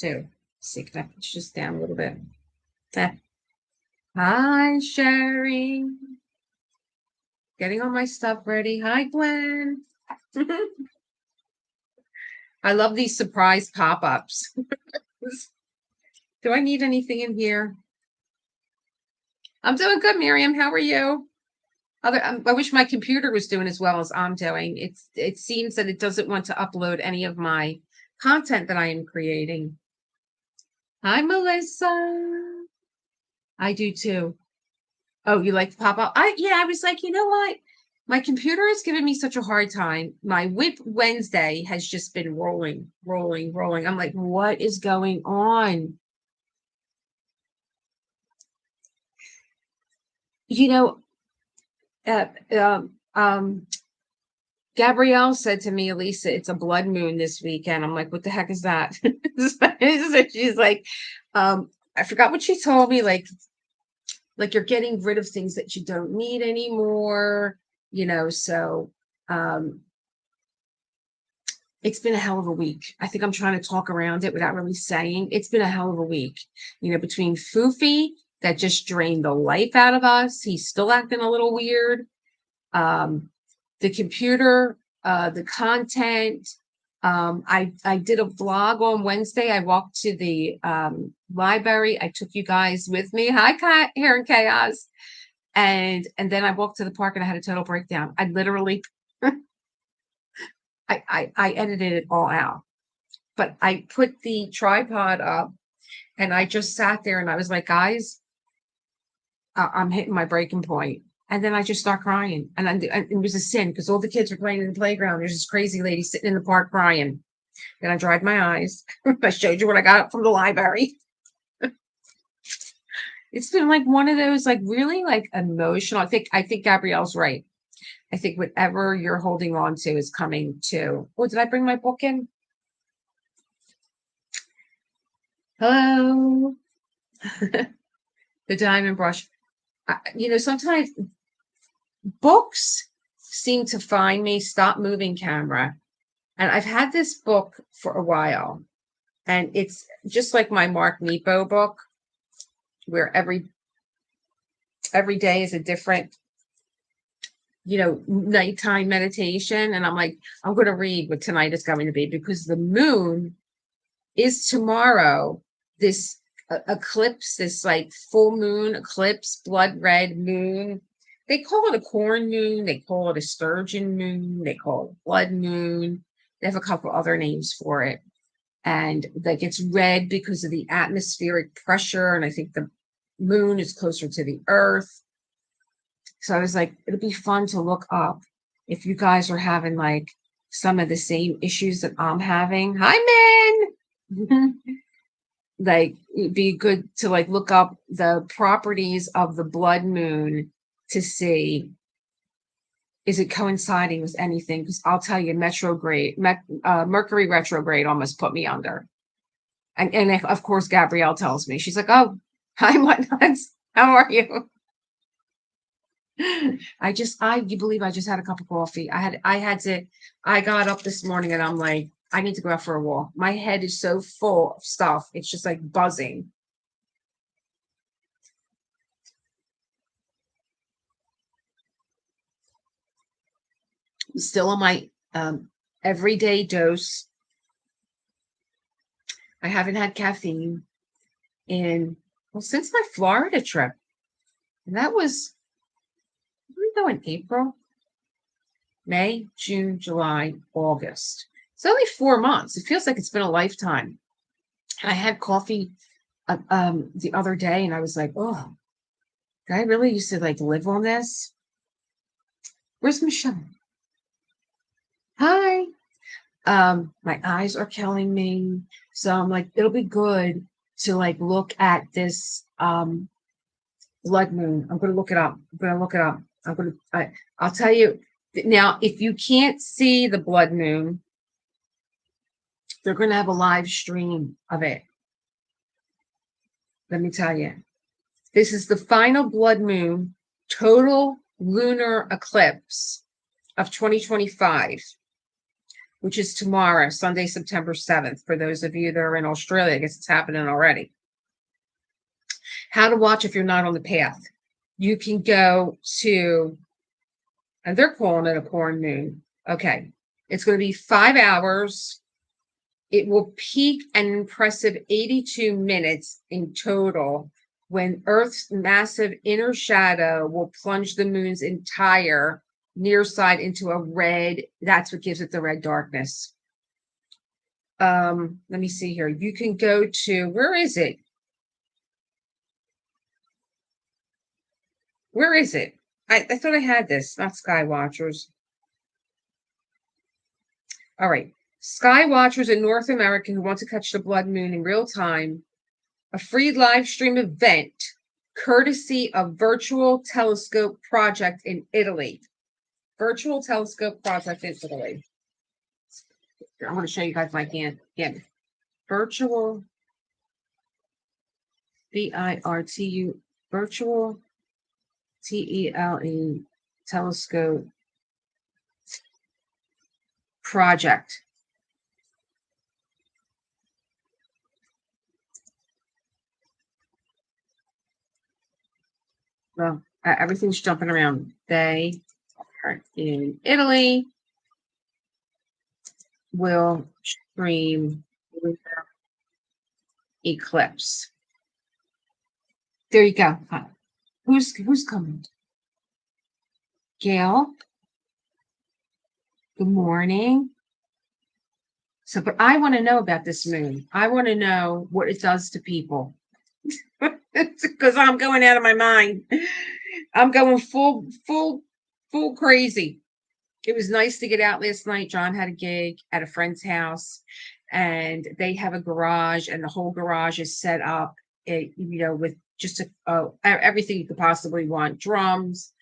too. See, can I pitch this down a little bit? Eh. Hi, Sherry. Getting all my stuff ready. Hi, Glenn. I love these surprise pop-ups. Do I need anything in here? I'm doing good, Miriam. How are you? I wish my computer was doing as well as I'm doing. It seems that it doesn't want to upload any of my content that I am creating. Hi, Melissa. I do too. Oh, you like to pop up? I was like, you know what? My computer is giving me such a hard time. My Whip Wednesday has just been rolling, rolling, rolling. I'm like, what is going on? You know, uh, um, um, Gabrielle said to me, Elisa, it's a blood moon this weekend. I'm like, what the heck is that? So she's like, I forgot what she told me. Like you're getting rid of things that you don't need anymore, so um it's been a hell of a week. I think I'm trying to talk around it without really saying it's been a hell of a week, between Foofy that just drained the life out of us. He's still acting a little weird. The computer, the content. I did a vlog on Wednesday. I walked to the library. I took you guys with me. Hi, Kat, here in chaos. And then I walked to the park and I had a total breakdown. I literally, I edited it all out, but I put the tripod up and I just sat there and I was like, guys, I'm hitting my breaking point. And then I just start crying. And it was a sin because all the kids were playing in the playground. There's this crazy lady sitting in the park crying. Then I dried my eyes. I showed you what I got from the library. It's been like one of those like really like emotional. I think Gabrielle's right. I think whatever you're holding on to is coming to. Oh, did I bring my book in? Hello. The diamond brush. Sometimes books seem to find me. Stop moving camera. And I've had this book for a while. And it's just like my Mark Nepo book, where every day is a different, nighttime meditation. And I'm like, I'm going to read what tonight is going to be because the moon is tomorrow. This eclipse, this like full moon eclipse, blood red moon. They call it a corn moon. They call it a sturgeon moon. They call it blood moon. They have a couple other names for it. And like it's red because of the atmospheric pressure. And I think the moon is closer to the earth. So I was like, it'll be fun to look up if you guys are having like some of the same issues that I'm having. Hi, men. Like it'd be good to like look up the properties of the blood moon to see is it coinciding with anything? Because I'll tell you, Mercury retrograde almost put me under. And if, of course, Gabrielle tells me, she's like, oh, hi, whatnots. How are you? You believe I just had a cup of coffee. I got up this morning and I'm like, I need to go out for a walk. My head is so full of stuff. It's just like buzzing. I'm still on my everyday dose. I haven't had caffeine since my Florida trip. And that was, we go in April, May, June, July, August. It's only 4 months. It feels like it's been a lifetime. I had coffee the other day and I was like, oh, did I really used to like live on this? Where's Michelle? Hi. My eyes are killing me. So I'm like, it'll be good to like look at this blood moon. I'm gonna look it up. I'll tell you now, if you can't see the blood moon, they're gonna have a live stream of it. Let me tell you. This is the final blood moon total lunar eclipse of 2025. which is tomorrow, Sunday, September 7th. For those of you that are in Australia, I guess it's happening already. How to watch if you're not on the path. You can go to, and they're calling it a corn moon. Okay. It's going to be 5 hours. It will peak an impressive 82 minutes in total when Earth's massive inner shadow will plunge the moon's entire near side into a red. That's what gives it the red darkness. Let me see here. You can go to, where is it? Where is it? I thought I had this, not Skywatchers. All right. Sky watchers in North America who want to catch the blood moon in real time, a free live stream event courtesy of Virtual Telescope Project in Italy. Virtual Telescope Project in Italy. I want to show you guys my hand. Again, Virtual, VIRTU, Virtual, TELE, Telescope Project. Well, everything's jumping around. They are in Italy. Will stream eclipse. There you go. Who's coming? Gail. Good morning. So, but I want to know about this moon. I want to know what it does to people. Because I'm going out of my mind. I'm going full crazy. It was nice to get out last night. John had a gig at a friend's house, and they have a garage, and the whole garage is set up, with just everything you could possibly want: drums,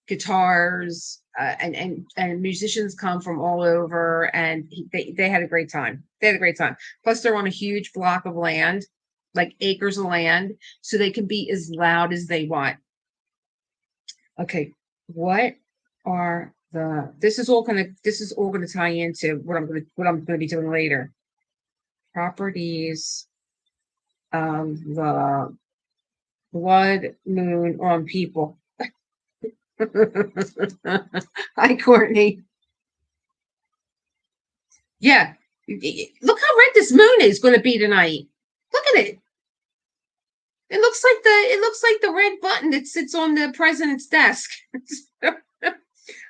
guitars, and musicians come from all over, and they had a great time. They had a great time. Plus, they're on a huge block of land, like acres of land, so they can be as loud as they want. Okay, what are this is all gonna tie into what I'm gonna be doing later. Properties of the blood moon on people. Hi, Courtney. Yeah, look how red this moon is going to be tonight. Look at it. It looks like the red button that sits on the president's desk.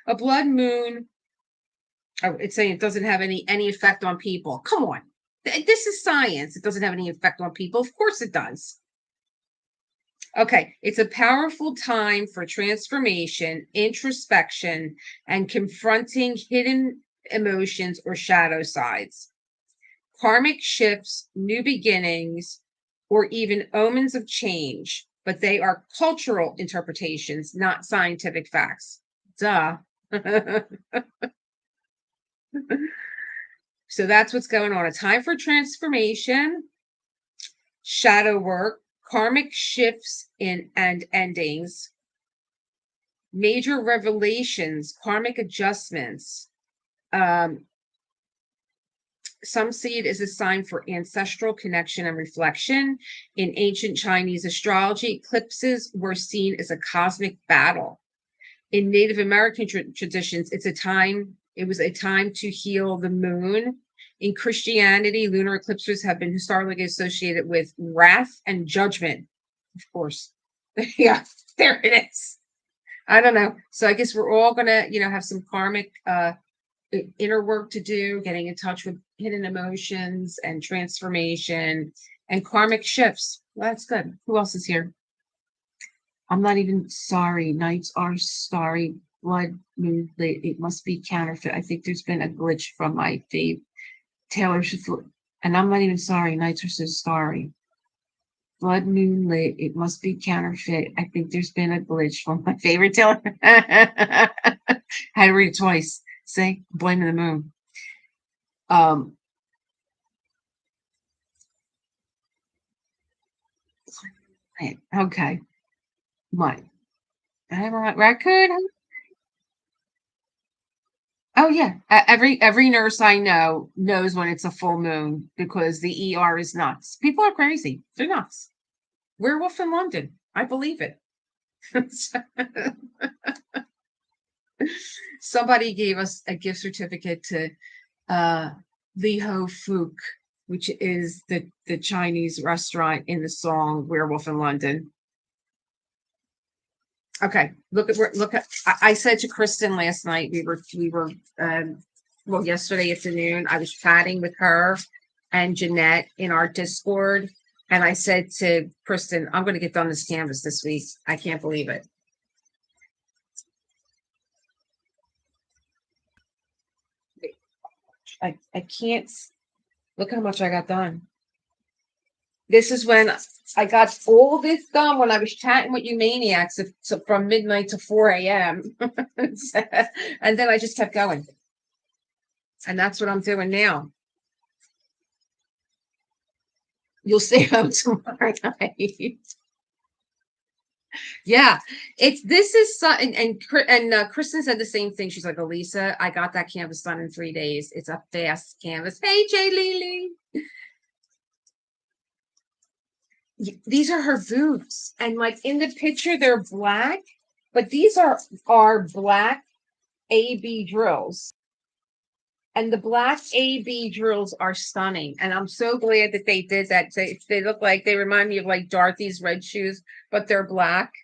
A blood moon. Oh, it's saying it doesn't have any effect on people. Come on. This is science. It doesn't have any effect on people. Of course it does. Okay, it's a powerful time for transformation, introspection, and confronting hidden emotions or shadow sides. Karmic shifts, new beginnings, or even omens of change, but they are cultural interpretations, not scientific facts. Duh. So that's what's going on. A time for transformation, shadow work, karmic shifts and endings, major revelations, karmic adjustments. Some see it as a sign for ancestral connection and reflection. In ancient Chinese astrology, eclipses were seen as a cosmic battle. In Native American traditions, it was a time to heal the moon. In Christianity, lunar eclipses have been historically associated with wrath and judgment. Of course. Yeah, there it is. I don't know. So I guess we're all gonna, have some karmic inner work to do, getting in touch with hidden emotions and transformation and karmic shifts. Well, that's good. Who else is here? I'm not even sorry. Nights are starry. Blood moon. It must be counterfeit. I think there's been a glitch from my fave Taylor Swift, and I'm not even sorry. Nights are so starry. Blood moon lit. It must be counterfeit. I think there's been a glitch from my favorite Taylor. I had to read it twice. See, blaming the moon. Okay. What? I have a raccoon. Oh yeah. Every nurse I know knows when it's a full moon because the ER is nuts. People are crazy. They're nuts. Werewolf in London. I believe it. Somebody gave us a gift certificate to uh Li Ho Fook, which is the Chinese restaurant in the song Werewolf in London. Okay, look at. I said to Kristen last night we were well yesterday afternoon I was chatting with her and Jeanette in our Discord, and I said to Kristen, I'm going to get done this canvas this week. I can't believe it. I can't look how much I got done. This is when I got all this done when I was chatting with you maniacs from midnight to 4 a.m. And then I just kept going. And that's what I'm doing now. You'll stay home tomorrow night. Yeah, it's this is and Kristen said the same thing. She's like, Elisa, I got that canvas done in 3 days. It's a fast canvas. Hey, Jay Lily. These are her boots, and like in the picture, they're black, but these are black AB drills. And the black AB drills are stunning. And I'm so glad that they did that. They look like they remind me of like Dorothy's red shoes, but they're black.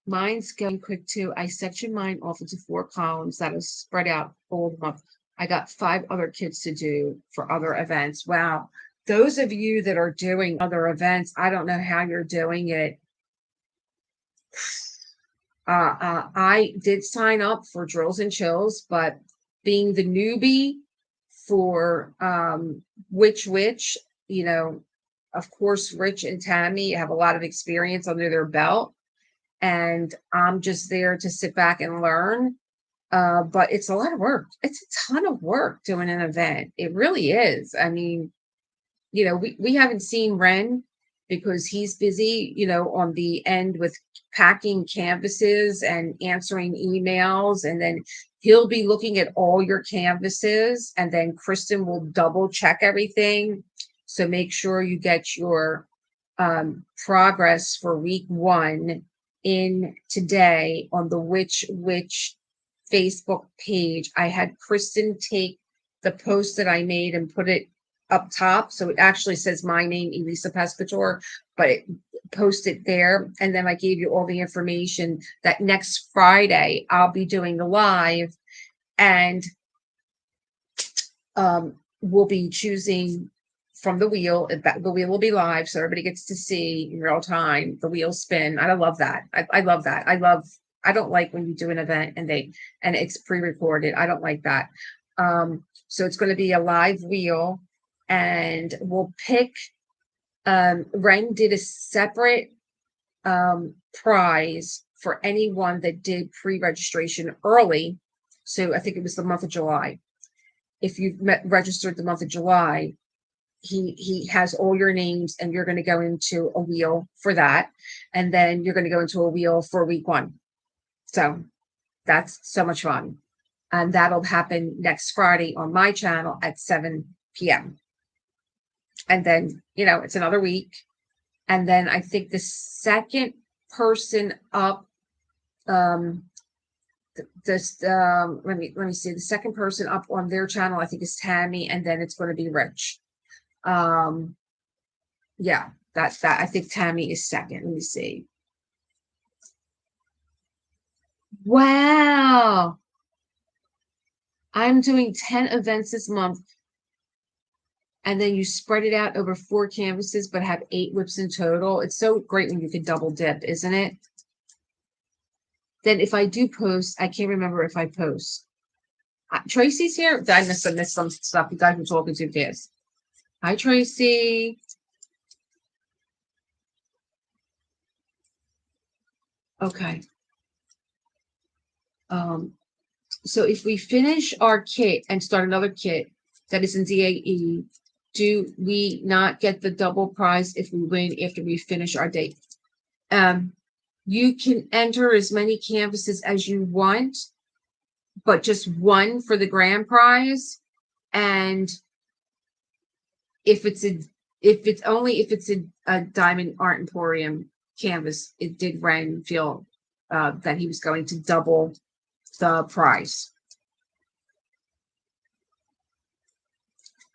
Mine's going quick too. I section mine off into 4 columns that is spread out all the month. I got 5 other kits to do for other events. Wow. Those of you that are doing other events, I don't know how you're doing it. I did sign up for Drills and Chills, but being the newbie for Witch, you know, of course, Rich and Tammy have a lot of experience under their belt, and I'm just there to sit back and learn. But it's a lot of work. It's a ton of work doing an event. It really is. I mean, we haven't seen Ren because he's busy, on the end with packing canvases and answering emails. And then he'll be looking at all your canvases. And then Kristen will double check everything. So make sure you get your progress for week 1 in today on the Witch Facebook page. I had Kristen take the post that I made and put it up top. So it actually says my name, Elisa Pescatore, but it posted there. And then I gave you all the information that next Friday I'll be doing the live, and we'll be choosing from the wheel. The wheel will be live, so everybody gets to see in real time the wheel spin. I love that. I love that. I don't like when you do an event and it's pre-recorded. I don't like that. So it's going to be a live wheel, and we'll pick. Ren did a separate prize for anyone that did pre-registration early. So I think it was the month of July. If you've registered the month of July, he has all your names, and you're going to go into a wheel for that. And then you're going to go into a wheel for week 1. So that's so much fun. And that'll happen next Friday on my channel at 7 p.m. And then, it's another week. And then I think the second person up, let me see, the second person up on their channel, I think, is Tammy, and then it's going to be Rich. Yeah, that I think Tammy is second. Let me see. Wow. I'm doing 10 events this month. And then you spread it out over 4 canvases, but have 8 whips in total. It's so great when you can double dip, isn't it? Then if I do post, I can't remember if I post. Tracy's here. I missed some stuff. You guys were talking too fast. Hi, Tracy. Okay. So if we finish our kit and start another kit that is in DAE, do we not get the double prize if we win after we finish our date? You can enter as many canvases as you want, but just one for the grand prize. And if it's a Diamond Art Emporium canvas, it did Ren feel that he was going to double the price.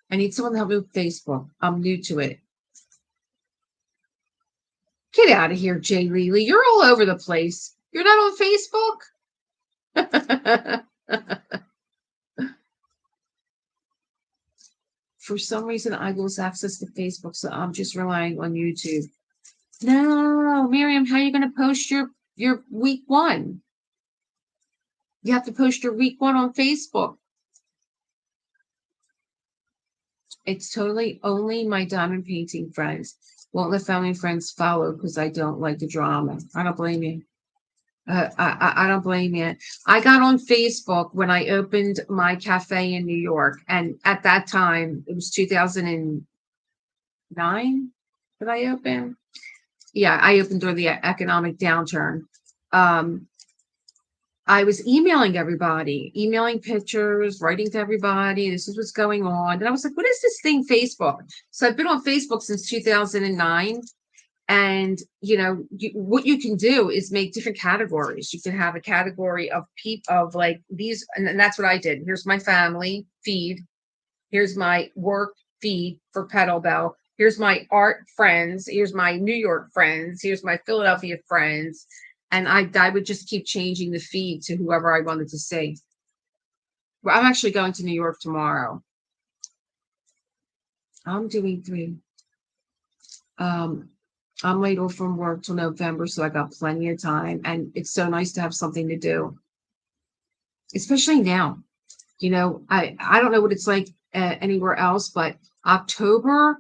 I need someone to help me with Facebook. I'm new to it. Get out of here, Jay Lely. You're all over the place. You're not on Facebook? For some reason, I lose access to Facebook, so I'm just relying on YouTube. No, Miriam, how are you going to post your week one? You have to post your week one on Facebook. It's totally only my diamond painting friends. Won't let family and friends follow because I don't like the drama. I don't blame you. I don't blame you. I got on Facebook when I opened my cafe in New York. And at that time, it was 2009 that I opened. Yeah, I opened during the economic downturn. I was emailing everybody, emailing pictures, writing to everybody. This is what's going on. And I was like, what is this thing, Facebook? So I've been on Facebook since 2009. And, what you can do is make different categories. You can have a category of like these. And that's what I did. Here's my family feed. Here's my work feed for Petal Bell. Here's my art friends. Here's my New York friends. Here's my Philadelphia friends. And I would just keep changing the feed to whoever I wanted to see. Well, I'm actually going to New York tomorrow. I'm doing 3. I'm laid off from work till November, so I got plenty of time. And it's so nice to have something to do, especially now. I don't know what it's like anywhere else, but October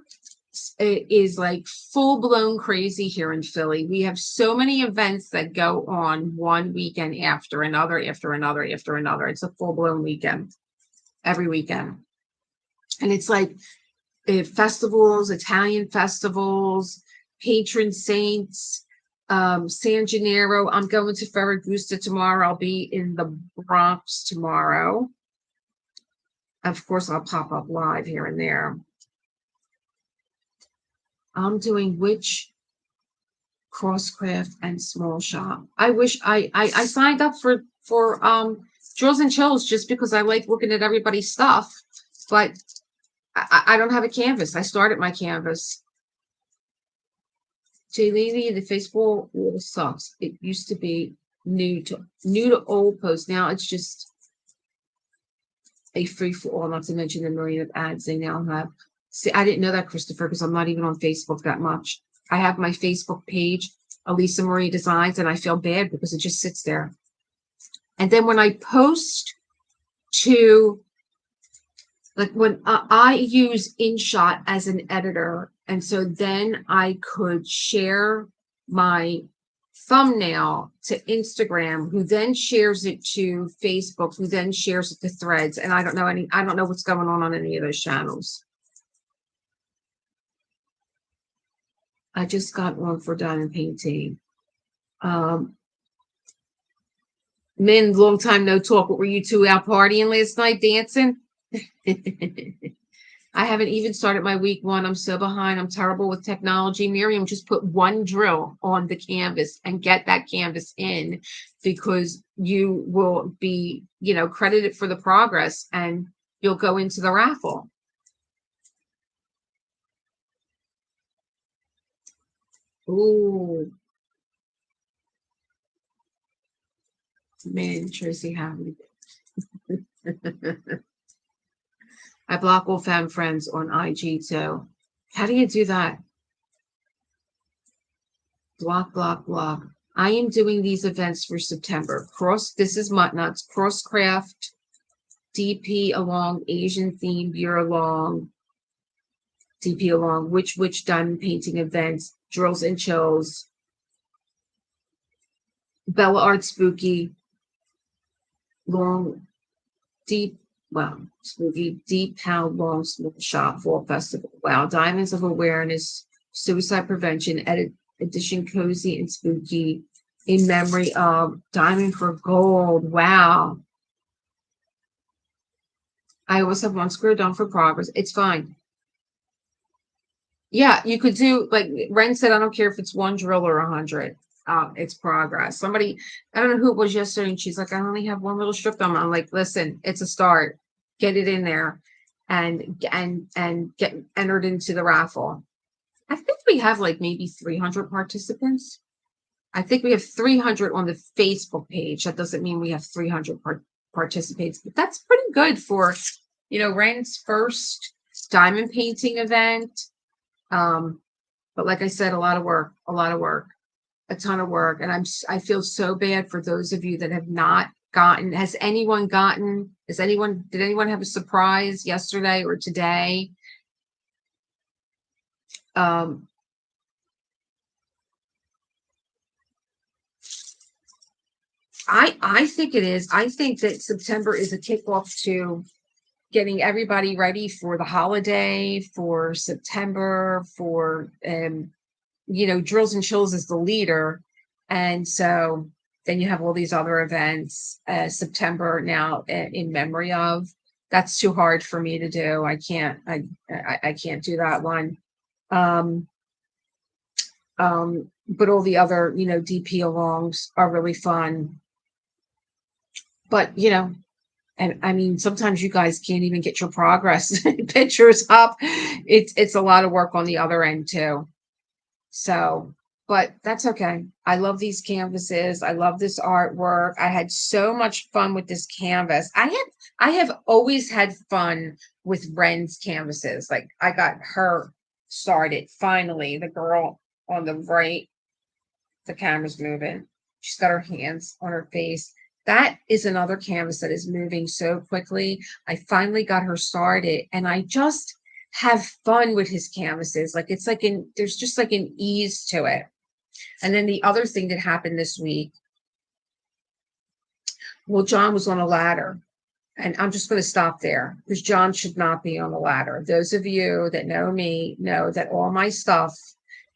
is like full-blown crazy here in Philly. We have so many events that go on one weekend after another, after another, after another. It's a full-blown weekend, every weekend. And it's like festivals, Italian festivals, patron saints, San Gennaro. I'm going to Ferragusta tomorrow. I'll be in the Bronx tomorrow. Of course, I'll pop up live here and there. I'm doing Witch, Crosscraft, and Small Shop. I wish I signed up for Drills and Chills just because I like looking at everybody's stuff, but I don't have a canvas. I started my canvas. Jay Levy, the Facebook wall sucks. It used to be new to old posts. Now it's just a free for all, not to mention the million of ads they now have. See, I didn't know that, Christopher, because I'm not even on Facebook that much. I have my Facebook page, Elisa Marie Designs, and I feel bad because it just sits there. And then when I post to, like when I use InShot as an editor, and so then I could share my thumbnail to Instagram, who then shares it to Facebook, who then shares it to Threads. And I don't know what's going on any of those channels. I just got one for diamond painting. Men, long time no talk. What were you two out partying last night, dancing? I haven't even started my week one. I'm so behind. I'm terrible with technology. Miriam, just put one drill on the canvas and get that canvas in, because you will be, credited for the progress and you'll go into the raffle. Ooh. Man, Tracy Howard. I block all fam friends on IG too. How do you do that? Block, block, block. I am doing these events for September. This is Muttnuts, Crosscraft, DP along, Asian theme year long, DP along, Witch diamond painting events, Drills and Chills, Bella Art Spooky, long, deep, spooky, deep pound long small shop fall festival. Wow, Diamonds of Awareness, suicide prevention, edition cozy and spooky, in memory of Diamond for Gold. Wow. I always have one square done for progress. It's fine. Yeah, you could do like Ren said, I don't care if it's one drill or 100. It's progress. Somebody, I don't know who it was yesterday, and she's like, I only have one little strip done. I'm like, listen, it's a start. Get it in there and get entered into the raffle. I think we have like maybe 300 participants. I think we have 300 on the Facebook page. That doesn't mean we have 300 participants, but that's pretty good for, Ren's first diamond painting event. But like I said, a lot of work, a ton of work. And I feel so bad for those of you that have not gotten. Did anyone have a surprise yesterday or today? I think it is. I think that September is a kickoff to getting everybody ready for the holiday, for September, for Drills and Chills is the leader. And so then you have all these other events, September now in memory of. That's too hard for me to do. I can't do that one. But all the other, DP alongs are really fun. But, and I mean, sometimes you guys can't even get your progress pictures up. It's a lot of work on the other end too. So, but that's okay. I love these canvases. I love this artwork. I had so much fun with this canvas. I have always had fun with Ren's canvases. Like I got her started finally. The girl on the right, the camera's moving. She's got her hands on her face. That is another canvas that is moving so quickly. I finally got her started, and I just have fun with his canvases. Like it's like there's just like an ease to it. And then the other thing that happened this week, well, John was on a ladder, and I'm just going to stop there because John should not be on the ladder. Those of you that know me know that all my stuff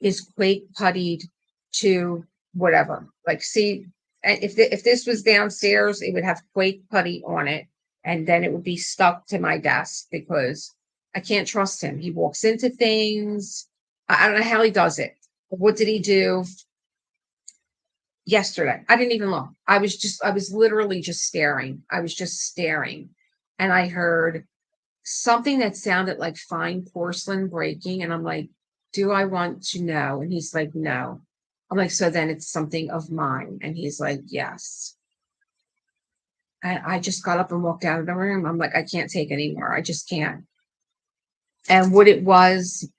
is quake puttied to whatever. Like, see, if this was downstairs, it would have quake putty on it, and then it would be stuck to my desk because I can't trust him. He walks into things. I don't know how he does it. What did he do yesterday? I didn't even look. I was literally just staring. I was just staring. And I heard something that sounded like fine porcelain breaking. And I'm like, do I want to know? And he's like, no. I'm like, so then it's something of mine. And he's like, yes. And I just got up and walked out of the room. I'm like, I can't take anymore. I just can't. And what it was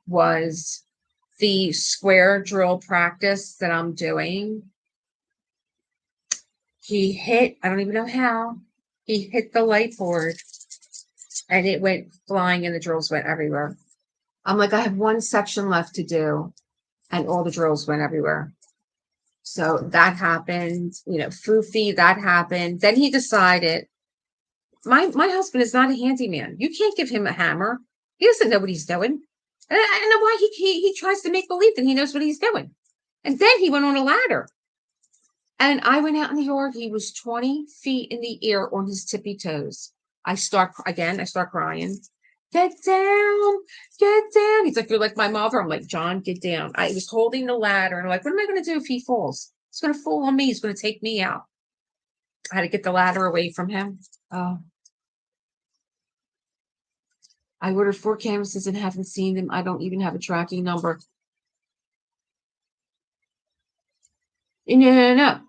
the square drill practice that I'm doing. He hit, I don't even know how, he hit the light board and it went flying and the drills went everywhere. I'm like, I have one section left to do and all the drills went everywhere. So that happened, foofy, that happened. Then he decided, my husband is not a handyman. You can't give him a hammer. He doesn't know what he's doing. And I don't know why he tries to make believe that he knows what he's doing. And then he went on a ladder. And I went out in the yard. He was 20 feet in the air on his tippy toes. I start crying. Get down, get down. He's like, you're like my mother. I'm like, John, get down. I was holding the ladder and I'm like, what am I going to do if he falls? He's going to fall on me. He's going to take me out. I had to get the ladder away from him. Oh. I ordered 4 canvases and haven't seen them. I don't even have a tracking number. No.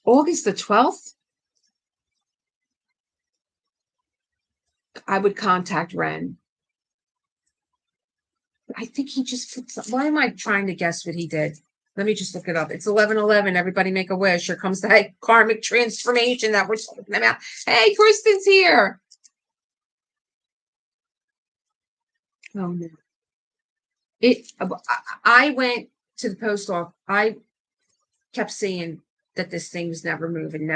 August the 12th? I would contact Ren. I think he just put some, why am I trying to guess what he did? Let me just look it up. It's 11/11. Everybody make a wish. Here comes that karmic transformation that we're talking about. Hey, Kristen's here. Oh no. I went to the post office. I kept saying that this thing was never moving.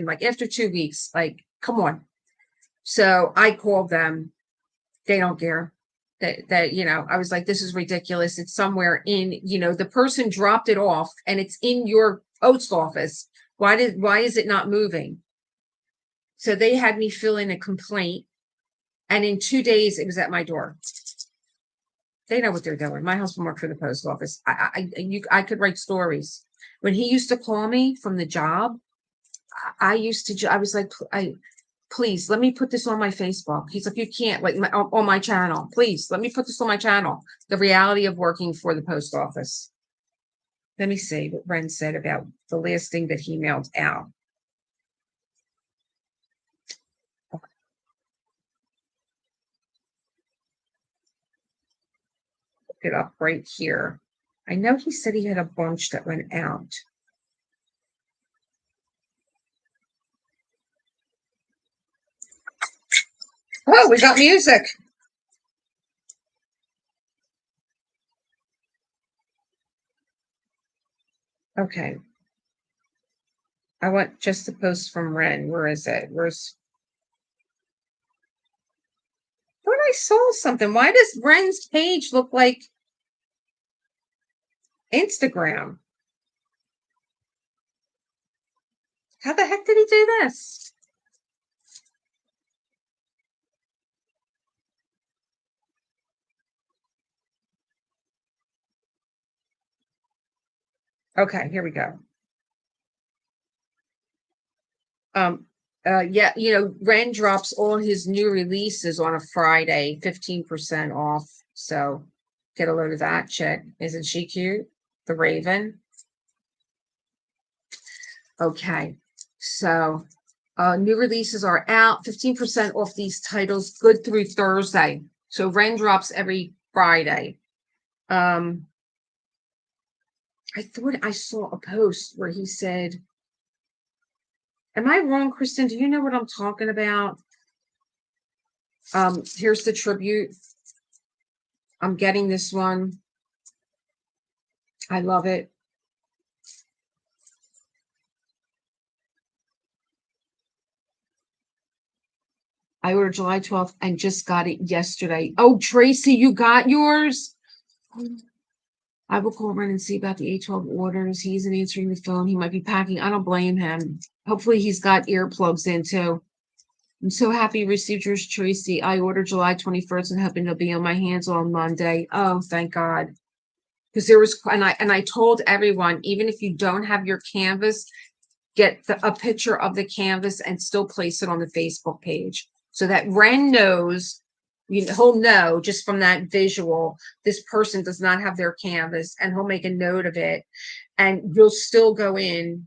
Like after 2 weeks, like, come on. So I called them. They don't care. that, I was like, this is ridiculous. It's somewhere in, the person dropped it off and it's in your post office. Why is it not moving? So they had me fill in a complaint, and in 2 days it was at my door. They know what they're doing. My husband worked for the post office. I could write stories. When he used to call me from the job, I was like, please let me put this on my Facebook. He's like, you can't, like, on my channel. Please let me put this on my channel. The reality of working for the post office. Let me see what Ren said about the last thing that he mailed out. Look it up right here. I know he said he had a bunch that went out. Oh, we got music. Okay. I want just the post from Ren. Where is it? Thought I saw something. Why does Ren's page look like Instagram? How the heck did he do this? Okay, here we go. Yeah, Ren drops all his new releases on a Friday, 15% off. So get a load of that chick. Isn't she cute? The Raven. Okay, so new releases are out, 15% off these titles, good through Thursday. So Ren drops every Friday. I thought I saw a post where he said, am I wrong, Kristen? Do you know what I'm talking about? Here's the tribute. I'm getting this one. I love it. I ordered July 12th and just got it yesterday. Oh, Tracy, you got yours? I will call Ren and see about the A12 orders. He isn't answering the phone. He might be packing. I don't blame him. Hopefully he's got earplugs in too. I'm so happy you received yours, Tracy. I ordered July 21st and hoping they'll be on my hands on Monday. Oh, thank God. Because there was, and I told everyone, even if you don't have your canvas, get a picture of the canvas and still place it on the Facebook page so that Ren knows, he'll know just from that visual, this person does not have their canvas, and he'll make a note of it, and you'll still go in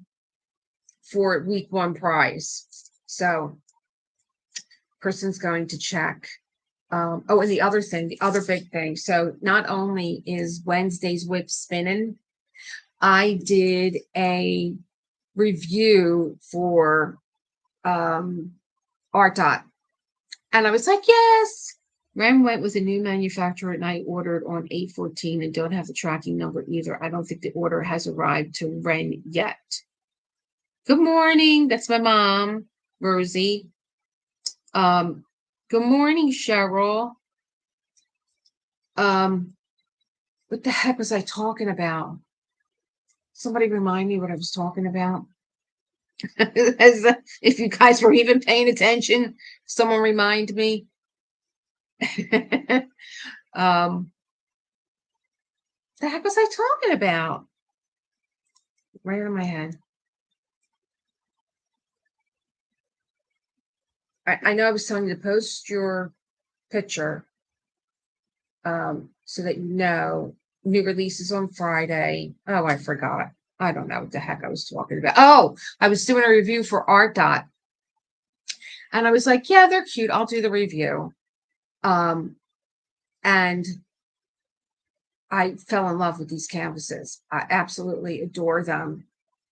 for week 1 prize. So person's going to check. Oh, and the other big thing. So not only is Wednesday's whip spinning, I did a review for Art Dot. And I was like, yes. Ren went with a new manufacturer and I ordered on 8/14 and don't have the tracking number either. I don't think the order has arrived to Ren yet. Good morning. That's my mom, Rosie. Good morning, Cheryl. What the heck was I talking about? Somebody remind me what I was talking about. If you guys were even paying attention, someone remind me. The heck was I talking about? Right in my head. I know I was telling you to post your picture so that new releases on Friday. Oh, I forgot. I don't know what the heck I was talking about. Oh, I was doing a review for Art Dot. And I was like, yeah, they're cute. I'll do the review. And I fell in love with these canvases. I absolutely adore them.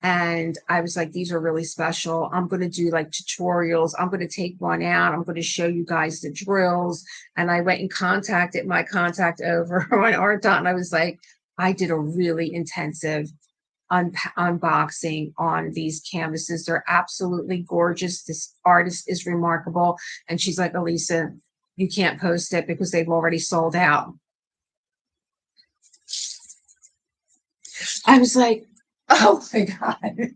And I was like, these are really special. I'm going to do like tutorials. I'm going to take one out. I'm going to show you guys the drills. And I went and contacted my contact over on Art Dot. And I was like, I did a really intensive unboxing on these canvases. They're absolutely gorgeous. This artist is remarkable. And she's like, Elisa, you can't post it because they've already sold out. I was like, oh my God.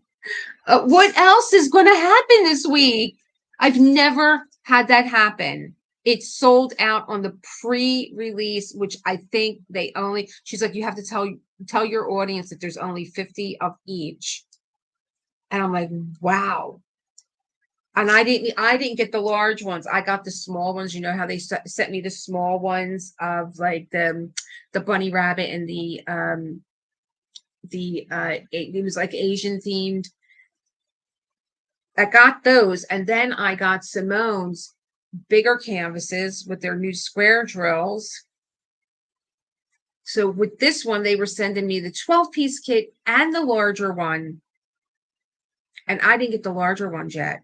What else is going to happen this week? I've never had that happen. It sold out on the pre-release, which I think they only, she's like, you have to tell your audience that there's only 50 of each. And I'm like, wow. And I didn't get the large ones. I got the small ones. You know how they sent me the small ones of like the bunny rabbit and it was like Asian themed. I got those, and then I got Simone's bigger canvases with their new square drills. So with this one, they were sending me the 12-piece kit and the larger one. And I didn't get the larger ones yet.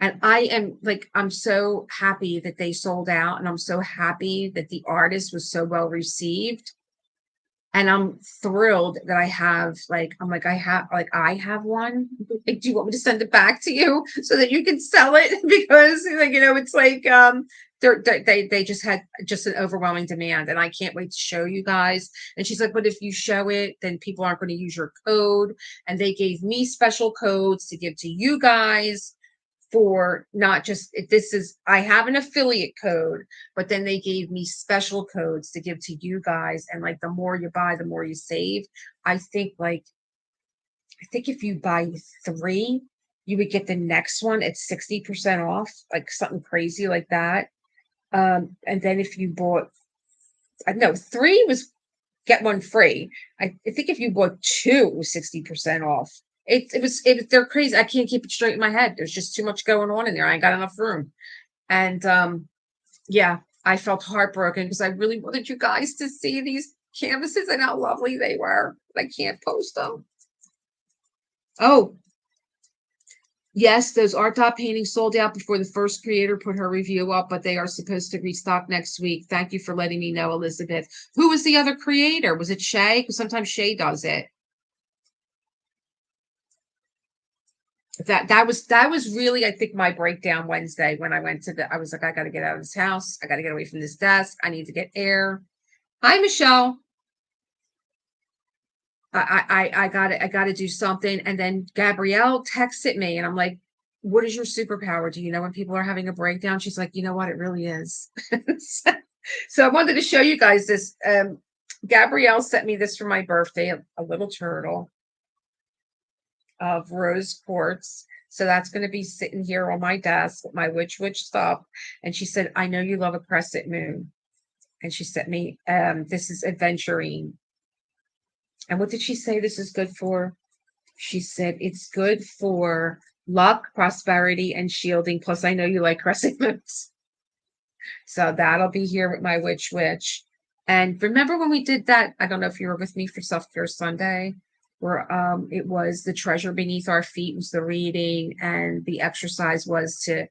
And I'm so happy that they sold out. And I'm so happy that the artist was so well received. And I'm thrilled that I have I have one. Like, do you want me to send it back to you so that you can sell it? Because it's like they just had just an overwhelming demand, and I can't wait to show you guys. And she's like, but if you show it, then people aren't going to use your code. And they gave me special codes to give to you guys for not just I have an affiliate code, but then they gave me special codes to give to you guys. And like the more you buy, the more you save. I think if you buy 3, you would get the next one at 60% off, like something crazy like that. And then if you bought, no, 3 was get one free. I think if you bought 2, it was 60% off. It was they're crazy. I can't keep it straight in my head. There's just too much going on in there. I ain't got enough room. And yeah, I felt heartbroken because I really wanted you guys to see these canvases and how lovely they were. I can't post them. Oh, yes, those art dot paintings sold out before the first creator put her review up, but they are supposed to restock next week. Thank you for letting me know, Elizabeth. Who was the other creator? Was it Shay? Because sometimes Shay does it. That was really, I think, my breakdown Wednesday when I went I was like, I got to get out of this house. I got to get away from this desk. I need to get air. Hi, Michelle. I got to do something. And then Gabrielle texted me, and I'm like, what is your superpower? Do you know when people are having a breakdown? She's like, you know what? It really is. So I wanted to show you guys this. Gabrielle sent me this for my birthday, a little turtle of rose quartz. So that's going to be sitting here on my desk with my witch stuff. And she said, I know you love a crescent moon. And she sent me, this is aventurine. And what did she say this is good for? She said it's good for luck, prosperity, and shielding. Plus, I know you like crescent moons. So that'll be here with my witch. And remember when we did that? I don't know if you were with me for Self-Care Sunday, where it was the treasure beneath our feet was the reading, and the exercise was to,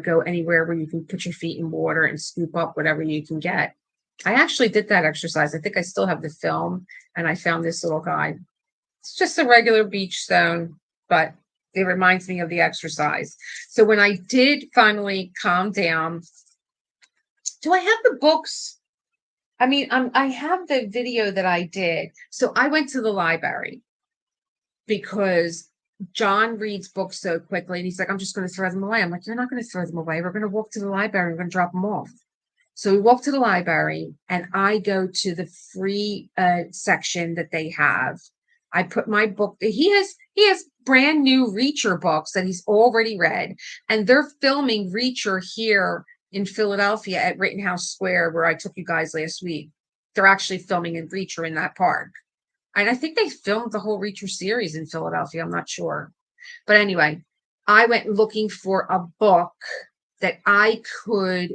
go anywhere where you can put your feet in water and scoop up whatever you can get. I actually did that exercise. I think I still have the film, and I found this little guy. It's just a regular beach stone, but it reminds me of the exercise. So when I did finally calm down, do I have the books? I mean, I have the video that I did. So I went to the library because John reads books so quickly, and he's like, I'm just going to throw them away. I'm like, you're not going to throw them away. We're going to walk to the library. We're going to drop them off. So we walk to the library, and I go to the free section that they have. I put my book. He has brand new Reacher books that he's already read, and they're filming Reacher here in Philadelphia at Rittenhouse Square, where I took you guys last week. They're actually filming in Reacher in that park. And I think they filmed the whole Reacher series in Philadelphia. I'm not sure. But anyway, I went looking for a book that I could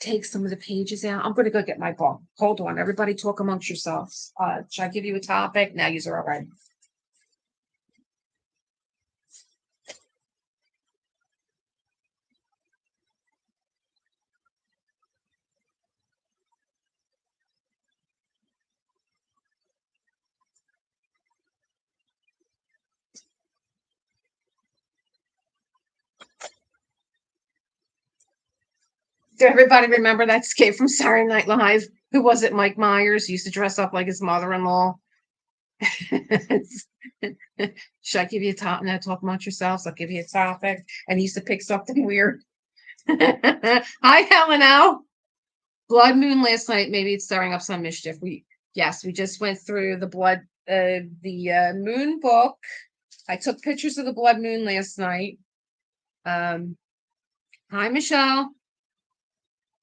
take some of the pages out. I'm going to go get my book. Hold on. Everybody talk amongst yourselves. Should I give you a topic? Now you're all right. Do everybody remember that skit from Saturday Night Live? Who was it? Mike Myers used to dress up like his mother-in-law. Should I give you a top? No, talk amongst yourselves. I'll give you a topic. And he used to pick something weird. Hi, Helen L. Blood Moon last night. Maybe it's stirring up some mischief. We just went through the moon book. I took pictures of the blood moon last night. Hi, Michelle.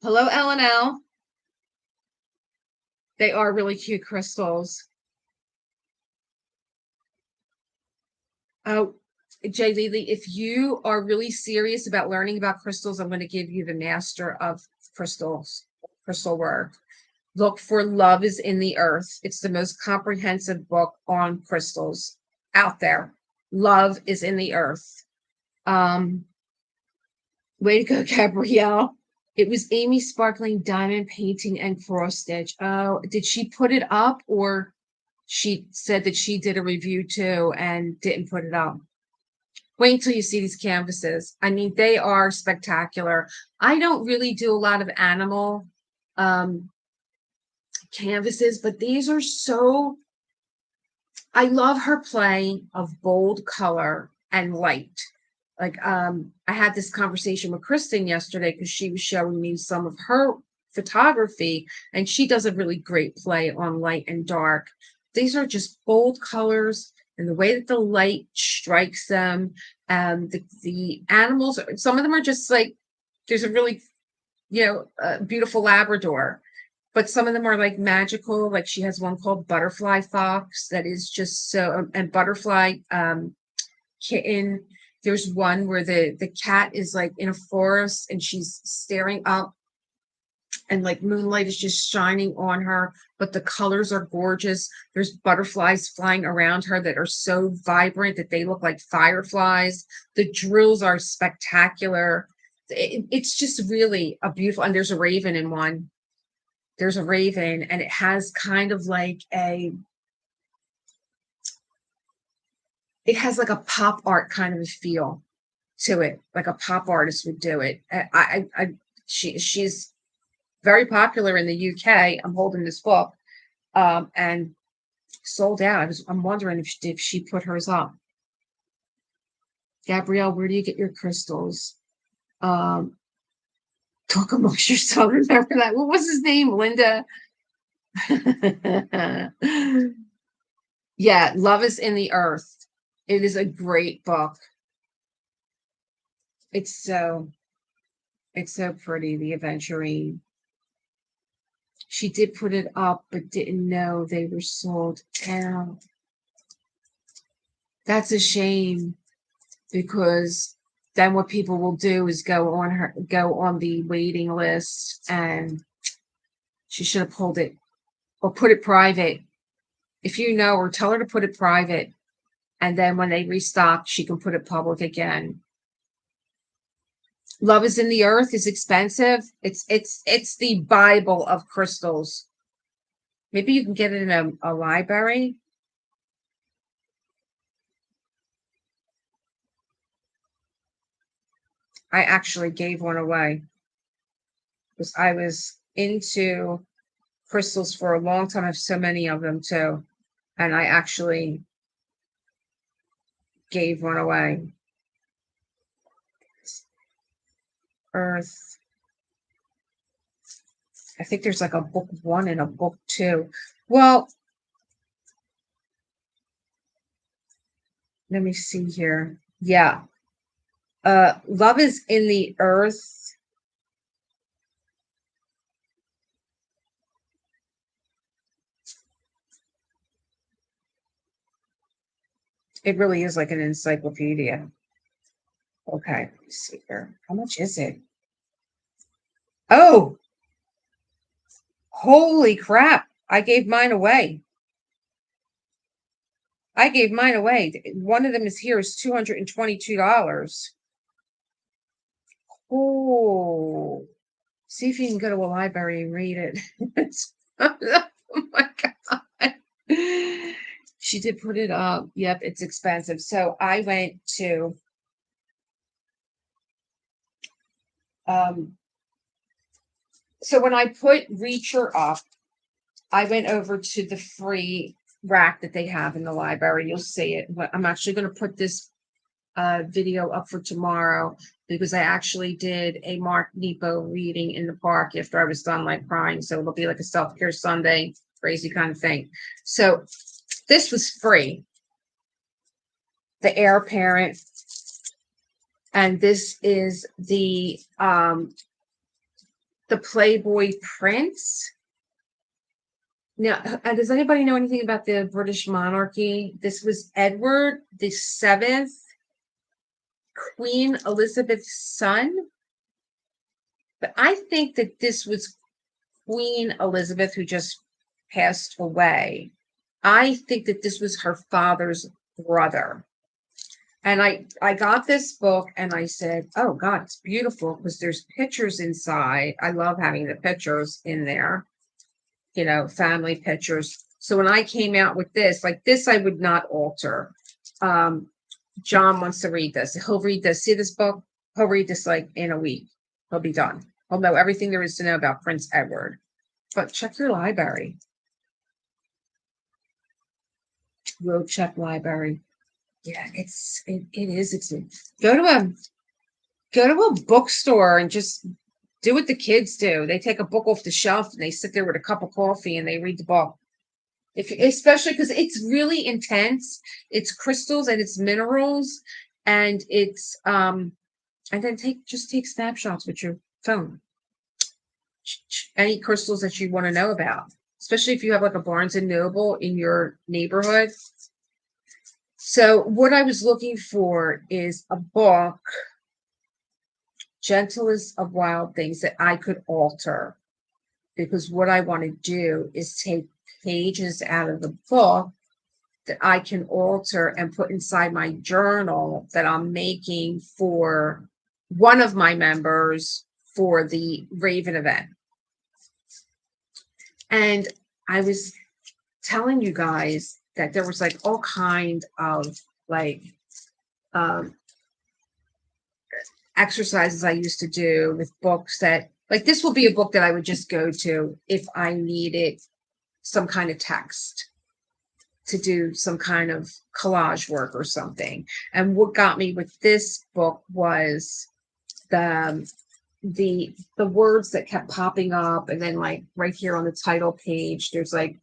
Hello, L. They are really cute crystals. Oh, Jay Lely, if you are really serious about learning about crystals, I'm going to give you the Master of Crystals, crystal work. Look for Love is in the Earth. It's the most comprehensive book on crystals out there. Love is in the Earth. Way to go, Gabrielle. It was Amy Sparkling Diamond Painting and Cross Stitch. Oh, did she put it up, or she said that she did a review too and didn't put it up? Wait until you see these canvases. I mean, they are spectacular. I don't really do a lot of animal canvases, but these are so, I love her play of bold color and light. Like, I had this conversation with Kristen yesterday because she was showing me some of her photography, and she does a really great play on light and dark. These are just bold colors, and the way that the light strikes them. The animals, some of them are just like, there's a really, beautiful Labrador, but some of them are like magical. Like she has one called Butterfly Fox that is just so, and Butterfly Kitten. There's one where the cat is like in a forest and she's staring up, and like moonlight is just shining on her, but the colors are gorgeous. There's butterflies flying around her that are so vibrant that they look like fireflies. The drills are spectacular. It's just really a beautiful, and there's a raven in one. There's a raven, and it has kind of like it has like a pop art kind of a feel to it, like a pop artist would do it. She's very popular in the UK. I'm holding this book, and sold out. I'm wondering if she put hers up. Gabrielle, where do you get your crystals? Talk amongst yourself. Remember that? What was his name? Linda. Yeah, Love is in the Earth. It is a great book. It's so pretty, the Aventurine. She did put it up, but didn't know they were sold out. That's a shame, because then what people will do is go on the waiting list, and she should have pulled it or put it private. If you know her, tell her to put it private, and then when they restock, she can put it public again. Love is in the Earth is expensive. It's the Bible of crystals. Maybe you can get it in a library. I actually gave one away because I was into crystals for a long time. I have so many of them too. And I actually gave one away. Earth. I think there's like a book 1 and a book 2. Well, let me see here. Yeah. Love is in the Earth. It really is like an encyclopedia. Okay, let's see here. How much is it? Oh, holy crap. I gave mine away. One of them is here is $222. Oh, see if you can go to a library and read it. Oh my God. She did put it up. Yep, it's expensive. So I went to So when I put Reacher up, I went over to the free rack that they have in the library. You'll see it, but I'm actually going to put this video up for tomorrow because I actually did a Mark Nepo reading in the park after I was done like crying. So it'll be like a self-care Sunday, crazy kind of thing. So this was free. The Heir Apparent. And this is the Playboy Prince. Now, does anybody know anything about the British monarchy? This was Edward the Seventh, Queen Elizabeth's son. But I think that this was Queen Elizabeth, who just passed away. I think that this was her father's brother. And I got this book and I said, oh God, it's beautiful because there's pictures inside. I love having the pictures in there, you know, family pictures. So when I came out with this, like this, I would not alter. John wants to read this. He'll read this. See this book? He'll read this like in a week. He'll be done. He'll know everything there is to know about Prince Edward. But check your library. Road check library. Yeah, it is. It's go to a bookstore and just do what the kids do. They take a book off the shelf and they sit there with a cup of coffee and they read the book. Especially because it's really intense. It's crystals and it's minerals and it's and then take snapshots with your phone. Any crystals that you want to know about, especially if you have like a Barnes and Noble in your neighborhood. So what I was looking for is a book, Gentlest of Wild Things, that I could alter. Because what I want to do is take pages out of the book that I can alter and put inside my journal that I'm making for one of my members for the Raven event. And I was telling you guys that there was like all kind of like exercises I used to do with books that like this will be a book that I would just go to if I needed some kind of text to do some kind of collage work or something. And what got me with this book was the words that kept popping up, and then like right here on the title page, there's like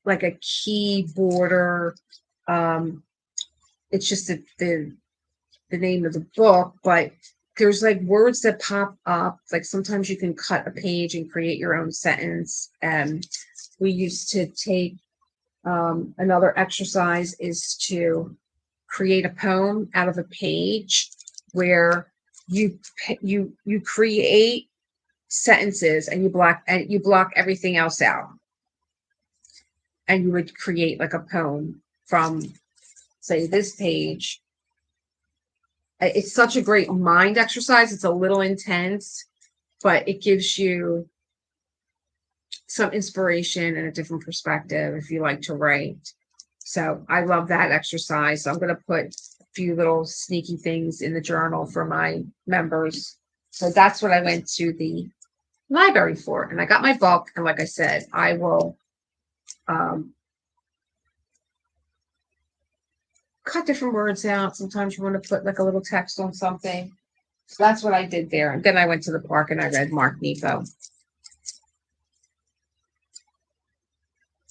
a key border. It's just the name of the book, but there's like words that pop up. Like sometimes you can cut a page and create your own sentence. And we used to take another exercise is to create a poem out of a page where you create sentences and you block everything else out. And you would create like a poem from, say, this page. It's such a great mind exercise. It's a little intense, but it gives you some inspiration and a different perspective if you like to write. So I love that exercise. So I'm going to put a few little sneaky things in the journal for my members. So that's what I went to the library for. And I got my book. And like I said, I will cut different words out. Sometimes you want to put like a little text on something. So that's what I did there. And then I went to the park and I read Mark Nepo.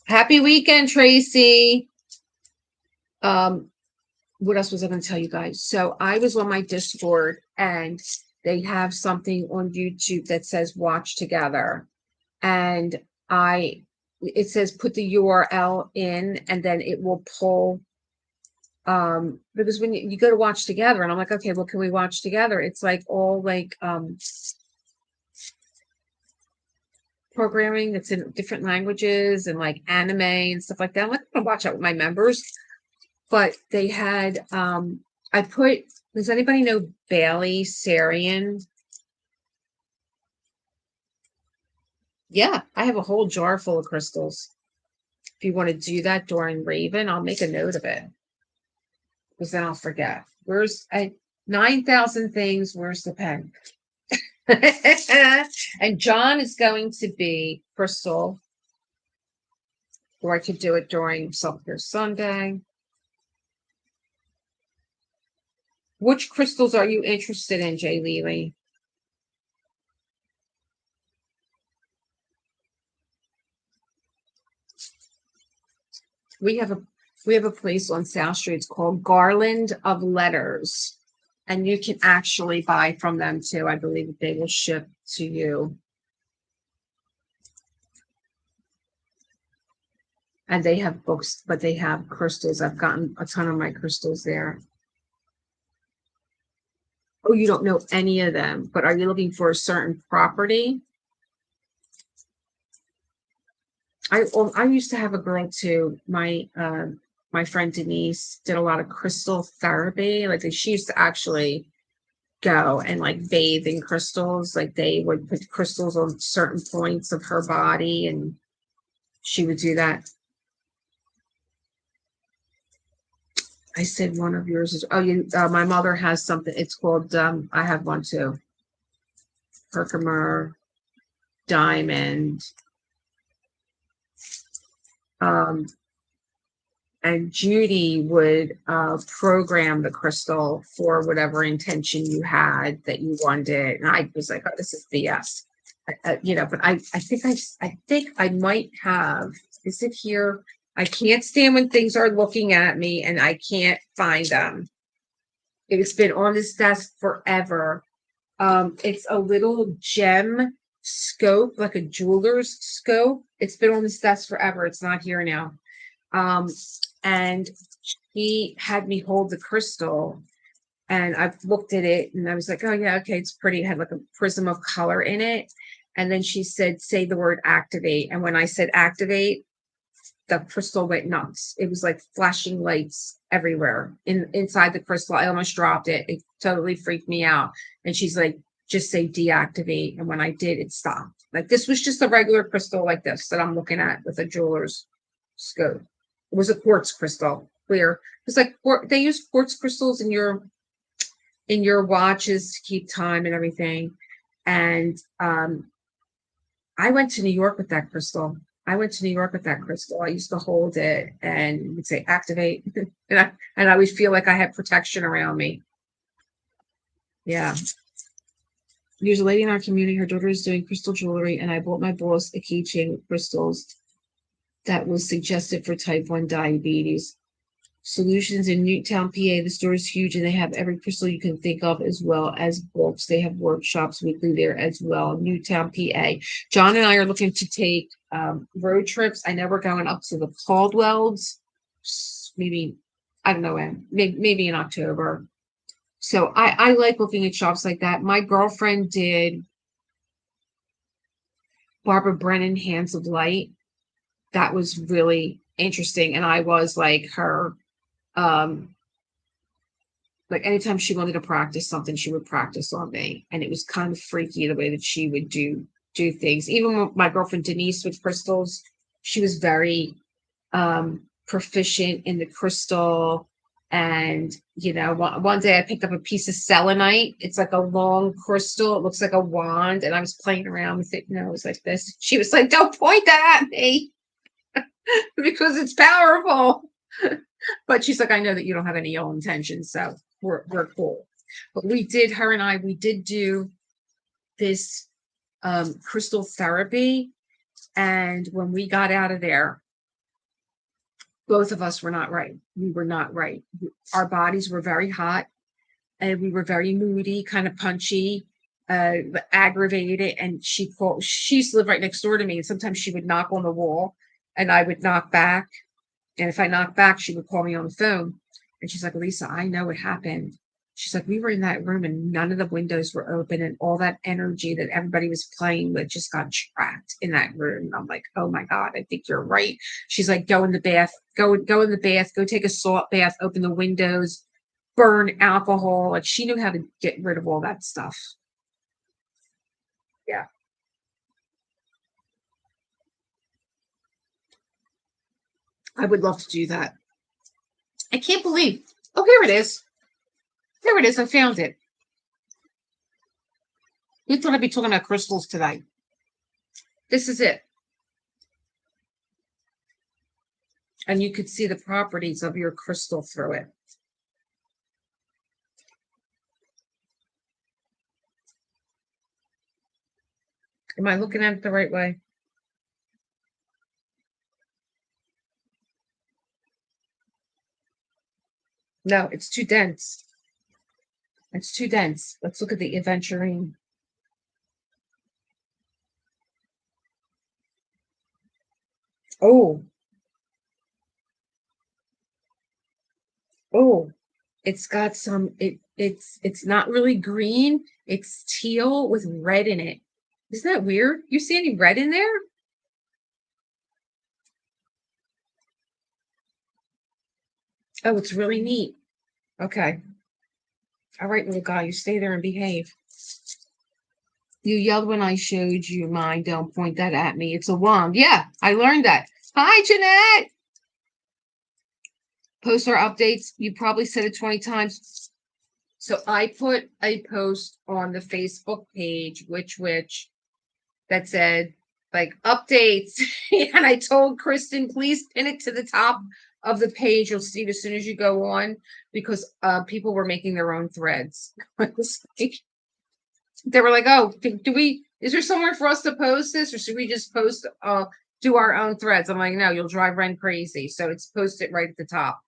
Happy weekend, Tracy. What else was I going to tell you guys? So I was on my Discord and they have something on YouTube that says watch together. And it says put the URL in and then it will pull because when you go to watch together and I'm like, okay, well, can we watch together? It's like all like programming that's in different languages and like anime and stuff like that. I'm like, I'm gonna watch that with my members. But they had does anybody know Bailey Sarian? Yeah, I have a whole jar full of crystals. If you want to do that during Raven, I'll make a note of it. Because then I'll forget. Where's 9,000 things? Where's the pen? And John is going to be crystal, or I could do it during Self-Care Sunday. Which crystals are you interested in, Jay Lely? We have a place on South Street. It's called Garland of Letters. And you can actually buy from them too. I believe that they will ship to you. And they have books, but they have crystals. I've gotten a ton of my crystals there. Oh, you don't know any of them, but are you looking for a certain property? I used to have a girl too. My friend Denise did a lot of crystal therapy. Like she used to actually go and like bathe in crystals. Like they would put crystals on certain points of her body, and she would do that. I said one of yours is my mother has something. It's called I have one too. Herkimer Diamond. And Judy would program the crystal for whatever intention you had that you wanted. And I was like, oh, this is BS. But I think I might have, is it here? I can't stand when things are looking at me and I can't find them. It's been on this desk forever. It's a little gem scope, like a jeweler's scope. It's been on this desk forever. It's not here now. And he had me hold the crystal, and I've looked at it and I was like, oh yeah, okay, it's pretty. It had like a prism of color in it. And then she said, say the word activate. And when I said activate, the crystal went nuts. It was like flashing lights everywhere inside the crystal. I almost dropped it. It totally freaked me out. And she's like, just say deactivate. And when I did, it stopped. Like this was just a regular crystal like this that I'm looking at with a jeweler's scope. It was a quartz crystal, clear. It's like they use quartz crystals in your watches to keep time and everything. And I went to New York with that crystal. I used to hold it and would say activate, and I would feel like I had protection around me. Yeah. There's a lady in our community. Her daughter is doing crystal jewelry, and I bought my boss a keychain with crystals that was suggested for type 1 diabetes. Solutions in Newtown, PA. The store is huge, and they have every crystal you can think of, as well as books. They have workshops weekly there as well. Newtown, PA. John and I are looking to take road trips. I know we're going up to the Caldwells, maybe, I don't know when, maybe in October. So I like looking at shops like that. My girlfriend did Barbara Brennan, Hands of Light. That was really interesting. And I was like her, like anytime she wanted to practice something, she would practice on me. And it was kind of freaky the way that she would do things. Even with my girlfriend Denise with crystals, she was very proficient in the crystal. And one day I picked up a piece of selenite. It's like a long crystal. It looks like a wand, and I was playing around with it. And it was like this. She was like, "Don't point that at me." Because it's powerful. But she's like, I know that you don't have any ill intentions, so we're cool. But her and I did do this crystal therapy. And when we got out of there, both of us were not right. We were not right. Our bodies were very hot, and we were very moody, kind of punchy, aggravated. And she used to live right next door to me, and sometimes she would knock on the wall and I would knock back. And if I knocked back, she would call me on the phone. And she's like, Lisa, I know what happened. She's like, we were in that room and none of the windows were open, and all that energy that everybody was playing with just got trapped in that room. And I'm like, oh my God, I think you're right. She's like, go in the bath, go in the bath, go take a salt bath, open the windows, burn alcohol. Like she knew how to get rid of all that stuff. Yeah. I would love to do that. I can't believe. Oh, here it is. There it is. I found it. We thought I'd be talking about crystals today. This is it. And you could see the properties of your crystal through it. Am I looking at it the right way? No, it's too dense. It's too dense. Let's look at the aventurine. Oh, oh, it's got some, it's not really green. It's teal with red in it. Isn't that weird? You see any red in there? Oh, it's really neat. Okay. All right, little guy, you stay there and behave. You yelled when I showed you mine. Don't point that at me. It's a wand. Yeah, I learned that. Hi, Jeanette. Post our updates. You probably said it 20 times. So I put a post on the Facebook page, which that said like updates. And I told Kristen, please pin it to the top of the page. You'll see it as soon as you go on, because people were making their own threads. They were like, oh, is there somewhere for us to post this, or should we just do our own threads? I'm like, no, you'll drive Ren crazy. So it's posted right at the top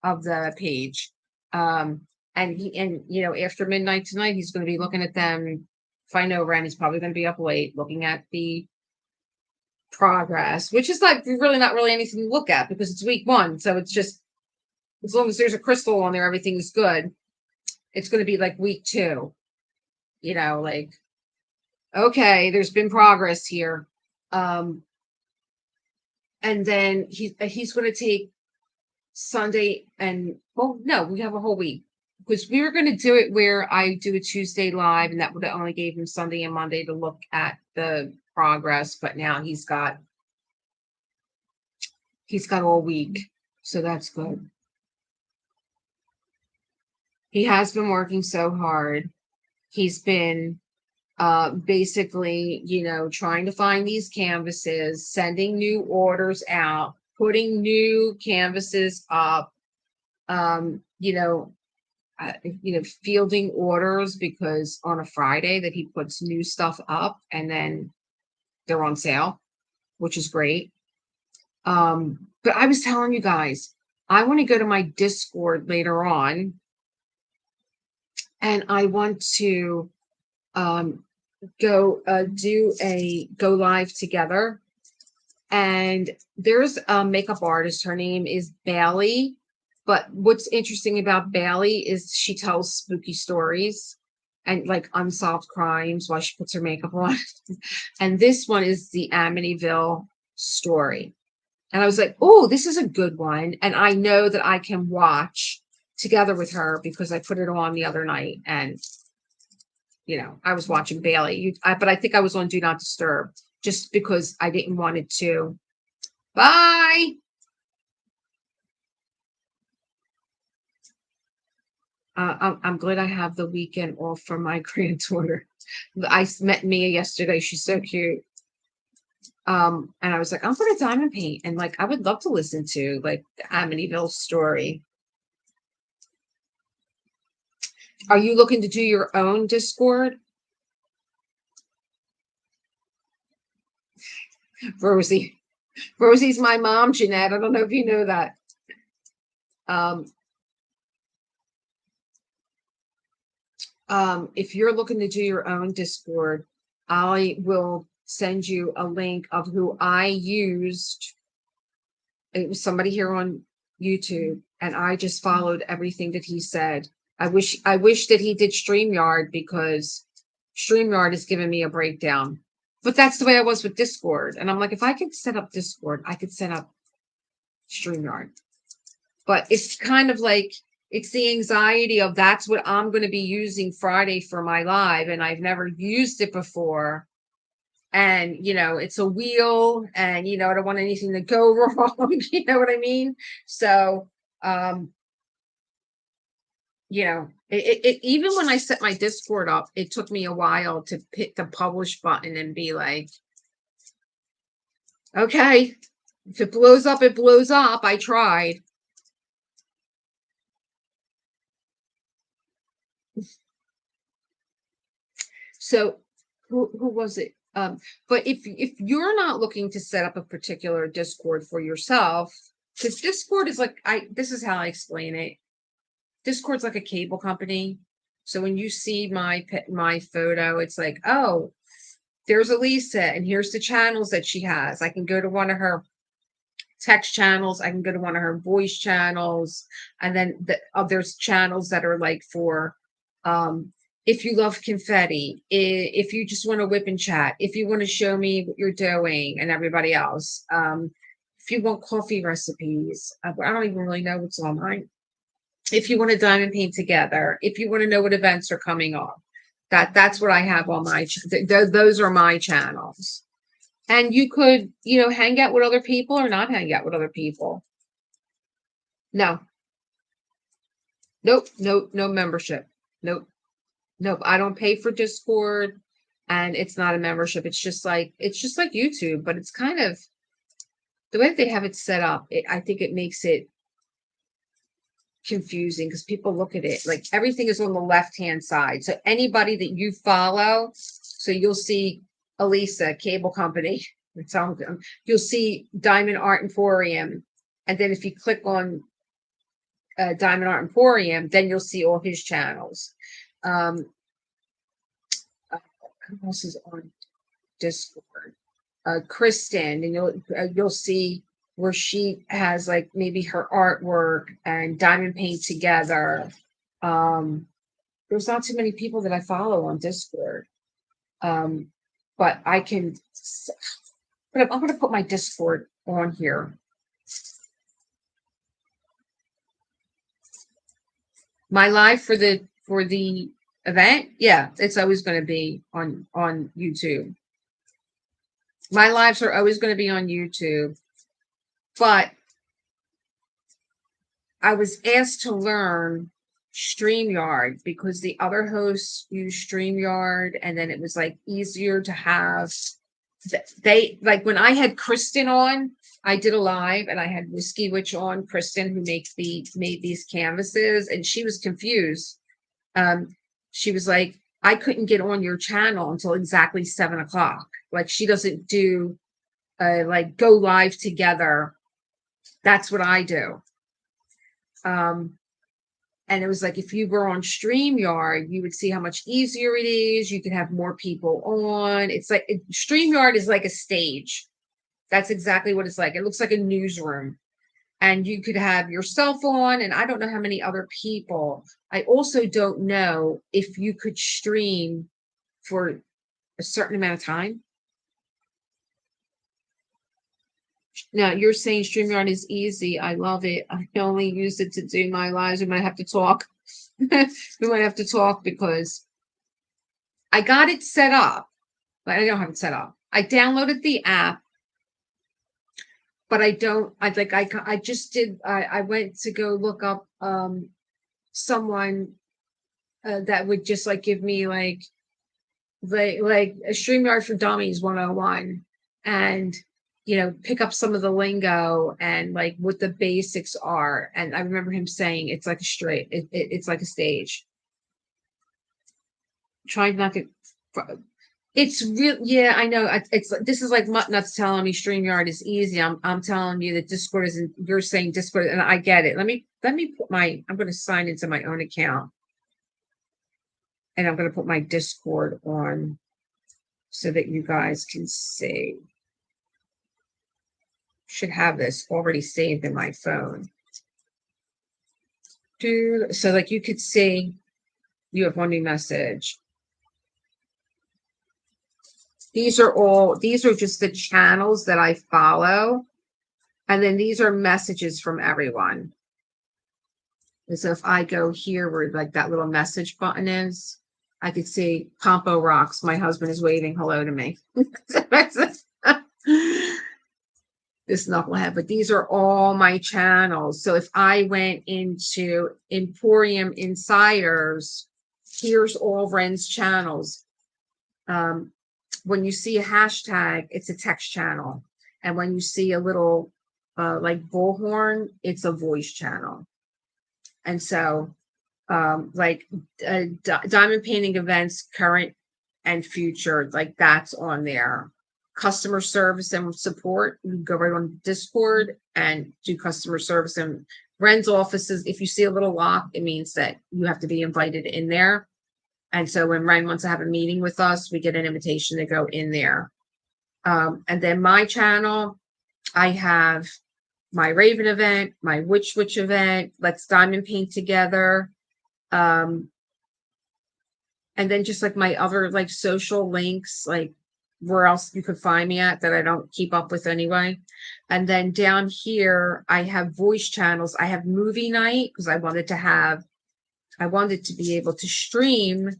of the page. And after midnight tonight, he's going to be looking at them. If I know Ren, he's probably going to be up late looking at the progress, which is like really not really anything to look at because it's week 1. So it's just, as long as there's a crystal on there, everything is good. It's going to be like week 2, like, okay, there's been progress here. And then he's going to take Sunday no, we have a whole week, because we were going to do it where I do a Tuesday live, and that would have only gave him Sunday and Monday to look at the progress. But now he's got all week, so that's good. He has been working so hard. He's been basically, trying to find these canvases, sending new orders out, putting new canvases up, fielding orders, because on a Friday that he puts new stuff up and then they're on sale, which is great. But I was telling you guys, I want to go to my Discord later on, and I want to go live together. And there's a makeup artist. Her name is Bailey. But what's interesting about Bailey is she tells spooky stories and like unsolved crimes while she puts her makeup on. And this one is the Amityville story. And I was like, oh, this is a good one. And I know that I can watch together with her because I put it on the other night. And, I was watching Bailey. But I think I was on Do Not Disturb just because I didn't want it to. Bye. I'm glad I have the weekend off for my granddaughter. I met Mia yesterday. She's so cute. And I was like, I'm going to diamond paint. And like, I would love to listen to like the Amityville story. Are you looking to do your own Discord? Rosie's my mom, Jeanette. I don't know if you know that. If you're looking to do your own Discord, I will send you a link of who I used. It was somebody here on YouTube, and I just followed everything that he said. I wish that he did StreamYard, because StreamYard is giving me a breakdown. But that's the way I was with Discord. And I'm like, if I could set up Discord, I could set up StreamYard. But it's kind of like, it's the anxiety of that's what I'm going to be using Friday for my live. And I've never used it before. And, it's a wheel, and, I don't want anything to go wrong. You know what I mean? So, Even when I set my Discord up, it took me a while to hit the publish button and be like, okay, if it blows up, it blows up. I tried. So who was it? But if you're not looking to set up a particular Discord for yourself, because Discord is like this is how I explain it. Discord's like a cable company. So when you see my photo, it's like, oh, there's Elisa, and here's the channels that she has. I can go to one of her text channels, I can go to one of her voice channels, and then there's channels that are like for if you love confetti, if you just want to whip and chat, if you want to show me what you're doing and everybody else, if you want coffee recipes, I don't even really know what's on mine. If you want to diamond paint together, if you want to know what events are coming up, that's what I have on my those are my channels. And you could, hang out with other people or not hang out with other people. No. Nope, no membership. Nope. I don't pay for Discord, and it's not a membership. It's just like YouTube, but it's kind of the way that they have it set up. I think it makes it confusing because people look at it like everything is on the left-hand side. So anybody that you follow, so you'll see Elisa Cable Company. You'll see Diamond Art Emporium, and then if you click on Diamond Art Emporium, then you'll see all his channels. Who else is on Discord? Kristen, and you'll see where she has like maybe her artwork and diamond paint together. There's not too many people that I follow on Discord, but I can. But I'm going to put my Discord on here. My live for the event, yeah, it's always going to be on YouTube. My lives are always going to be on YouTube, but I was asked to learn StreamYard because the other hosts use StreamYard, and then it was like easier to have. They like when I had Kristen on, I did a live and I had Whiskey Witch on, Kristen, who made these canvases, and she was confused. She was like, I couldn't get on your channel until exactly 7:00. Like she doesn't do like go live together. That's what I do. And it was like, if you were on StreamYard, you would see how much easier it is. You could have more people on. It's like StreamYard is like a stage. That's exactly what it's like. It looks like a newsroom. And you could have yourself on, and I don't know how many other people. I also don't know if you could stream for a certain amount of time. Now, you're saying StreamYard is easy. I love it. I only use it to do my lives. We might have to talk. We might have to talk because I got it set up, but I don't have it set up. I downloaded the app, but I don't. I went to go look up someone that would just like give me like a StreamYard for Dummies 101, and pick up some of the lingo and like what the basics are. And I remember him saying it's like it's like a stage. Trying not to. It's real. Yeah, I know. This is like Muttnuts telling me StreamYard is easy. I'm telling you that Discord isn't. You're saying Discord, and I get it. Let me put I'm going to sign into my own account, and I'm going to put my Discord on so that you guys can see. Should have this already saved in my phone. So like you could see, you have one new message. These are just the channels that I follow. And then these are messages from everyone. And so if I go here where like that little message button is, I could see Pompo Rocks. My husband is waving hello to me. this knucklehead, but these are all my channels. So if I went into Emporium Insiders, here's all Ren's channels. When you see a hashtag, it's a text channel. And when you see a little like bullhorn, it's a voice channel. And so like diamond painting events, current and future, like that's on there. Customer service and support, you go right on Discord and do customer service. And Ren's offices, if you see a little lock, it means that you have to be invited in there. And so when Ren wants to have a meeting with us, we get an invitation to go in there. And then my channel, I have my Raven event, my Witch event, Let's Diamond Paint Together. And then just like my other like social links, like where else you could find me at that I don't keep up with anyway. And then down here, I have voice channels. I have movie night because I wanted to be able to stream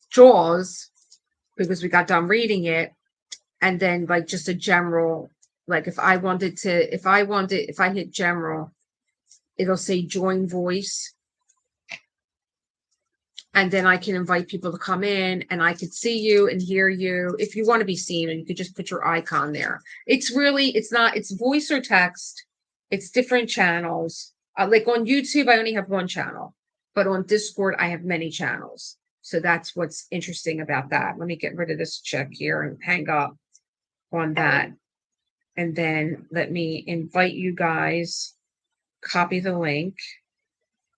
Jaws because we got done reading it. And then like just a general, like if I hit general, it'll say join voice. And then I can invite people to come in and I could see you and hear you. If you want to be seen, and you could just put your icon there. It's voice or text. It's different channels. Like on YouTube, I only have one channel, but on Discord, I have many channels. So that's what's interesting about that. Let me get rid of this check here and hang up on that. And then let me invite you guys, copy the link,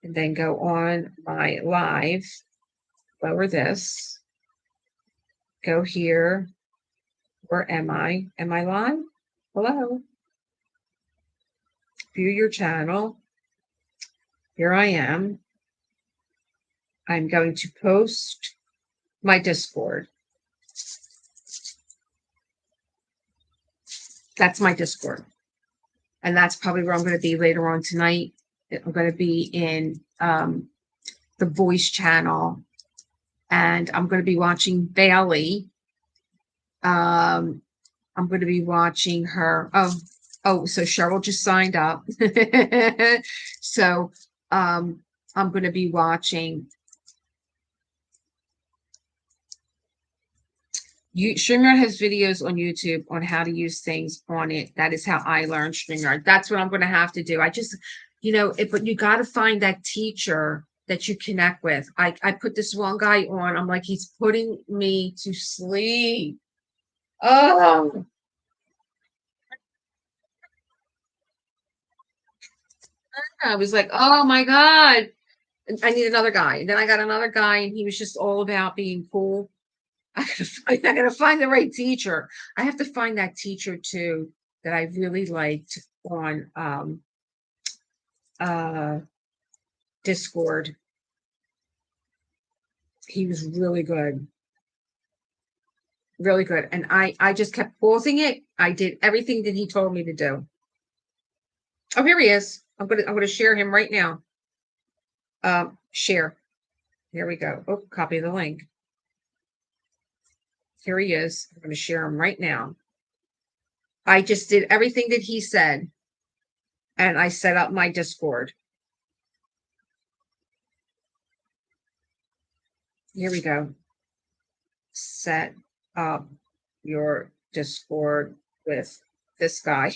and then go on my live, lower this, go here. Where am I? Am I live? Hello. View your channel. Here I am. I'm going to post my Discord. That's my Discord. And that's probably where I'm going to be later on tonight. I'm going to be in the voice channel, and I'm going to be watching Bailey. I'm going to be watching her. Oh, so Cheryl just signed up. So I'm going to be watching. StreamYard has videos on YouTube on how to use things on it. That is how I learned StreamYard. That's what I'm going to have to do. I just, but you got to find that teacher that you connect with. I put this one guy on. I'm like, he's putting me to sleep. Oh. I was like, oh my God. I need another guy. And then I got another guy, and he was just all about being cool. I gotta find the right teacher. I have to find that teacher too that I really liked on Discord. He was really good. Really good. And I just kept pausing it. I did everything that he told me to do. Oh, here he is. I'm gonna share him right now. Share. Here we go. Oh, copy the link. Here he is. I'm going to share him right now. I just did everything that he said, and I set up my Discord. Here we go. Set up your Discord with this guy.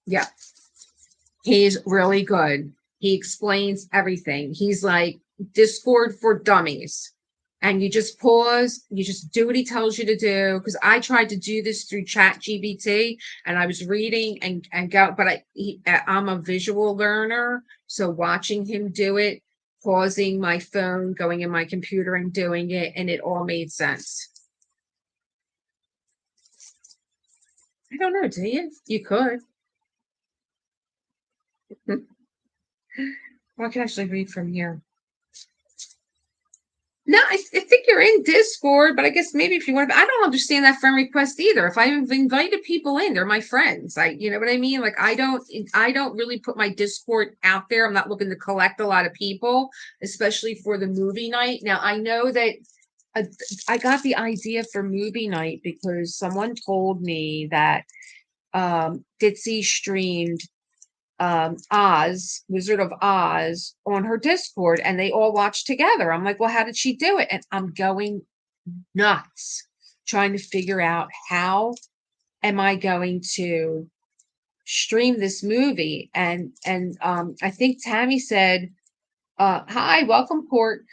Yeah. He's really good. He explains everything. He's like Discord for dummies. And you just pause, you just do what he tells you to do. Because I tried to do this through ChatGPT, and I was reading and go, but I'm a visual learner. So watching him do it, pausing my phone, going in my computer and doing it, and it all made sense. I don't know, do you? You could. Well, I can actually read from here. No, I think you're in Discord, but I guess maybe if you want to, I don't understand that friend request either. If I've invited people in, they're my friends. You know what I mean? Like I don't really put my Discord out there. I'm not looking to collect a lot of people, especially for the movie night. Now I know that uh, I got the idea for movie night because someone told me that Ditsy streamed Oz, Wizard of Oz, on her Discord, and they all watched together. I'm like, well, how did she do it? And I'm going nuts trying to figure out how am I going to stream this movie. And I think Tammy said, hi, welcome, Port.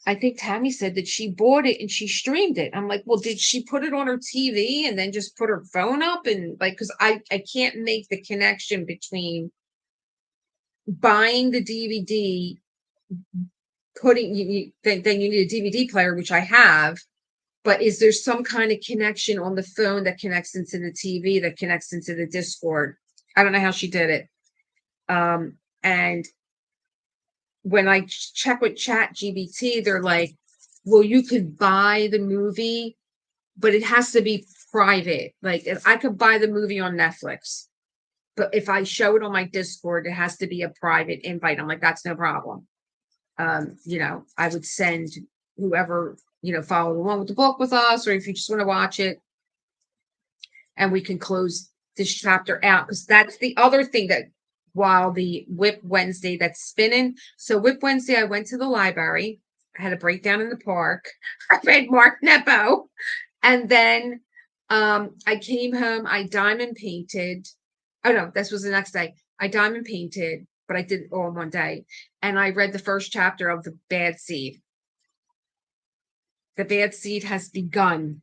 I think Tammy said that she bought it and she streamed it. I'm like, well, did she put it on her TV and then just put her phone up? And like, because I can't make the connection between buying the DVD, putting then you need a DVD player, which I have. But is there some kind of connection on the phone that connects into the TV that connects into the Discord? I don't know how she did it. And when I check with ChatGPT, they're like, well, you could buy the movie, but it has to be private. Like if I could buy the movie on Netflix, but if I show it on my Discord, it has to be a private invite. I'm like, that's no problem. I would send whoever, follow along with the book with us, or if you just want to watch it, and we can close this chapter out. Because that's the other thing that while the Whip Wednesday that's spinning. So Whip Wednesday, I went to the library. I had a breakdown in the park. I read Mark Nepo. And then I came home. I diamond painted. Oh, no, this was the next day. I diamond painted, but I did it all in one day. And I read the first chapter of The Bad Seed. The Bad Seed has begun.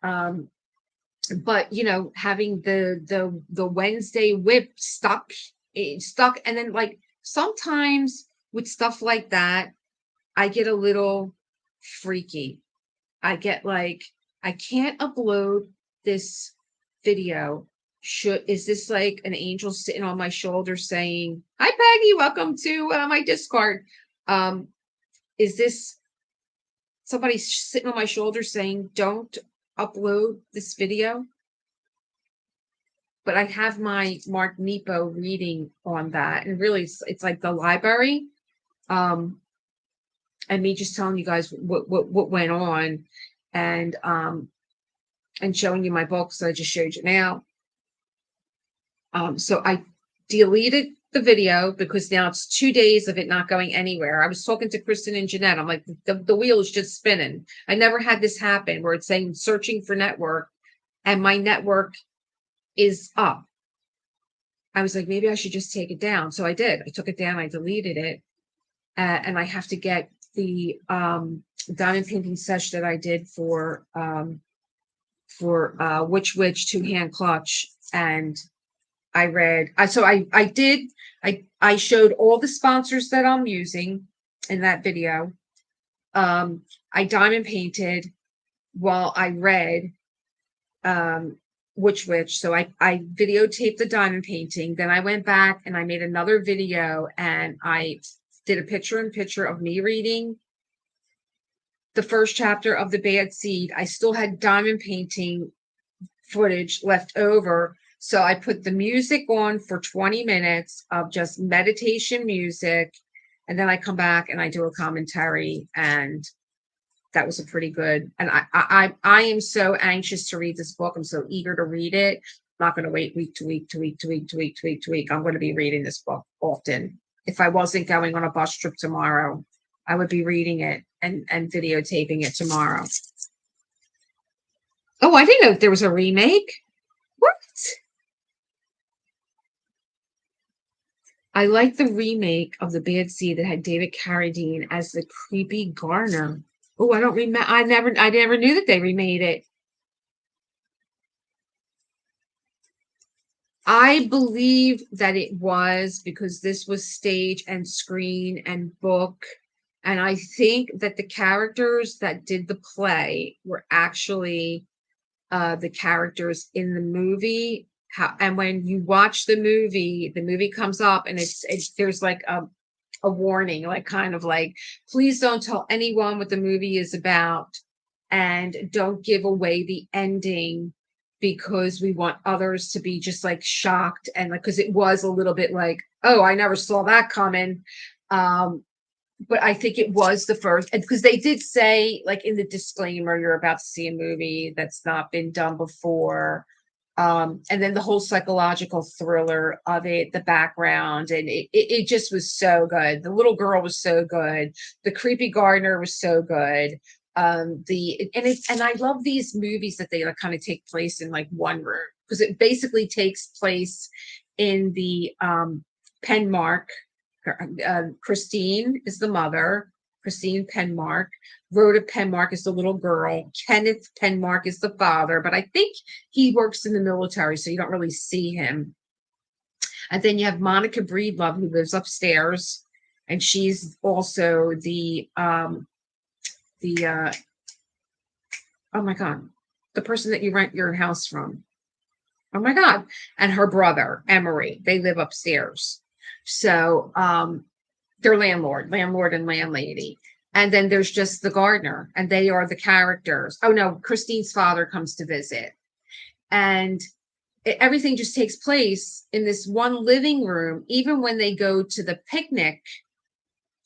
But having the Wednesday whip stuck, and then like sometimes with stuff like that, I get a little freaky. I get like, I can't upload this video. Is this like an angel sitting on my shoulder saying, hi Peggy, welcome to my Discord? Is this somebody sitting on my shoulder saying, don't upload this video? But I have my Mark Nepo reading on that, and really it's like the library, and me just telling you guys what went on, and showing you my books that I just showed you now. So I deleted the video because now it's 2 days of it not going anywhere. I was talking to Kristen and Jeanette. I'm like, the wheel is just spinning. I never had this happen where it's saying searching for network and my network is up. I was like, maybe I should just take it down. So I did. I took it down. I deleted it. And I have to get the diamond painting session that I did for Witch Witch two-hand clutch. And I read, I showed all the sponsors that I'm using in that video. I diamond painted while I read Witch Witch. So I videotaped the diamond painting. Then I went back and I made another video and I did a picture-in-picture of me reading the first chapter of The Bad Seed. I still had diamond painting footage left over. So I put the music on for 20 minutes of just meditation music. And then I come back and I do a commentary, and that was a pretty good. And I am so anxious to read this book. I'm so eager to read it. I'm not going to wait week to week to week to week to week to week to week. I'm going to be reading this book often. If I wasn't going on a bus trip tomorrow, I would be reading it and videotaping it tomorrow. Oh, I didn't know if there was a remake. What? I like the remake of The Bad Seed that had David Carradine as the creepy Garner. Oh, I don't remember. I never knew that they remade it. I believe that it was because this was stage and screen and book. And I think that the characters that did the play were actually the characters in the movie. And when you watch the movie comes up and it's there's like a warning, like kind of like, please don't tell anyone what the movie is about, and don't give away the ending because we want others to be just like shocked, and like, because it was a little bit like, oh, I never saw that coming. But I think it was the first, because they did say, like in the disclaimer, you're about to see a movie that's not been done before. And then the whole psychological thriller of it, the background, and it just was so good. The little girl was so good. The creepy gardener was so good. And I love these movies that they like kind of take place in like one room, because it basically takes place in the Penmark. Christine is the mother. Christine Penmark. Rhoda Penmark is the little girl. Kenneth Penmark is the father, but I think he works in the military, so you don't really see him. And then you have Monica Breedlove, who lives upstairs, and she's also the oh my god, the person that you rent your house from. Oh my god. And her brother, Emery, they live upstairs. So they're landlord and landlady. And then there's just the gardener, and they are the characters. Oh no, Christine's father comes to visit. And everything just takes place in this one living room, even when they go to the picnic.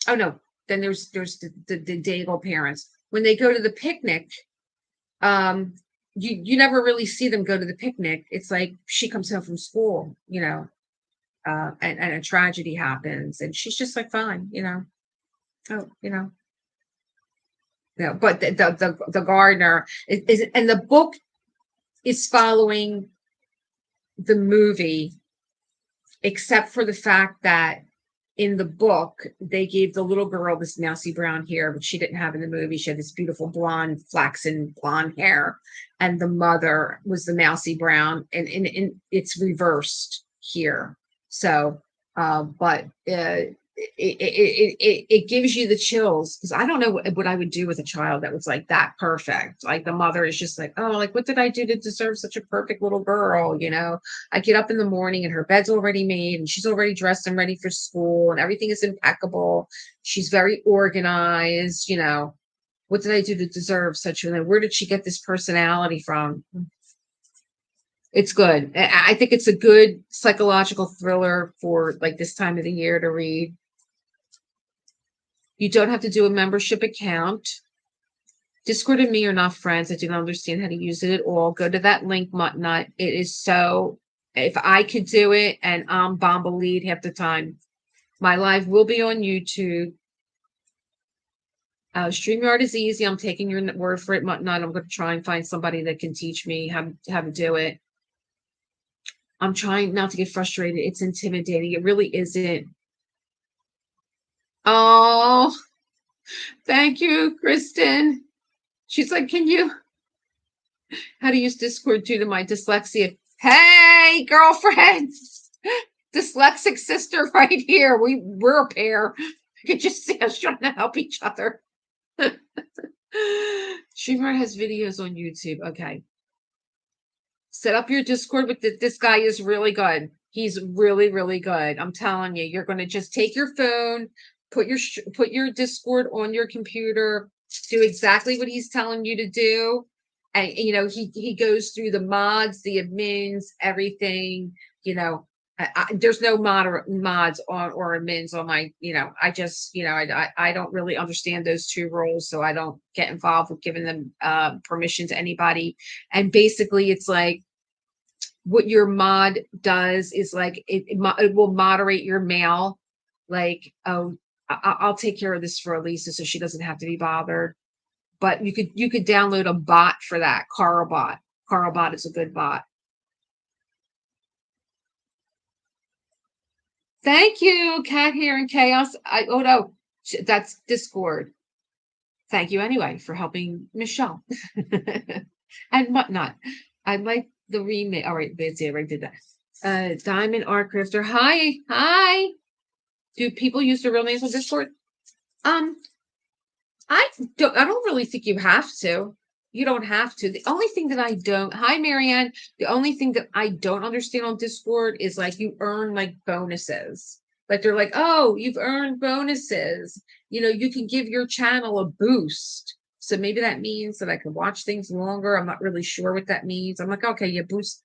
Oh no, then there's the Daigle parents. When they go to the picnic, you never really see them go to the picnic. It's like she comes home from school, and a tragedy happens, and she's just like, fine, oh, but the gardener is, and the book is following the movie, except for the fact that in the book they gave the little girl this mousy brown hair, which she didn't have in the movie. She had this beautiful blonde, flaxen blonde hair, and the mother was the mousy brown, and it's reversed here. So but it gives you the chills, because I don't know what I would do with a child that was like that perfect. Like the mother is just like, oh, like, what did I do to deserve such a perfect little girl? I get up in the morning and her bed's already made and she's already dressed and ready for school and everything is impeccable. She's very organized. What did I do to deserve such a, where did she get this personality from? It's good. I think it's a good psychological thriller for like this time of the year to read. You don't have to do a membership account. Discord and me are not friends. I do not understand how to use it at all. Go to that link, Muttnut. It is so, if I could do it, and I'm Bomba lead half the time. My live will be on YouTube. StreamYard is easy. I'm taking your word for it, Muttnut. I'm going to try and find somebody that can teach me how to do it. I'm trying not to get frustrated. It's intimidating. It really isn't. Oh, thank you, Kristen. She's like, how to use Discord due to my dyslexia? Hey, girlfriend, dyslexic sister right here. We're a pair. You could just see us trying to help each other. StreamYard has videos on YouTube. Okay. Set up your Discord with this guy is really good. He's really, really good. I'm telling you, you're going to just take your phone, put your Discord on your computer, do exactly what he's telling you to do. And, he goes through the mods, the admins, everything, there's no mods on or admins on my, I just, I don't really understand those two roles. So I don't get involved with giving them permission to anybody. And basically it's like, what your mod does is like it will moderate your mail. Like, oh, I'll take care of this for Elisa so she doesn't have to be bothered. But you could download a bot for that. Carlbot. Carlbot is a good bot. Thank you, Cat here in Chaos. Oh no, that's Discord. Thank you anyway for helping Michelle and whatnot. I like the remake. All right, Bitsy, I already did that. Diamond Art Crafter. Hi. Do people use their real names on Discord? I don't really think you have to. You don't have to. The only thing that I don't, hi Marianne. The only thing that I don't understand on Discord is like you earn like bonuses. Like they're like, oh, you've earned bonuses. You can give your channel a boost. So maybe that means that I can watch things longer. I'm not really sure what that means. I'm like, okay, you boost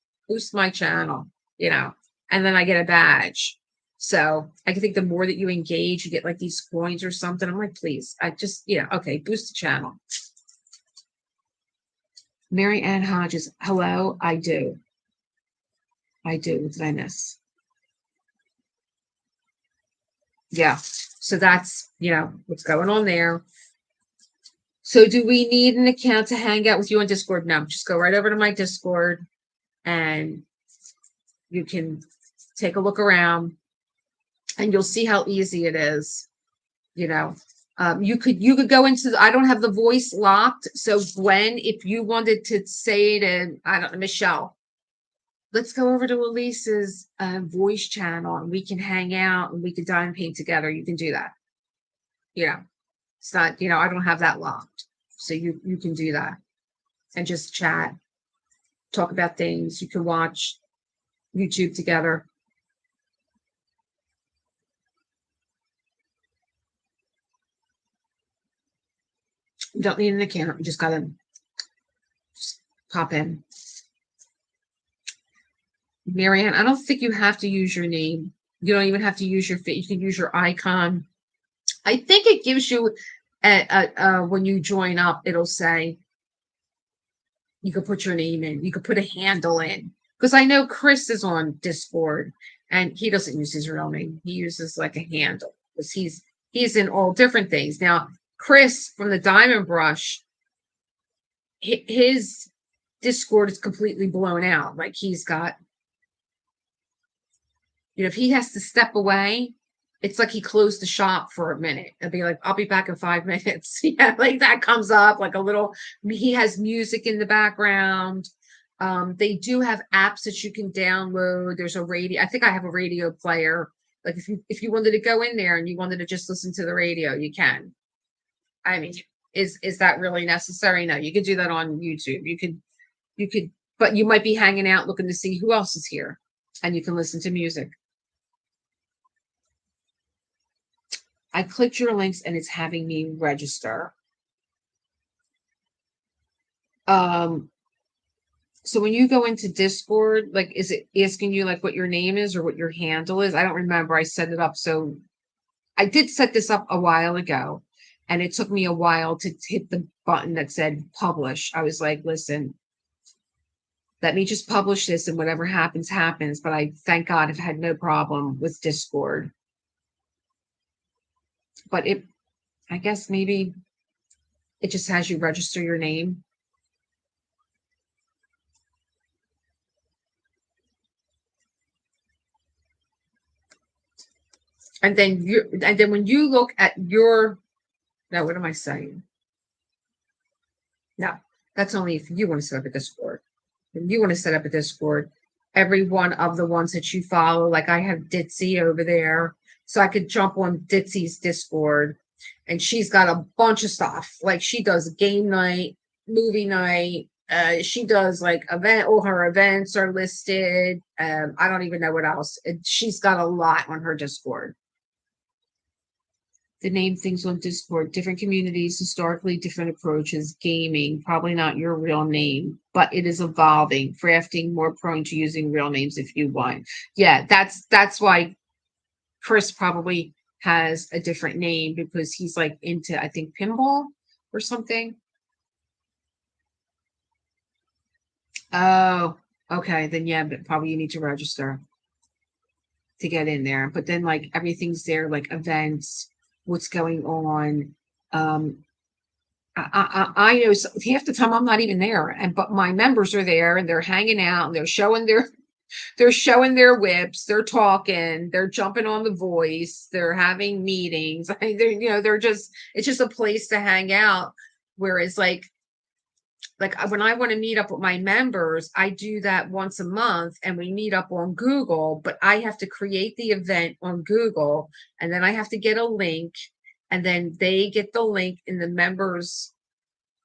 my channel, and then I get a badge. So I think the more that you engage, you get like these coins or something. I'm like, please, I just, okay, boost the channel. Mary Ann Hodges, hello, I do. What did I miss? Yeah. So that's, what's going on there. So do we need an account to hang out with you on Discord? No, just go right over to my Discord and you can take a look around and you'll see how easy it is. You could go into I don't have the voice locked. So Gwen, if you wanted to say to, I don't know, Michelle, let's go over to Elise's voice channel and we can hang out and we can diamond paint together. You can do that. It's not, I don't have that locked. So you can do that and just chat, talk about things. You can watch YouTube together. You don't need an account. You just gotta pop in. Marianne, I don't think you have to use your name. You don't even have to use your face. You can use your icon. I think it gives you when you join up, it'll say you could put your name in. You could put a handle in. Because I know Chris is on Discord and he doesn't use his real name. He uses like a handle because he's in all different things. Now, Chris from the Diamond Brush, his Discord is completely blown out. Like he's got, if he has to step away, it's like he closed the shop for a minute and be like, I'll be back in 5 minutes. Yeah, like that comes up like a little, he has music in the background. They do have apps that you can download. There's a radio. I think I have a radio player. Like if you wanted to go in there and you wanted to just listen to the radio, you can. I mean, is that really necessary? No, you could do that on YouTube. You could, but you might be hanging out looking to see who else is here and you can listen to music. I clicked your links and it's having me register. So when you go into Discord, like, is it asking you like what your name is or what your handle is? I don't remember. I set it up. So I did set this up a while ago and it took me a while to hit the button that said publish. I was like, listen, let me just publish this and whatever happens, happens. But I, thank God, have had no problem with Discord. But I guess maybe it just has you register your name. And then when you look at your, now what am I saying? No, that's only if you want to set up a Discord. If you want to set up a Discord, every one of the ones that you follow, like I have Ditzy over there, so I could jump on Ditzy's Discord, and she's got a bunch of stuff. Like she does game night, movie night. She does like all her events are listed. I don't even know what else. She's got a lot on her Discord. The name things on Discord, different communities, historically different approaches, gaming, probably not your real name, but it is evolving, crafting, more prone to using real names if you want. Yeah, that's why Chris probably has a different name because he's like into, I think, pinball or something. Oh, okay. Then yeah, but probably you need to register to get in there. But then like everything's there, like events, what's going on. I know half the time I'm not even there, but my members are there and they're hanging out and they're showing their whips, they're talking, they're jumping on the voice, they're having meetings. It's just a place to hang out. Whereas like when I want to meet up with my members, I do that once a month and we meet up on Google, but I have to create the event on Google and then I have to get a link and then they get the link in the members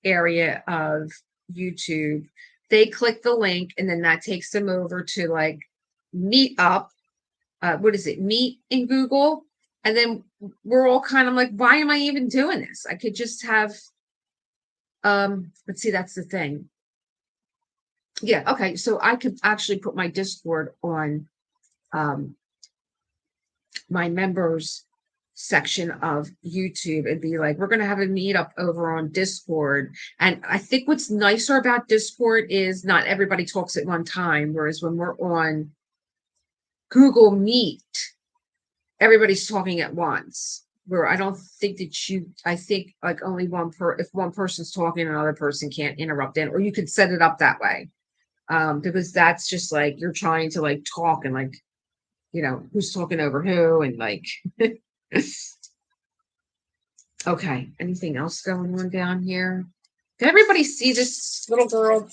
area of YouTube. They click the link and then that takes them over to like meet up what is it, Meet in Google. And then we're all kind of like, why am I even doing this? I could just have, let's see, that's the thing. Yeah, okay. So I could actually put my Discord on um my members section of YouTube and be like, we're gonna have a meetup over on Discord. And I think what's nicer about Discord is not everybody talks at one time, whereas when we're on Google Meet, everybody's talking at once. Where I don't think that I think like only if one person's talking, another person can't interrupt in, or you could set it up that way. Because that's just like you're trying to like talk and like, who's talking over who and like, okay, anything else going on down here? Did everybody see this little girl?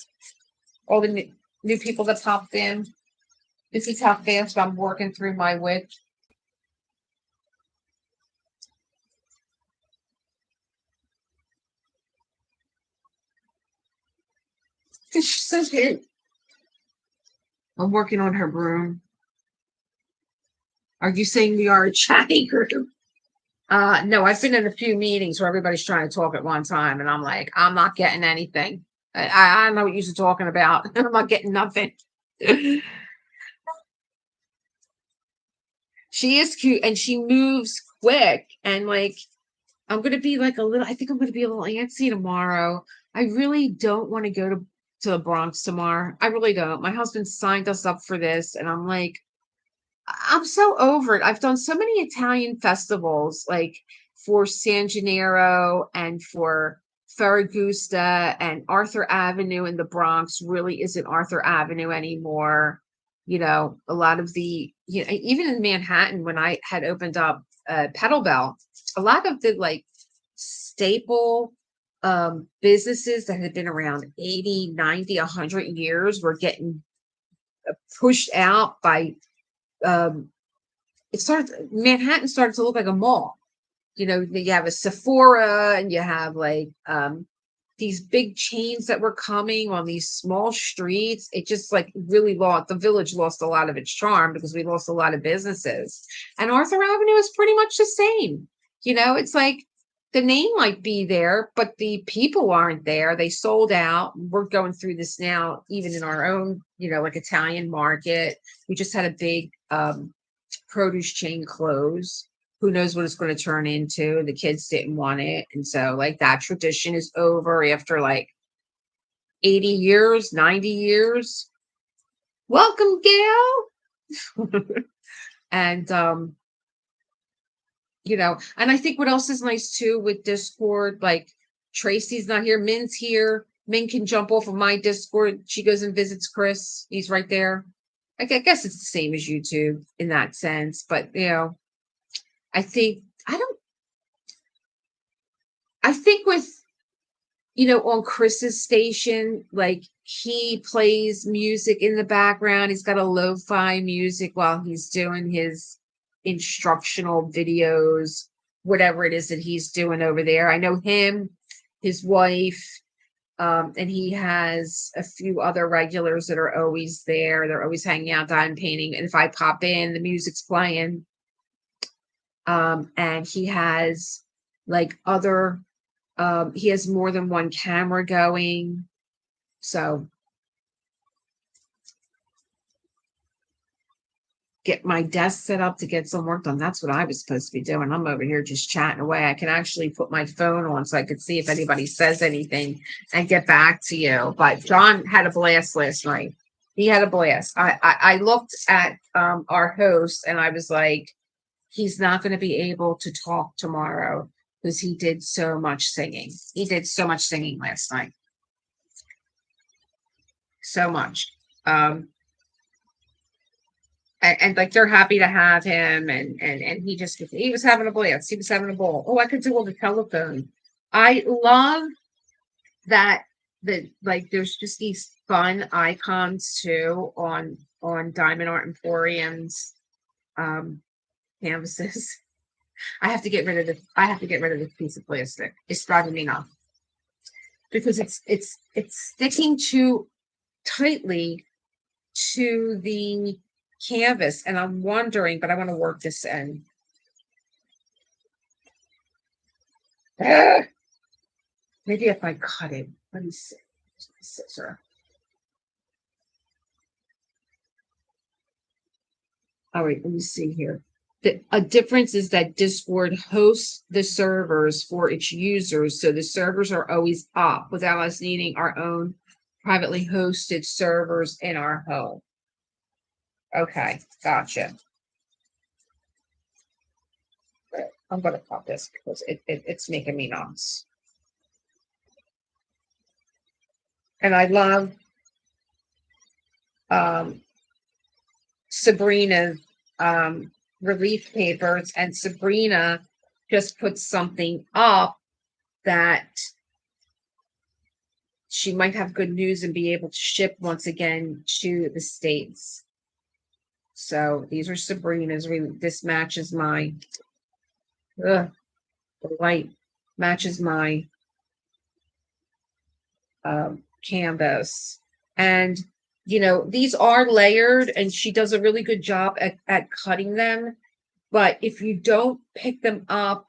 All the new people that popped in? This is how fast I'm working through my witch. She's so cute. I'm working on her broom. Are you saying we are a chatty group? No, I've been in a few meetings where everybody's trying to talk at one time, and I'm like, I'm not getting anything. I know what you're talking about. I'm not getting nothing. She is cute and she moves quick, and like I'm gonna be like I think I'm gonna be a little antsy tomorrow. I really don't want to go to the Bronx tomorrow. I really don't. My husband signed us up for this, and I'm like, I'm so over it. I've done so many Italian festivals, like for San Gennaro and for Ferragusta, and Arthur Avenue in the Bronx really isn't Arthur Avenue anymore. A lot of even in Manhattan, when I had opened up Pedal Bell, a lot of the like staple businesses that had been around 80, 90, 100 years were getting pushed out by Manhattan started to look like a mall. You have a Sephora and you have like these big chains that were coming on these small streets. It just like really the village lost a lot of its charm because we lost a lot of businesses. And Arthur Avenue is pretty much the same. It's like the name might be there, but the people aren't there. They sold out. We're going through this now, even in our own, like Italian market. We just had a big produce chain close. Who knows what it's going to turn into? The kids didn't want it. And so like that tradition is over after like 80 years, 90 years. Welcome, Gail. And and I think what else is nice too with Discord, like Tracy's not here, Min's here. Min can jump off of my Discord. She goes and visits Chris. He's right there. I guess it's the same as YouTube in that sense, but I think with on Chris's station, like he plays music in the background. He's got a lo-fi music while he's doing his instructional videos, whatever it is that he's doing over there. I know him, his wife, and he has a few other regulars that are always there. They're always hanging out, diamond painting. And if I pop in, the music's playing. And he has like he has more than one camera going. So get my desk set up to get some work done. That's what I was supposed to be doing. I'm over here just chatting away. I can actually put my phone on so I could see if anybody says anything and get back to you. But John had a blast last night. He had a blast. I looked at our host and I was like, he's not going to be able to talk tomorrow because he did so much singing. He did so much singing last night. So much. And like they're happy to have him, and he was having a blast. He was having a ball. Oh, I could do all the telephone. I love that like there's just these fun icons too on Diamond Art Emporium's canvases. I have to get rid of this piece of plastic. It's driving me nuts because it's sticking too tightly to the canvas, and I'm wondering, but I want to work this in. Maybe if I cut it, let me see. Scissor. All right, let me see here. A difference is that Discord hosts the servers for its users, so the servers are always up without us needing our own privately hosted servers in our home. Okay, gotcha. I'm gonna pop this because it's making me nuts. And I love Sabrina's relief papers, and Sabrina just put something up that she might have good news and be able to ship once again to the States. So these are Sabrina's. This matches my the light matches my canvas. And you know, these are layered, and she does a really good job at cutting them. But if you don't pick them up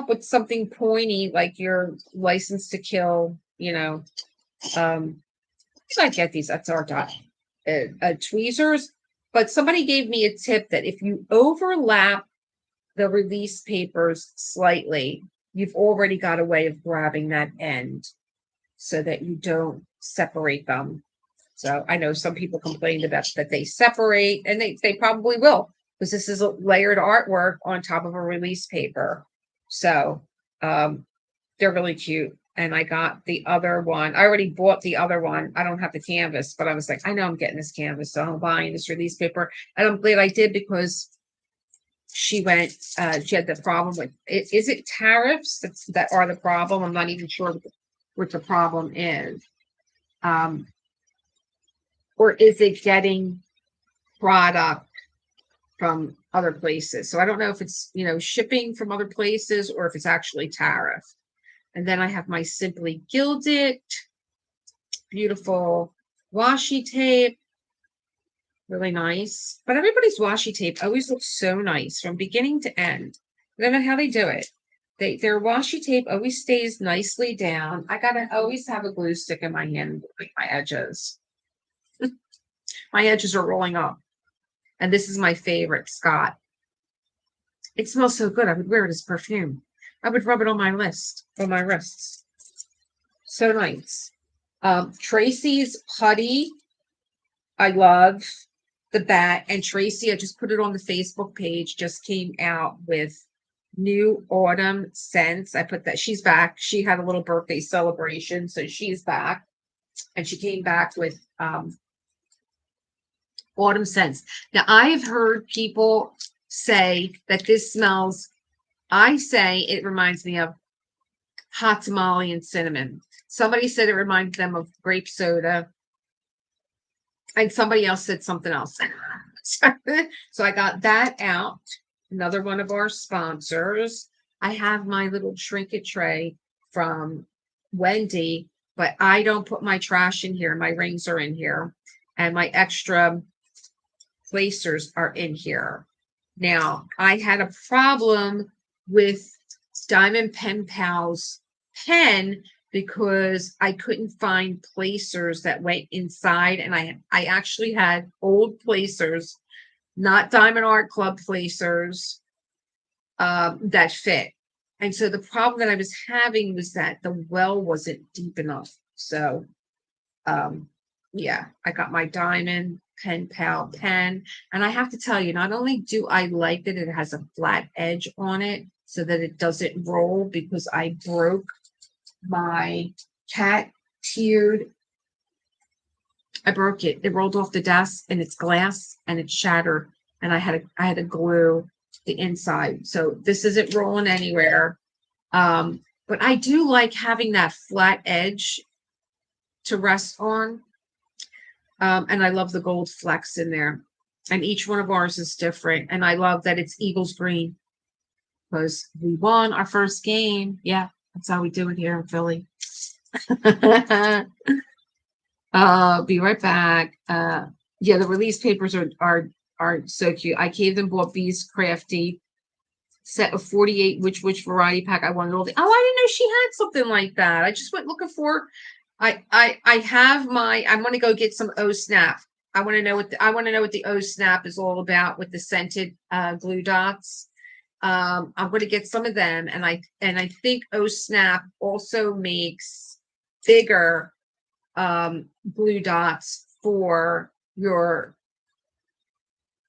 with something pointy, like your License to Kill, you know, I get these. That's our tweezers. But somebody gave me a tip that if you overlap the release papers slightly, you've already got a way of grabbing that end so that you don't separate them. So I know some people complained about that they separate, and they probably will, because this is a layered artwork on top of a release paper. So they're really cute. And I got the other one. I already bought the other one. I don't have the canvas, but I was like, I know I'm getting this canvas, so I'm buying this release paper. And I'm glad I did, because she had the problem with it. Is it tariffs that are the problem? I'm not even sure what the problem is. Or is it getting product from other places? So I don't know if it's, you know, shipping from other places or if it's actually tariff. And then I have my Simply Gilded, beautiful washi tape, really nice. But everybody's washi tape always looks so nice from beginning to end. I don't know how they do it. Their washi tape always stays nicely down. I gotta always have a glue stick in my hand with my edges. My edges are rolling up. And this is my favorite, Scott. It smells so good. I would wear it as perfume. I would rub it on my wrists. So nice. Tracy's putty. I love the bat. And Tracy, I just put it on the Facebook page, just came out with new autumn scents. I put that. She's back. She had a little birthday celebration, so she's back. And she came back with autumn scents. Now, I've heard people say that this smells, I say it reminds me of hot tamale and cinnamon. Somebody said it reminds them of grape soda. And somebody else said something else. So I got that out. Another one of our sponsors. I have my little trinket tray from Wendy, but I don't put my trash in here. My rings are in here, and my extra placers are in here. Now, I had a problem with Diamond Pen Pal's pen because I couldn't find placers that went inside, and I actually had old placers, not Diamond Art Club placers, that fit. And so the problem that I was having was that the well wasn't deep enough. So yeah, I got my Diamond Pen Pal pen, and I have to tell you, not only do I like that it has a flat edge on it so that it doesn't roll, because I broke my cat tiered. I broke it. It rolled off the desk, and it's glass, and it shattered, and I had to glue the inside. So this isn't rolling anywhere. But I do like having that flat edge to rest on. And I love the gold flecks in there. And each one of ours is different. And I love that it's Eagles green, because we won our first game. Yeah, that's how we do it here in Philly. I'll be right back. Yeah, the release papers are so cute. I caved and bought Bees Crafty set of 48 which variety pack. I wanted all the, oh, I didn't know she had something like that. I just went looking for, I have my, I want to go get some O Snap. I want to know what I want to know what the O Snap is all about with the scented glue dots. I'm going to get some of them, and I think O Snap also makes bigger glue dots for your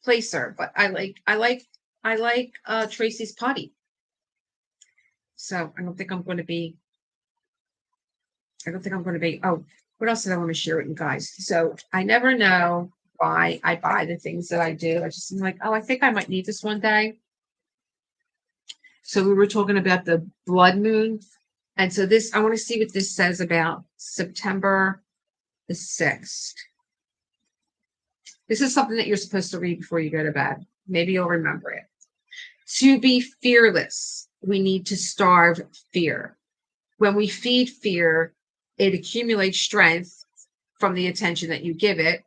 placer, but I like Tracy's putty. So I don't think I'm going to be, oh, what else did I want to share with you guys? So I never know why I buy the things that I do. I just am like, oh, I think I might need this one day. So we were talking about the blood moon. And so this, I want to see what this says about September the 6th. This is something that you're supposed to read before you go to bed. Maybe you'll remember it. To be fearless, we need to starve fear. When we feed fear, it accumulates strength from the attention that you give it.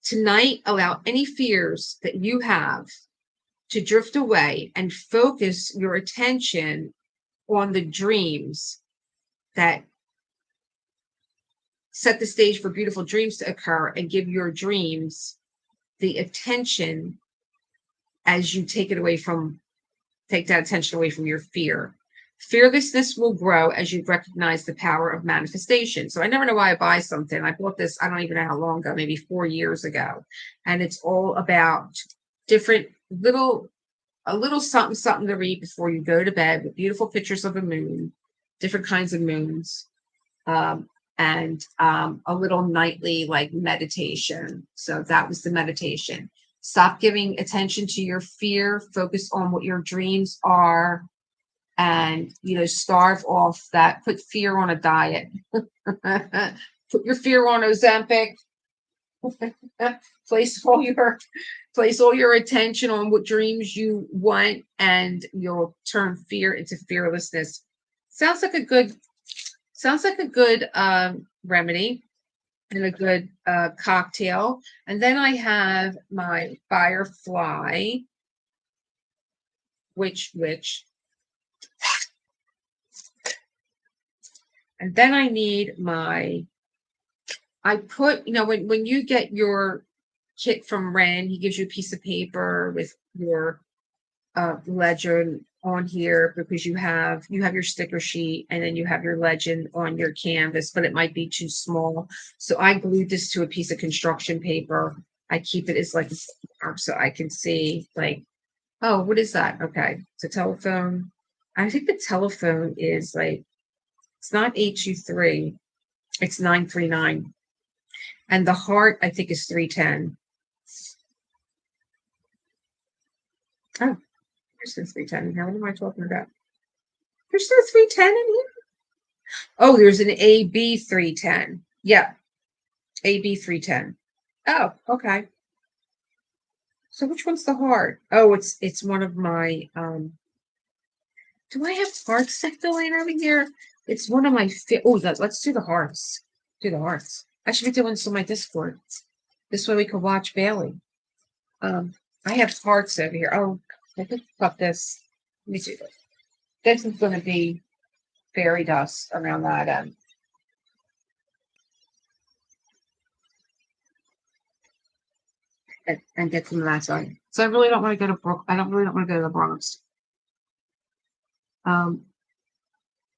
Tonight, allow any fears that you have to drift away and focus your attention on the dreams that set the stage for beautiful dreams to occur, and give your dreams the attention as you take that attention away from your fear. Fearlessness will grow as you recognize the power of manifestation. So I never know why I buy something. I bought this, I don't even know how long ago, maybe 4 years ago. And it's all about different a little something to read before you go to bed, with beautiful pictures of a moon, different kinds of moons, and a little nightly like meditation. So that was the meditation. Stop giving attention to your fear. Focus on what your dreams are, and starve off that. Put fear on a diet. Put your fear on Ozempic. place all your attention on what dreams you want, and you'll turn fear into fearlessness. Sounds like a good remedy and a good cocktail. And then I have my Firefly witch. And then I need I put, when you get your kit from Ren, he gives you a piece of paper with your legend on here, because you have your sticker sheet, and then you have your legend on your canvas, but it might be too small. So I glued this to a piece of construction paper. I keep it as like so I can see, like, oh, what is that? Okay, it's a telephone. I think the telephone is like, it's not 823, it's 939. And the heart, I think, is 310. Oh, there's no 310 here. What am I talking about? There's no 310 in here. Oh, there's an AB 310. Yeah, AB 310. Oh, okay. So which one's the heart? Oh, it's one of my do I have hearts laying over here? It's one of my let's do the hearts. Do the hearts. I should be doing this on my Discord. This way we could watch Bailey. I have hearts over here. Oh, I think about this. Let me do this. This is going to be fairy dust around that end. And get some of that side. So I really don't want to go to I don't want to go to the Bronx.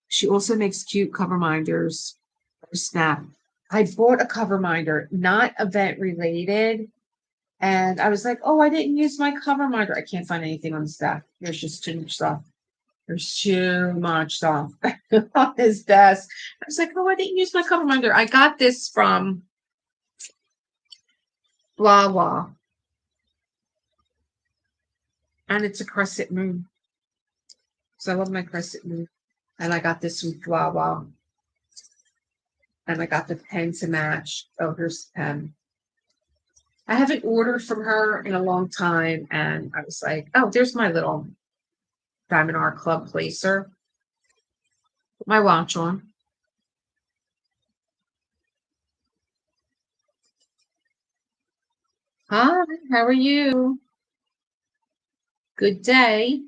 She also makes cute cover minders for Snap. I bought a cover minder, not event related. And I was like, oh, I didn't use my cover minder. I can't find anything on the staff. There's just too much stuff. There's too much stuff on his desk. I was like, oh, I didn't use my cover minder. I got this from Wawa. And it's a crescent moon. So I love my crescent moon. And I got this from Wawa. And I got the pen to match. Oh, here's the pen. I haven't ordered from her in a long time. And I was like, oh, there's my little Diamond Art Club placer. Put my watch on. Hi, how are you? Good day.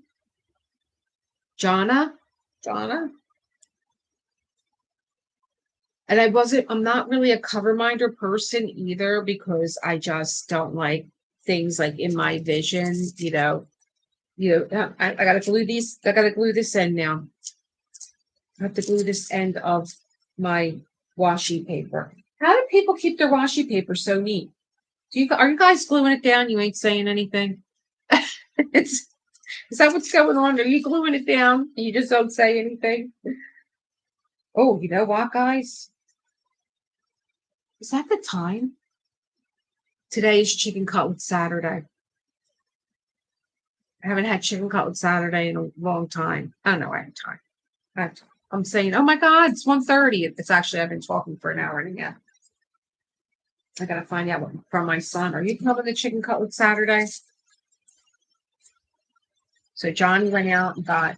Jonna? Jonna? And I'm not really a cover minder person either because I just don't like things like in my vision, I gotta I gotta glue this end now. I have to glue this end of my washi paper. How do people keep their washi paper so neat? Are you guys gluing it down? You ain't saying anything. It's, is that what's going on? Are you gluing it down? And you just don't say anything? Oh, you know what, guys? Is that the time? Today is chicken cutlet Saturday. I haven't had chicken cutlet Saturday in a long time. I don't know. I have time. I'm saying, oh my God, it's 1:30. It's actually, I've been talking for an hour and a half. I got to find out from my son. Are you coming to chicken cutlet Saturday? So Johnny went out and got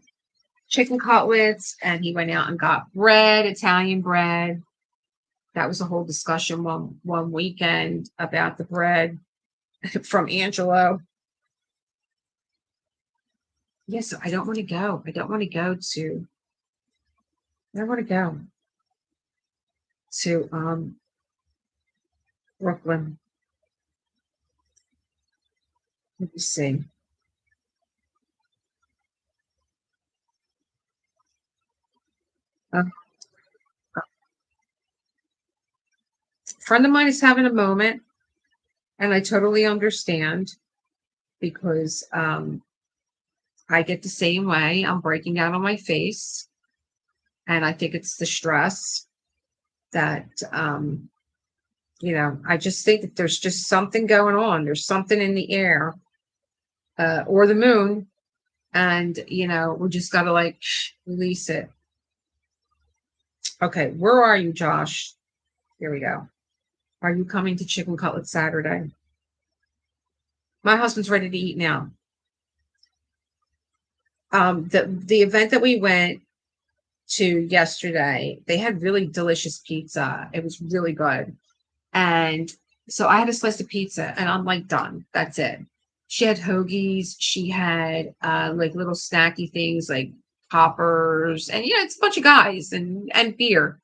chicken cutlets and he went out and got bread, Italian bread. That was a whole discussion one weekend about the bread from Angelo. Yes, I don't want to go. I don't want to go to. I don't want to go to Brooklyn. Let me see. A friend of mine is having a moment, and I totally understand because I get the same way. I'm breaking out on my face, and I think it's the stress that I just think that there's just something going on. There's something in the air, or the moon, and we just got to like release it. Okay, where are you, Josh? Here we go. Are you coming to Chicken Cutlet Saturday? My husband's ready to eat now. The event that we went to yesterday, they had really delicious pizza. It was really good. And so I had a slice of pizza and I'm like, done. That's it. She had hoagies, she had like little snacky things like poppers, and it's a bunch of guys and beer.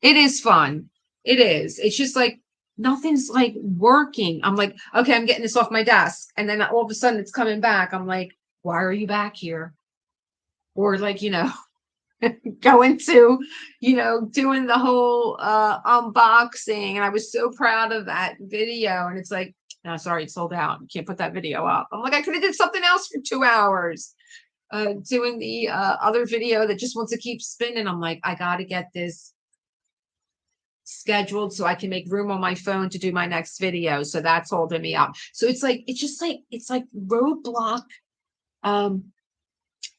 It is fun. It is. It's just like nothing's like working. I'm like, okay, I'm getting this off my desk. And then all of a sudden it's coming back. I'm like, why are you back here? Or like, going to, doing the whole unboxing. And I was so proud of that video. And it's like, no, sorry, it's sold out. You can't put that video up. I'm like, I could have did something else for 2 hours. Doing the other video that just wants to keep spinning. I'm like, I gotta get this scheduled so I can make room on my phone to do my next video. So that's holding me up. So it's like roadblock, um,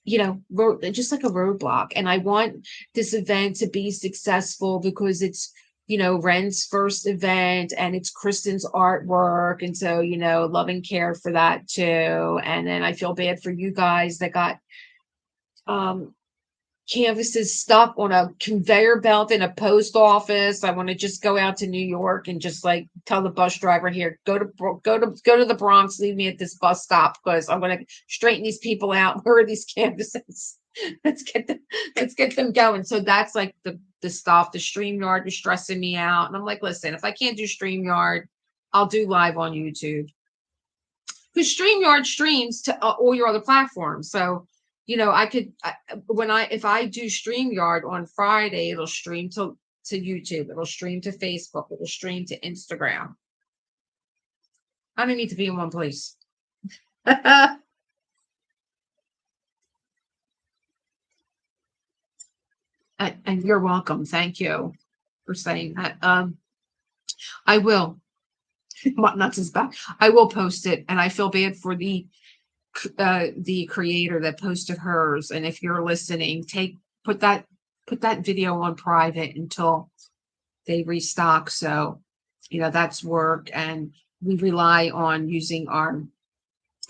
just like a roadblock. And I want this event to be successful because it's, Ren's first event and it's Kristen's artwork. And so, love and care for that too. And then I feel bad for you guys that got um canvases stuck on a conveyor belt in a post office. I want to just go out to New York and just like tell the bus driver here, go to the Bronx, leave me at this bus stop because I'm going to straighten these people out. Where are these canvases? let's get them let's get them going. So that's like the stuff. The StreamYard is stressing me out. And I'm like, listen, if I can't do StreamYard, I'll do live on YouTube. Because StreamYard streams to all your other platforms. So, if I do StreamYard on Friday, it'll stream to YouTube, it'll stream to Facebook, it'll stream to Instagram. I don't need to be in one place. and, and you're welcome. Thank you for saying that. I will. Nuts is back. I will post it, and I feel bad for the creator that posted hers. And if you're listening, put that put that video on private until they restock. So, that's work, and we rely on using our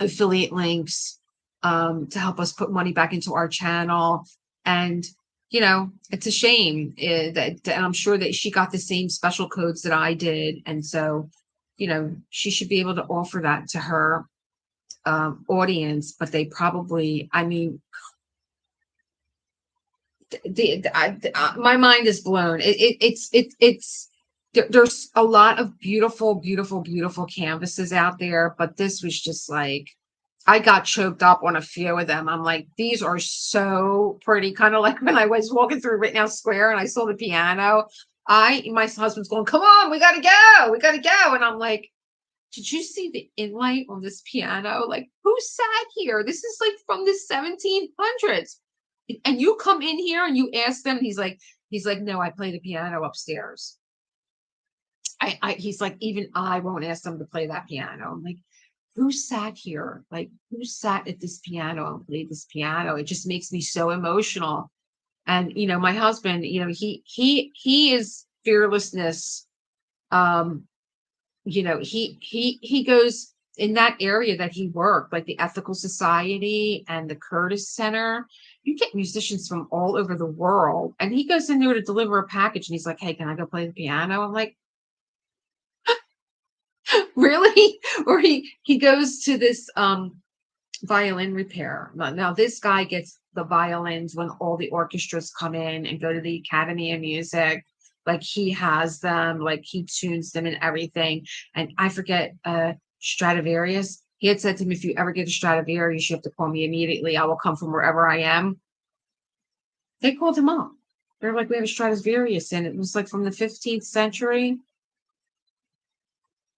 affiliate links to help us put money back into our channel. And you know, it's a shame that I'm sure that she got the same special codes that I did. And so, you know, she should be able to offer that to her audience, but they probably, I mean, my mind is blown. There's a lot of beautiful, beautiful, beautiful canvases out there, but this was just like, I got choked up on a few of them. I'm like, these are so pretty. Kind of like when I was walking through Rittenhouse Square and I saw the piano. My husband's going, come on, we gotta go, we gotta go. And I'm like, did you see the inlay on this piano? Like, who sat here? This is like from the 1700s. And you come in here and you ask them, he's like, no, I play the piano upstairs. He's like, even I won't ask them to play that piano. I'm like, who sat here? Like, who sat at this piano and played this piano? It just makes me so emotional. And you know, my husband, you know, he is fearlessness. You know, he goes in that area that he worked, like the Ethical Society and the Curtis Center. You get musicians from all over the world, and he goes in there to deliver a package, and he's like, "Hey, can I go play the piano?" I'm like, really? Or he goes to this violin repair. Now this guy gets the violins when all the orchestras come in and go to the Academy of Music. Like he has them, like he tunes them and everything. And I forget Stradivarius. He had said to me, if you ever get a Stradivarius, you have to call me immediately. I will come from wherever I am. They called him up. They're like, we have a Stradivarius, and it was like from the 15th century.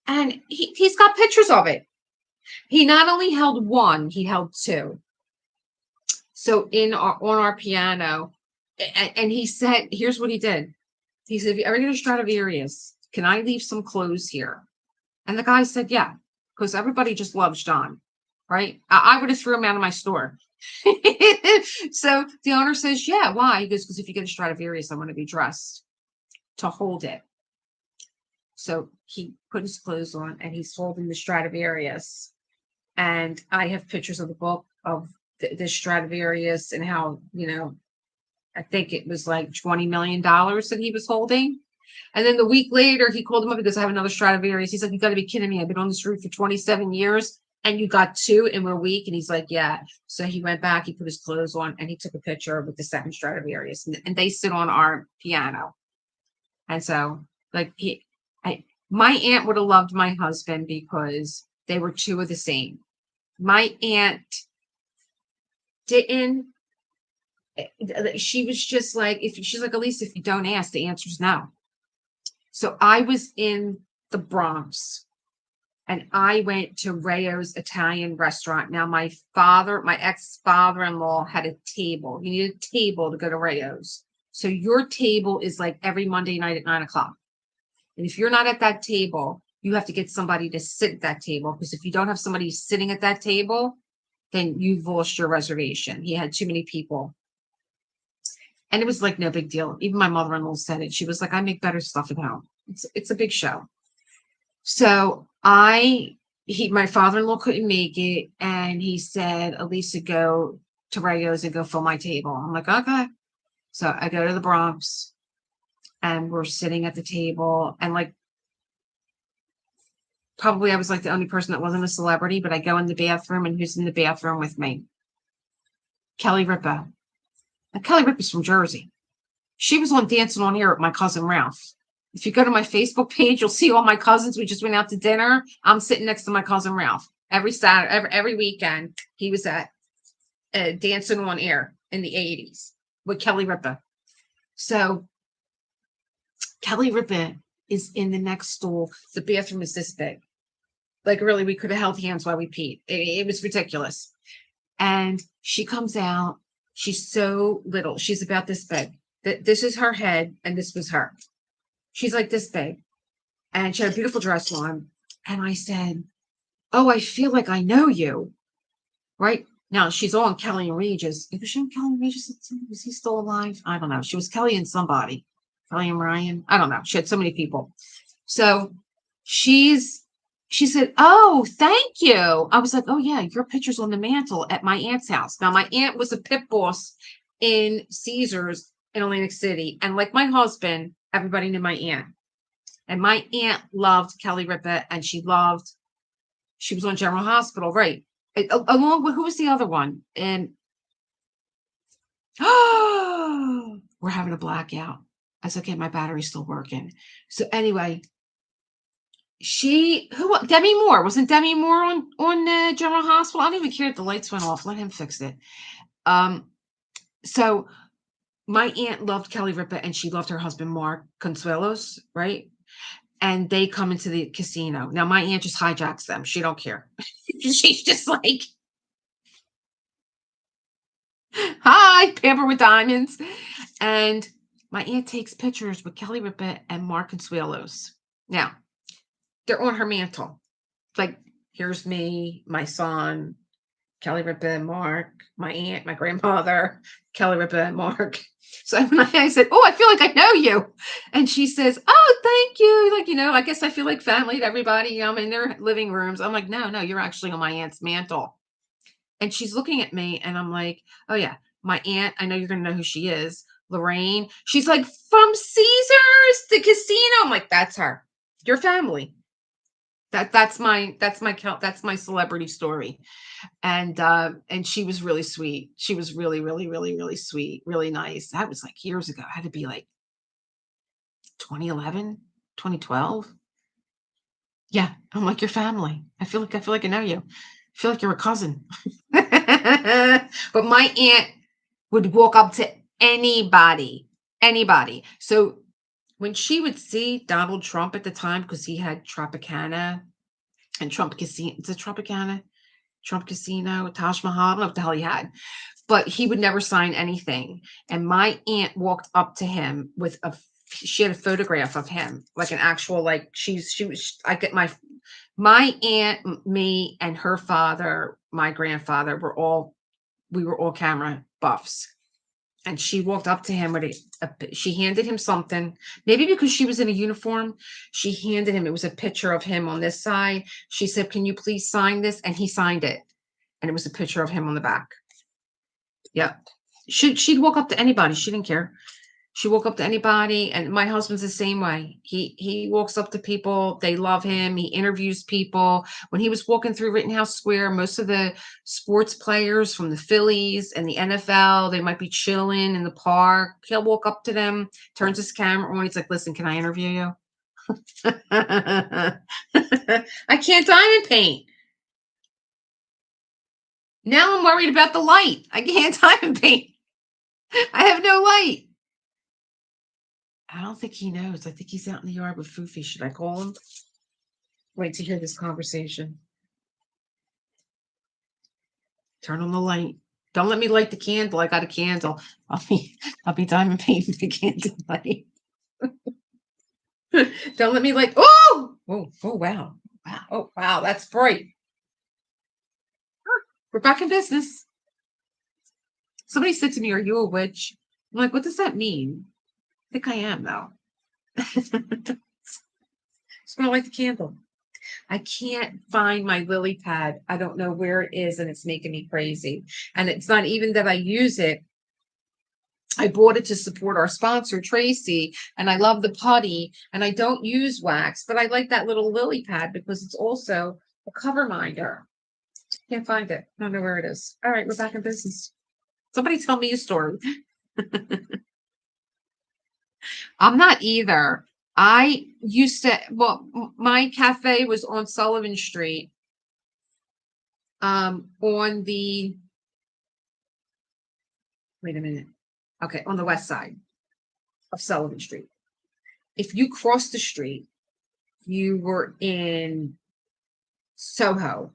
And he's got pictures of it. He not only held one, he held two. So on our piano, and he said, here's what he did. He said, if you ever get a Stradivarius, can I leave some clothes here? And the guy said, yeah, because everybody just loves John, right? I would have threw him out of my store. So the owner says, yeah, why? He goes, because if you get a Stradivarius, I want to be dressed to hold it. So he put his clothes on and he's holding the Stradivarius. And I have pictures of the book of the Stradivarius and how, you know, I think it was like $20 million that he was holding. And then the week later, he called him up because I have another Stradivarius. He's like, you got to be kidding me. I've been on this route for 27 years and you got two in a week. And he's like, yeah. So he went back, he put his clothes on and he took a picture with the second Stradivarius. And they sit on our piano. And so like my aunt would have loved my husband because they were two of the same. My aunt didn't, she was just like, if she's like, Elise, if you don't ask, the answer is no. So I was in the Bronx and I went to Rayo's Italian restaurant. Now my ex-father-in-law had a table. He needed a table to go to Rayo's. So your table is like every Monday night at 9:00. And if you're not at that table, you have to get somebody to sit at that table, because if you don't have somebody sitting at that table, then you've lost your reservation. He had too many people. And it was like no big deal. Even my mother-in-law said it. She was like, I make better stuff at home. It's a big show. So my father-in-law couldn't make it. And he said, Elisa, go to Rayo's and go fill my table. I'm like, okay. So I go to the Bronx and we're sitting at the table, and like, probably I was like the only person that wasn't a celebrity, but I go in the bathroom, and who's in the bathroom with me? Kelly Ripa. And Kelly Ripa's from Jersey. She was on Dancing on Air with my cousin Ralph. If you go to my Facebook page, you'll see all my cousins. We just went out to dinner. I'm sitting next to my cousin Ralph every Saturday, every weekend. He was at Dancing on Air in the 80s with Kelly Ripa. So Kelly Ripa is in the next stool. The bathroom is this big. Like, really, we could have held hands while we peed. It was ridiculous. And she comes out. She's so little. She's about this big. This is her head, and this was her. She's like this big. And she had a beautiful dress on. And I said, oh, I feel like I know you. Right? Now, she's on Kelly and Regis. Was she on Kelly and Regis? Was he still alive? I don't know. She was Kelly and somebody. Kelly and Ryan. I don't know. She had so many people. So she said, oh, thank you. I was like, oh, yeah, your picture's on the mantle at my aunt's house. Now, my aunt was a pit boss in Caesars in Atlantic City. And like my husband, everybody knew my aunt. And my aunt loved Kelly Ripa, and she was on General Hospital, right? Along with, who was the other one? And we're having a blackout. That's okay. My battery's still working. So anyway, Demi Moore, wasn't Demi Moore on General Hospital? I don't even care if the lights went off. Let him fix it. So my aunt loved Kelly Ripa, and she loved her husband Mark Consuelos, right? And they come into the casino. Now my aunt just hijacks them. She don't care. She's just like, hi, Pamper with Diamonds. And my aunt takes pictures with Kelly Ripa and Mark Consuelos. Now, they're on her mantle. Like, here's me, my son, Kelly Ripa and Mark, my aunt, my grandmother, Kelly Ripa and Mark. So when I said, oh, I feel like I know you. And she says, oh, thank you. Like, I guess I feel like family to everybody. I'm in their living rooms. I'm like, no, you're actually on my aunt's mantle. And she's looking at me, and I'm like, oh, yeah, my aunt, I know you're going to know who she is, Lorraine. She's like, from Caesars, the casino. I'm like, that's her. Your family. That's my celebrity story. And she was really sweet. She was really, really, really, really sweet, really nice. That was like years ago. It had to be like 2011, 2012. Yeah, I'm like your family. I feel like I know you. I feel like you're a cousin. But my aunt would walk up to anybody. So when she would see Donald Trump at the time, because he had Tropicana and Trump Casino, it's a Tropicana, Trump Casino, Taj Mahal, I don't know what the hell he had, but he would never sign anything. And my aunt walked up to him with she had a photograph of him, like an actual, like I get my aunt, me, and her father, my grandfather, we were all camera buffs. And she walked up to him with she handed him something, maybe because she was in a uniform. She handed him, it was a picture of him on this side. She said, can you please sign this? And he signed it. And it was a picture of him on the back. Yep. She'd walk up to anybody. She didn't care. She walked up to anybody, and my husband's the same way. He walks up to people. They love him. He interviews people. When he was walking through Rittenhouse Square, most of the sports players from the Phillies and the NFL, they might be chilling in the park. He'll walk up to them, turns his camera on. He's like, listen, can I interview you? I can't diamond paint. Now I'm worried about the light. I can't diamond paint. I have no light. I don't think he knows. I think he's out in the yard with Foofy. Should I call him? Wait to hear this conversation. Turn on the light. Don't let me light the candle. I got a candle. I'll be diamond painting the candle light. Don't let me light. Oh, wow. Oh, wow. That's bright. We're back in business. Somebody said to me, are you a witch? I'm like, what does that mean? I think I am, though. Just gonna light the candle. I can't find my lily pad. I don't know where it is, and it's making me crazy. And it's not even that I use it. I bought it to support our sponsor, Tracy, and I love the putty, and I don't use wax, but I like that little lily pad because it's also a cover minder. Can't find it. I don't know where it is. All right, we're back in business. Somebody tell me a story. I'm not either. I used to, my cafe was on Sullivan Street, on the, wait a minute. Okay, on the west side of Sullivan Street. If you crossed the street, you were in Soho.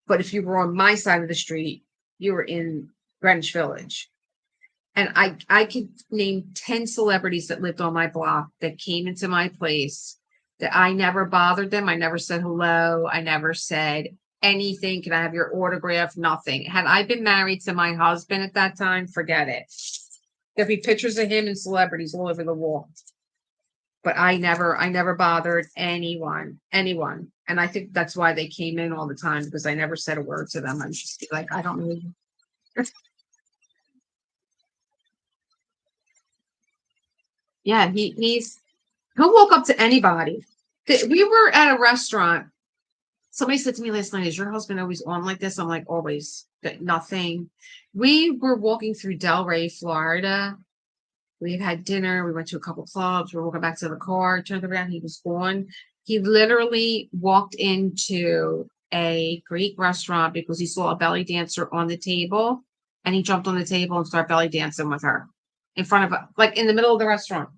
But if you were on my side of the street, you were in Greenwich Village. And I could name 10 celebrities that lived on my block that came into my place that I never bothered them. I never said hello. I never said anything. Can I have your autograph? Nothing. Had I been married to my husband at that time, forget it. There'd be pictures of him and celebrities all over the wall. But I never bothered anyone. And I think that's why they came in all the time, because I never said a word to them. I'm just like, I don't know you. Yeah, he'll walk up to anybody. We were at a restaurant. Somebody said to me last night, "Is your husband always on like this?" I'm like, "Always." Nothing. We were walking through Delray, Florida. We had dinner. We went to a couple clubs. We were walking back to the car. Turned around. He was gone. He literally walked into a Greek restaurant because he saw a belly dancer on the table, and he jumped on the table and started belly dancing with her in front of, like, in the middle of the restaurant.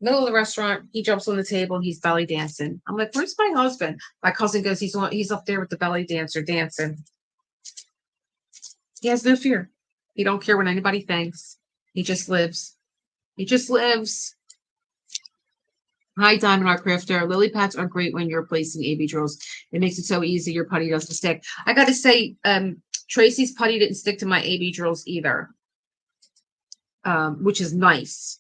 Middle of the restaurant, he jumps on the table. He's belly dancing. I'm like, "Where's my husband?" My cousin goes, He's up there with the belly dancer dancing." He has no fear. He don't care what anybody thinks. He just lives. He just lives. Hi, Diamond Art Crafter. Lily pads are great when you're placing AB drills. It makes it so easy. Your putty doesn't stick. I got to say, Tracy's putty didn't stick to my AB drills either, which is nice.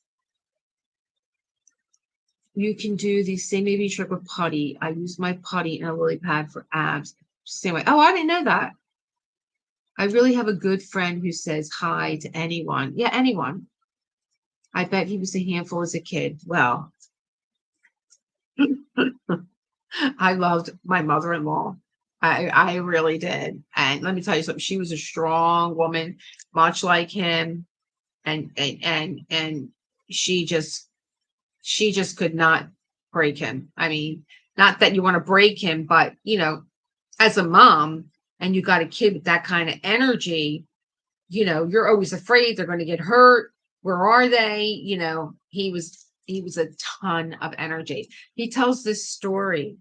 You can do the same AB trick with putty. I use my putty and a lily pad for abs. Same way. Oh, I didn't know that. I really have a good friend who says hi to anyone. Yeah, anyone. I bet he was a handful as a kid. Well, I loved my mother-in-law. I really did. And let me tell you something. She was a strong woman, much like him. And she just could not break him. I mean, not that you want to break him, but as a mom and you got a kid with that kind of energy, you're always afraid they're going to get hurt. Where are they? He was a ton of energy. He tells this story.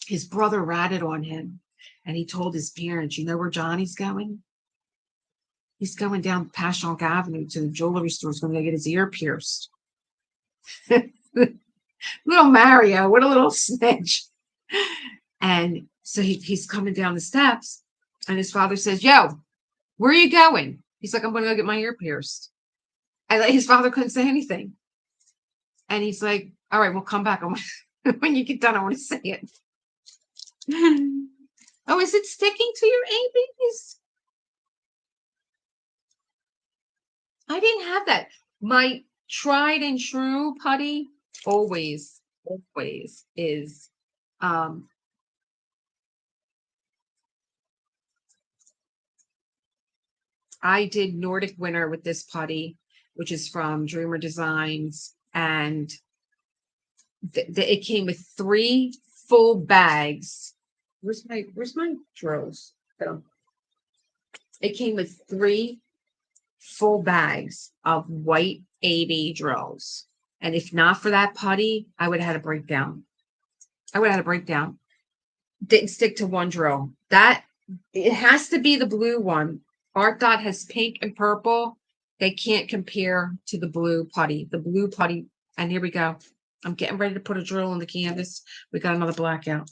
His brother ratted on him and he told his parents, "You know where Johnny's going? He's going down Passyunk Avenue to the jewelry store. He's going to get his ear pierced." Little Mario, what a little snitch. And so he's coming down the steps and his father says, "Yo, where are you going?" He's like, "I'm going to go get my ear pierced." And his father couldn't say anything. And he's like, "All right, we'll come back. When you get done, I want to say it." Oh, is it sticking to your ABs? I didn't have that. My tried and true putty always is I did Nordic Winter with this putty, which is from Dreamer Designs, and it came with 3 full bags. Where's my drills? It came with 3 full bags of white AB drills. And if not for that putty, I would have had a breakdown. Didn't stick to one drill. It has to be the blue one. Art Dot has pink and purple. They can't compare to the blue putty. The blue putty, and here we go. I'm getting ready to put a drill on the canvas. We got another blackout.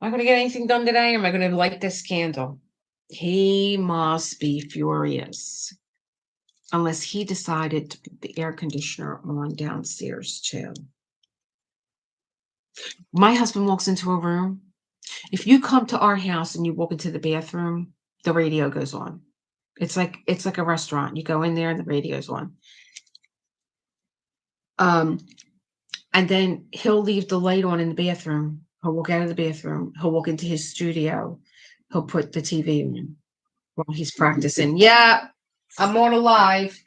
Am I going to get anything done today? Or am I going to light this candle? He must be furious. Unless he decided to put the air conditioner on downstairs too. My husband walks into a room. If you come to our house and you walk into the bathroom, the radio goes on. It's like a restaurant. You go in there and the radio's on. And then he'll leave the light on in the bathroom. He'll walk out of the bathroom. He'll walk into his studio. He'll put the TV on while he's practicing. Yeah, I'm on live.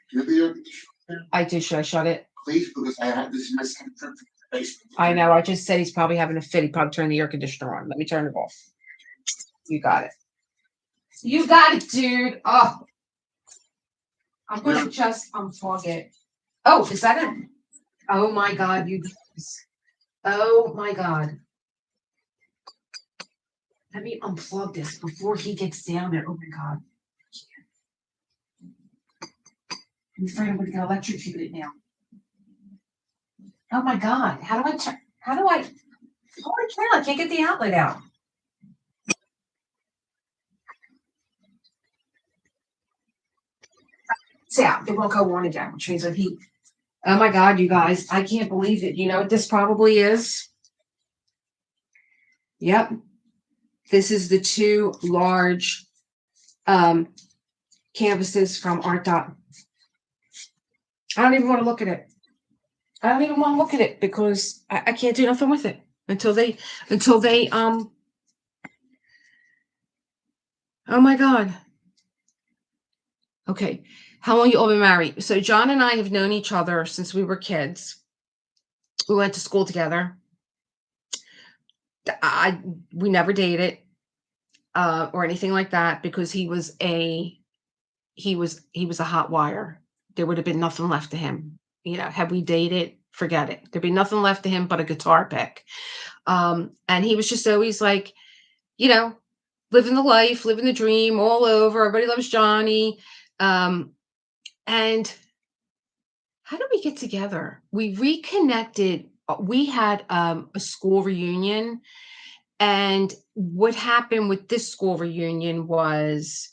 I do. Should I shut it? Please, because this is my second trip to the basement. I know. I just said he's probably having a fit. He probably turned the air conditioner on. Let me turn it off. You got it. You got it, dude. Oh, I'm going to just unplug it. Oh, is that it? Oh my God, you guys. Oh my God. Let me unplug this before he gets down there. Oh my God. I'm afraid I'm going to get electrocuted now. Oh my God. Holy cow, I can't get the outlet out. It's out. It won't go on again, which means that heat. Oh my God, you guys. I can't believe it. You know what this probably is? Yep. This is the 2 large canvases from Art Dot. I don't even want to look at it. I don't even want to look at it because I can't do nothing with it until they, oh my God. Okay. How long you all been married? So John and I have known each other since we were kids. We went to school together. We never dated or anything like that because he was a hot wire. There would have been nothing left to him. You know, had we dated, forget it. There'd be nothing left to him but a guitar pick. And he was just always like, you know, living the life, living the dream all over. Everybody loves Johnny. And how did we get together? We reconnected. We had a school reunion. And what happened with this school reunion was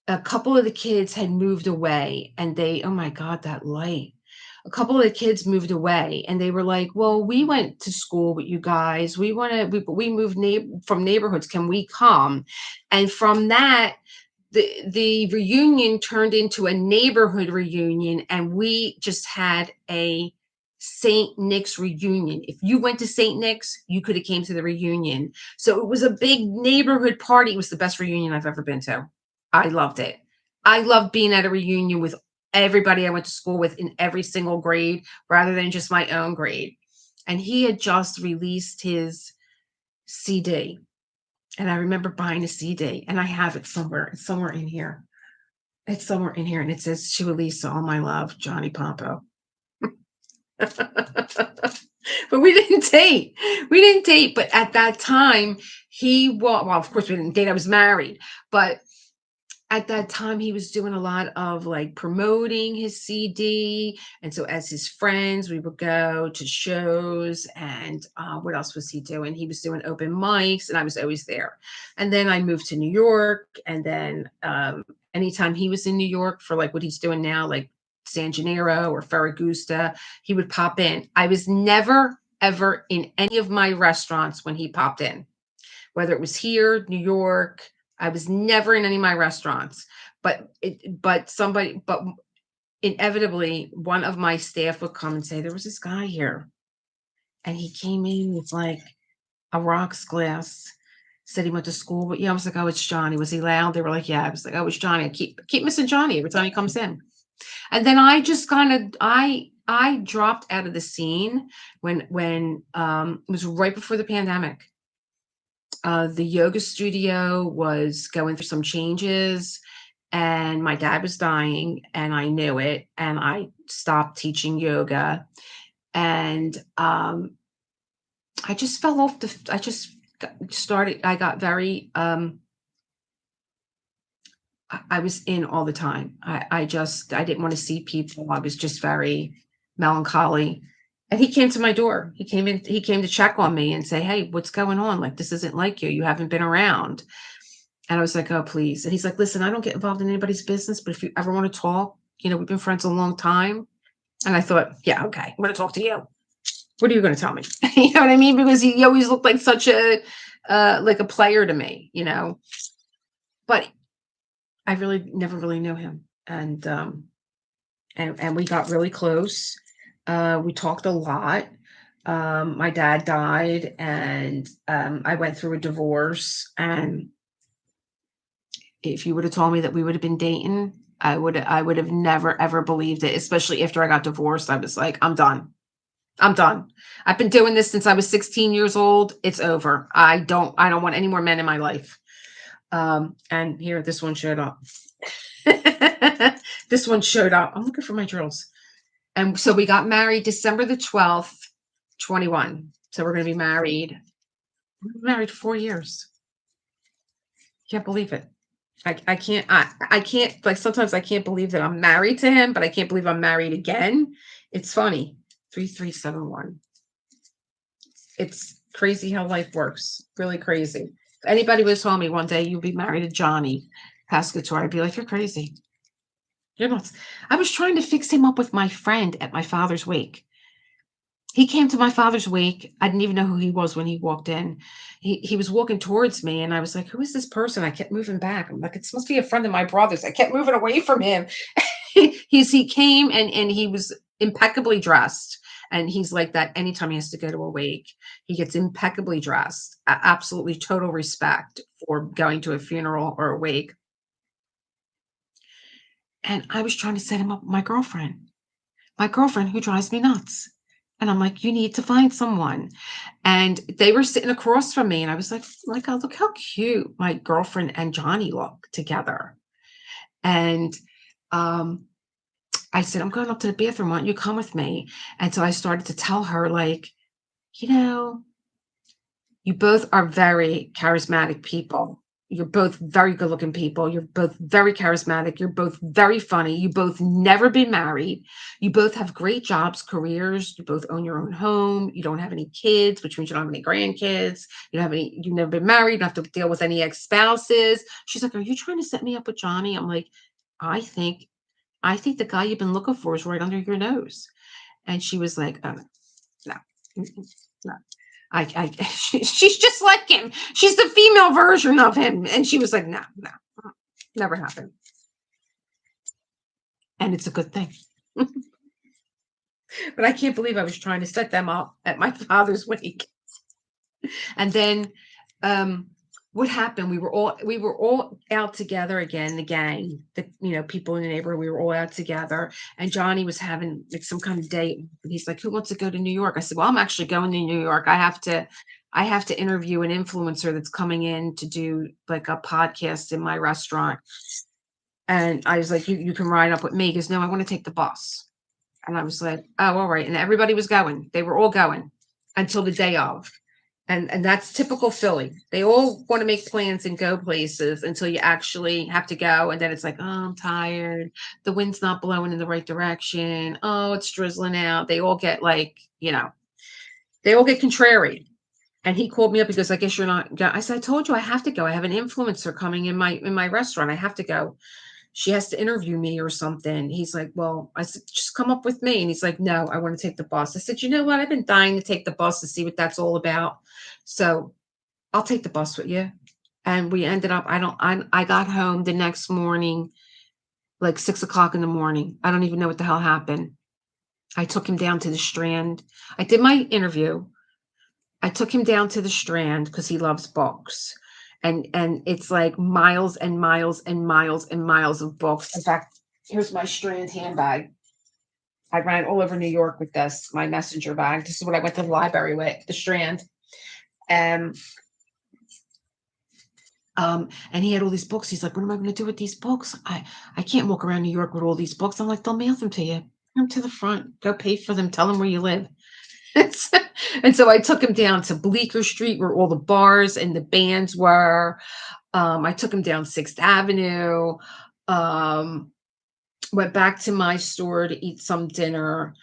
a couple of the kids had moved away and they, oh my God, that light. A couple of the kids moved away and they were like, well, we went to school with you guys. We moved from neighborhoods. Can we come? And from that, the reunion turned into a neighborhood reunion and we just had a St. Nick's reunion. If you went to St. Nick's, you could have came to the reunion. So it was a big neighborhood party. It was the best reunion I've ever been to. I loved it. I loved being at a reunion with everybody I went to school with in every single grade rather than just my own grade. And he had just released his CD. And I remember buying a CD and I have it somewhere. It's somewhere in here. It's somewhere in here. And it says, "To Elisa, all my love, Johnny Pompo." But we didn't date. We didn't date. But at that time, well, of course we didn't date. I was married. But at that time, he was doing a lot of like promoting his CD. And so as his friends, we would go to shows and what else was he doing? He was doing open mics and I was always there. And then I moved to New York. And then anytime he was in New York for like what he's doing now, like San Gennaro or Ferragusta, he would pop in. I was never, ever in any of my restaurants when he popped in, whether it was here, New York. I was never in any of my restaurants, but inevitably one of my staff would come and say, there was this guy here and he came in with like a rocks glass, said he went to school, but yeah, I was like, oh, it's Johnny. Was he loud? They were like, yeah. I was like, oh, it's Johnny. I keep missing Johnny every time he comes in. And then I just kind of, I dropped out of the scene when it was right before the pandemic. The yoga studio was going through some changes and my dad was dying and I knew it and I stopped teaching yoga and I just fell off I got very I was in all the time. I didn't want to see people. I was just very melancholy. And he came to my door. He came to check on me and say, hey, what's going on? Like, this isn't like you. You haven't been around. And I was like, oh, please. And he's like, listen, I don't get involved in anybody's business, but if you ever want to talk, you know, we've been friends a long time. And I thought, yeah, okay, I'm going to talk to you. What are you going to tell me? You know what I mean? Because he always looked like such a player to me, you know, but I really never really knew him. And we got really close. We talked a lot. My dad died and I went through a divorce. And if you would have told me that we would have been dating, I would have never, ever believed it, especially after I got divorced. I was like, I'm done. I'm done. I've been doing this since I was 16 years old. It's over. I don't want any more men in my life. And here, this one showed up. This one showed up. I'm looking for my drills. And so we got married December the 12th, 21. So we're going to be married. We've been married 4 years. Can't believe it. I can't, like, sometimes I can't believe that I'm married to him, but I can't believe I'm married again. It's funny. 3371. It's crazy how life works. Really crazy. If anybody was telling me one day you'll be married to Johnny Pescatore, I'd be like, you're crazy. You're nuts. I was trying to fix him up with my friend at my father's wake. He came to my father's wake. I didn't even know who he was when he walked in. He was walking towards me, and I was like, "Who is this person?" I kept moving back. I'm like, "It must be a friend of my brother's." I kept moving away from him. He came and he was impeccably dressed. And he's like that anytime he has to go to a wake. He gets impeccably dressed. Absolutely total respect for going to a funeral or a wake. And I was trying to set him up with my girlfriend who drives me nuts. And I'm like, you need to find someone. And they were sitting across from me. And I was like, oh my God, look how cute my girlfriend and Johnny look together. And I said, I'm going up to the bathroom. Why don't you come with me? And so I started to tell her, like, you know, you both are very charismatic people. You're both very good looking people. You're both very charismatic. You're both very funny. You both never been married. You both have great jobs, careers. You both own your own home. You don't have any kids, which means you don't have any grandkids. You don't have any, you've never been married. You don't have to deal with any ex-spouses. She's like, are you trying to set me up with Johnny? I'm like, I think, I think the guy you've been looking for is right under your nose. And she was like, oh, no, no. She's just like him. She's the female version of him. And she was like, no, no, never happened. And it's a good thing. But I can't believe I was trying to set them up at my father's wake. And then what happened? We were all out together again, the gang, the people in the neighborhood, we were all out together. And Johnny was having like some kind of date. And he's like, who wants to go to New York? I said, well, I'm actually going to New York. I have to interview an influencer that's coming in to do like a podcast in my restaurant. And I was like, you can ride up with me. He goes, no, I want to take the bus. And I was like, oh, all right. And everybody was going. They were all going until the day of. And that's typical Philly. They all want to make plans and go places until you actually have to go. And then it's like, oh, I'm tired. The wind's not blowing in the right direction. Oh, it's drizzling out. They all get like, they all get contrary. And he called me up. He goes, I guess you're not go. I said, I told you I have to go. I have an influencer coming in my restaurant. I have to go. She has to interview me or something. He's like, well, I said, just come up with me. And he's like, no, I want to take the bus. I said, you know what? I've been dying to take the bus to see what that's all about. So I'll take the bus with you. And we ended up, I got home the next morning, like 6 o'clock in the morning. I don't even know what the hell happened. I took him down to the Strand. I did my interview. I took him down to the Strand because he loves books. And it's like miles and miles and miles and miles of books. In fact, here's my Strand handbag. I ran all over New York with this, my messenger bag. This is what I went to the library with, the Strand. And and he had all these books. He's like, what am I going to do with these books? I can't walk around New York with all these books. I'm like, they'll mail them to you. Come to the front. Go pay for them. Tell them where you live. And so I took him down to Bleecker Street where all the bars and the bands were. I took him down 6th Avenue, went back to my store to eat some dinner,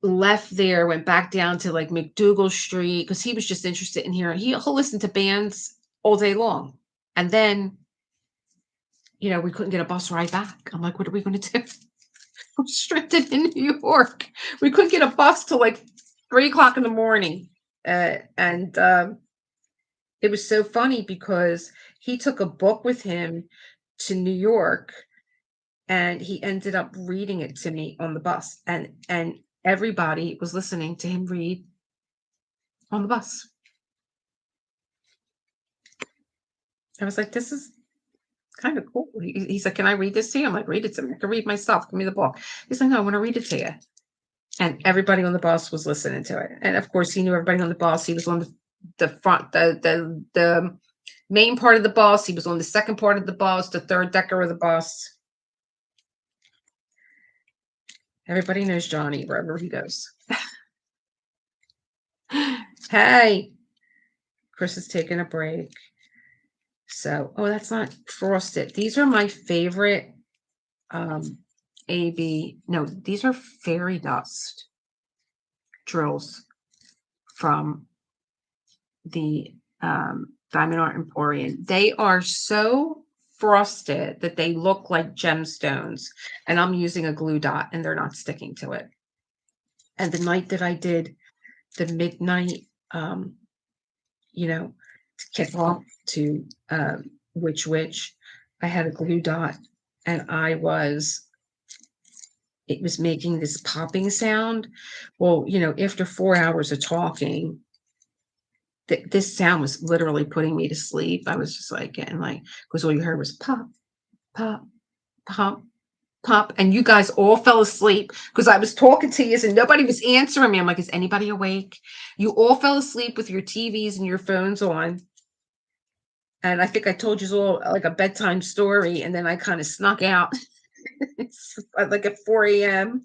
left there, went back down to like McDougal Street because he was just interested in hearing. He'll listen to bands all day long. And then, we couldn't get a bus ride back. I'm like, what are we going to do? I'm stranded in New York. We couldn't get a bus till like 3 o'clock in the morning. And it was so funny because he took a book with him to New York and he ended up reading it to me on the bus. And everybody was listening to him read on the bus. I was like, this is kind of cool. He's like, can I read this to you? I'm like, read it to me. I can read myself. Give me the book. He's like, no, I want to read it to you. And everybody on the bus was listening to it. And of course, he knew everybody on the bus. He was on the front, the main part of the bus. He was on the second part of the bus, the third decker of the bus. Everybody knows Johnny wherever he goes. Hey, Chris is taking a break. So, oh, that's not frosted. These are my favorite these are fairy dust drills from the Diamond Art Emporium. They are so frosted that they look like gemstones, and I'm using a glue dot and they're not sticking to it. And the night that I did the midnight, you know, to kick off to which I had a glue dot, and it was making this popping sound. Well, after 4 hours of talking, this sound was literally putting me to sleep. I was just like getting because all you heard was pop, pop, pop, pop, and you guys all fell asleep because I was talking to you and nobody was answering me. I'm like, is anybody awake? You all fell asleep with your TVs and your phones on. And I think I told you all like a bedtime story, and then I kind of snuck out. It's like at 4 a.m.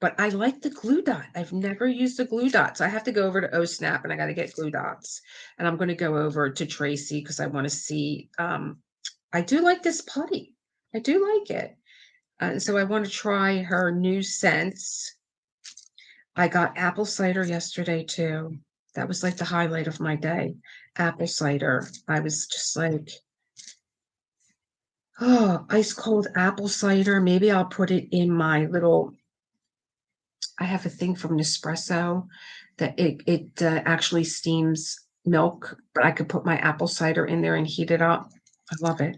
But I like the glue dot. I've never used a glue dot. So I have to go over to OSnap and I got to get glue dots. And I'm going to go over to Tracy because I want to see. I do like this putty. I do like it. So I want to try her new scents. I got apple cider yesterday too. That was like the highlight of my day. Apple cider. I was just like, oh, ice cold apple cider. Maybe I'll put it in my little. I have a thing from Nespresso that it actually steams milk, but I could put my apple cider in there and heat it up. I love it.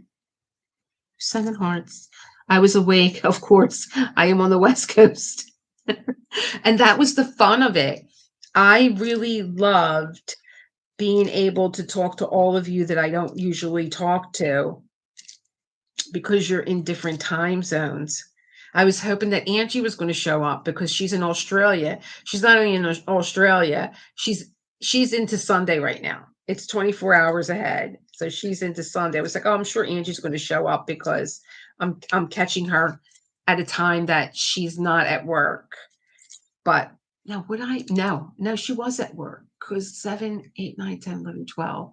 7 hearts. I was awake, of course. I am on the West Coast. And that was the fun of it. I really loved being able to talk to all of you that I don't usually talk to because you're in different time zones. I was hoping that Angie was going to show up because she's in Australia. She's not only in Australia, she's into Sunday right now. It's 24 hours ahead. So she's into Sunday. I was like, oh, I'm sure Angie's going to show up because I'm catching her at a time that she's not at work. But no, no, she was at work because 7, 8, 9, 10, 11, 12.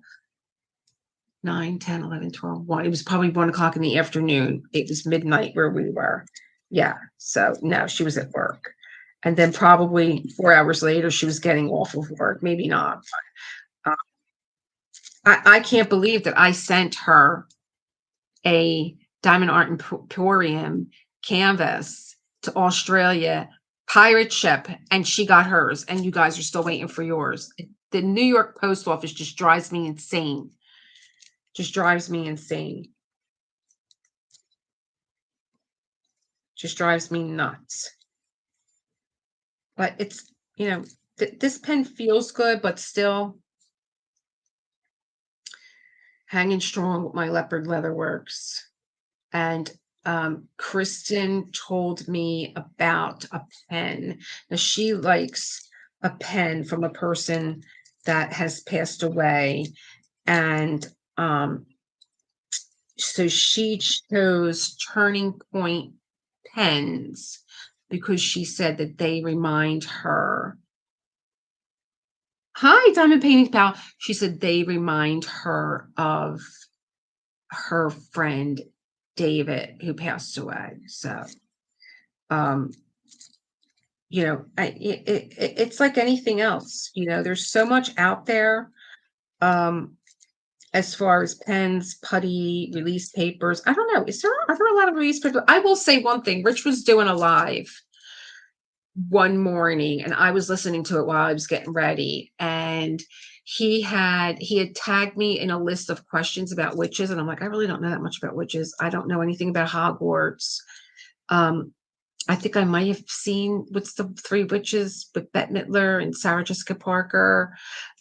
9, 10, 11, 12, 1. It was probably 1 o'clock in the afternoon. It was midnight where we were. Yeah. So no, she was at work. And then probably 4 hours later, she was getting off of work. Maybe not. But, I can't believe that I sent her a Diamond Art Emporium canvas to Australia, pirate ship, and she got hers. And you guys are still waiting for yours. The New York Post Office just drives me insane. Just drives me insane. Just drives me nuts. But it's, this pen feels good, but still hanging strong with my Leopard Leather Works. And Kristen told me about a pen. Now she likes a pen from a person that has passed away. And so she chose Turning Point pens because she said that they remind her. Hi, Diamond Painting Pal. She said they remind her of her friend David who passed away. So, it's like anything else. There's so much out there. As far as pens, putty, release papers. I don't know. Are there a lot of release papers? I will say one thing. Rich was doing a live one morning and I was listening to it while I was getting ready. And he had tagged me in a list of questions about witches. And I'm like, I really don't know that much about witches. I don't know anything about Hogwarts. I think I might have seen what's the 3 Witches with Bette Midler and Sarah Jessica Parker.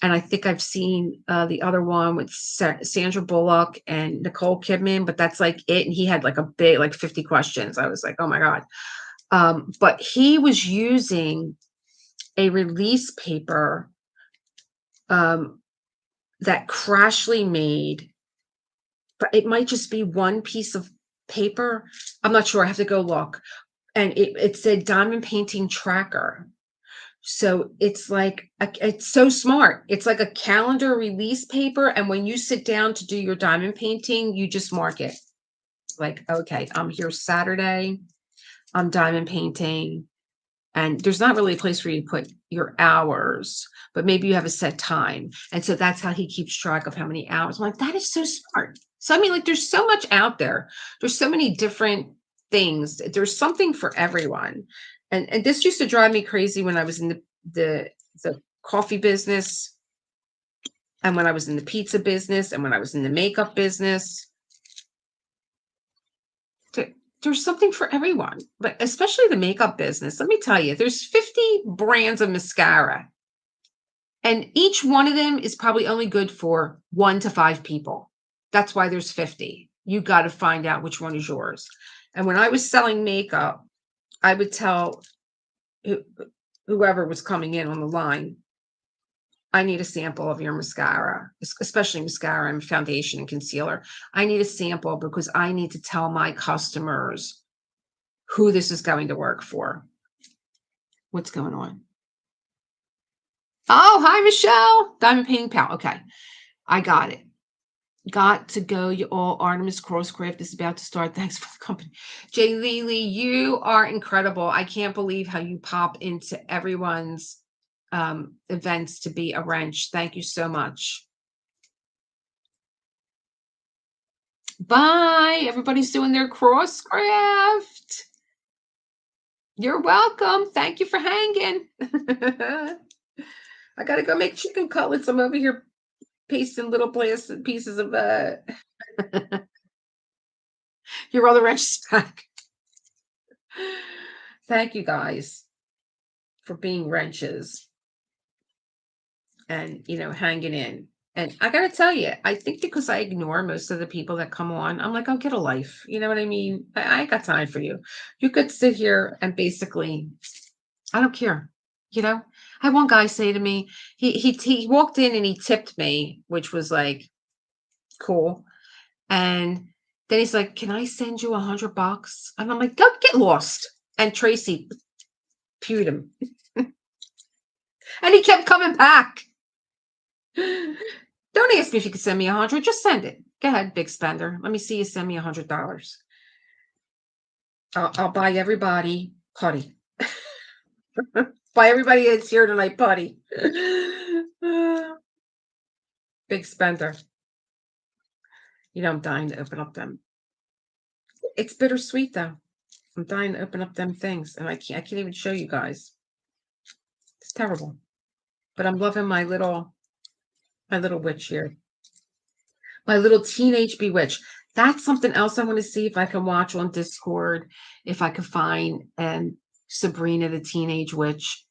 And I think I've seen the other one with Sandra Bullock and Nicole Kidman, but that's like it. And he had like a big, like 50 questions. I was like, oh my God. But he was using a release paper that Crashly made, but it might just be one piece of paper. I'm not sure. I have to go look. And it said Diamond Painting Tracker. So it's like, it's so smart. It's like a calendar release paper. And when you sit down to do your diamond painting, you just mark it. Like, okay, I'm here Saturday. I'm diamond painting. And there's not really a place where you put your hours, but maybe you have a set time. And so that's how he keeps track of how many hours. I'm like, that is so smart. So, I mean, like, there's so much out there. There's so many different things. There's something for everyone. And this used to drive me crazy when I was in the coffee business, and when I was in the pizza business, and when I was in the makeup business. There's something for everyone, but especially the makeup business. Let me tell you, there's 50 brands of mascara, and each one of them is probably only good for 1 to 5 people. That's why there's 50. You got to find out which one is yours. And when I was selling makeup, I would tell whoever was coming in on the line, I need a sample of your mascara, especially mascara and foundation and concealer. I need a sample because I need to tell my customers who this is going to work for. What's going on? Oh, hi, Michelle. Diamond Painting Pal. Okay. I got it. Got to go. You all. Artemis Crosscraft is about to start. Thanks for the company. Jay Lely, you are incredible. I can't believe how you pop into everyone's events to be a wrench. Thank you so much. Bye. Everybody's doing their Crosscraft. You're welcome. Thank you for hanging. I gotta go make chicken cutlets. I'm over here pasting little pieces of your other wrenches back. Thank you guys for being wrenches and hanging in. And I gotta tell you, I think because I ignore most of the people that come on, I'm like, oh, get a life. You know what I mean? I ain't got time for you. You could sit here and basically, I don't care. I had one guy say to me, he walked in and he tipped me, which was like cool. And then he's like, can I send you $100? And I'm like, go get lost. And Tracy pewed him. And he kept coming back. Don't ask me if you could send me 100. Just send it. Go ahead, big spender. Let me see you send me $100. I'll buy everybody putty. Buy everybody that's here tonight putty. Big spender. I'm dying to open up them. It's bittersweet though. I'm dying to open up them things, and I can't even show you guys. It's terrible. But I'm loving my little witch here. My little teenage bewitch. That's something else I want to see if I can watch on Discord. If I could find Sabrina the Teenage Witch.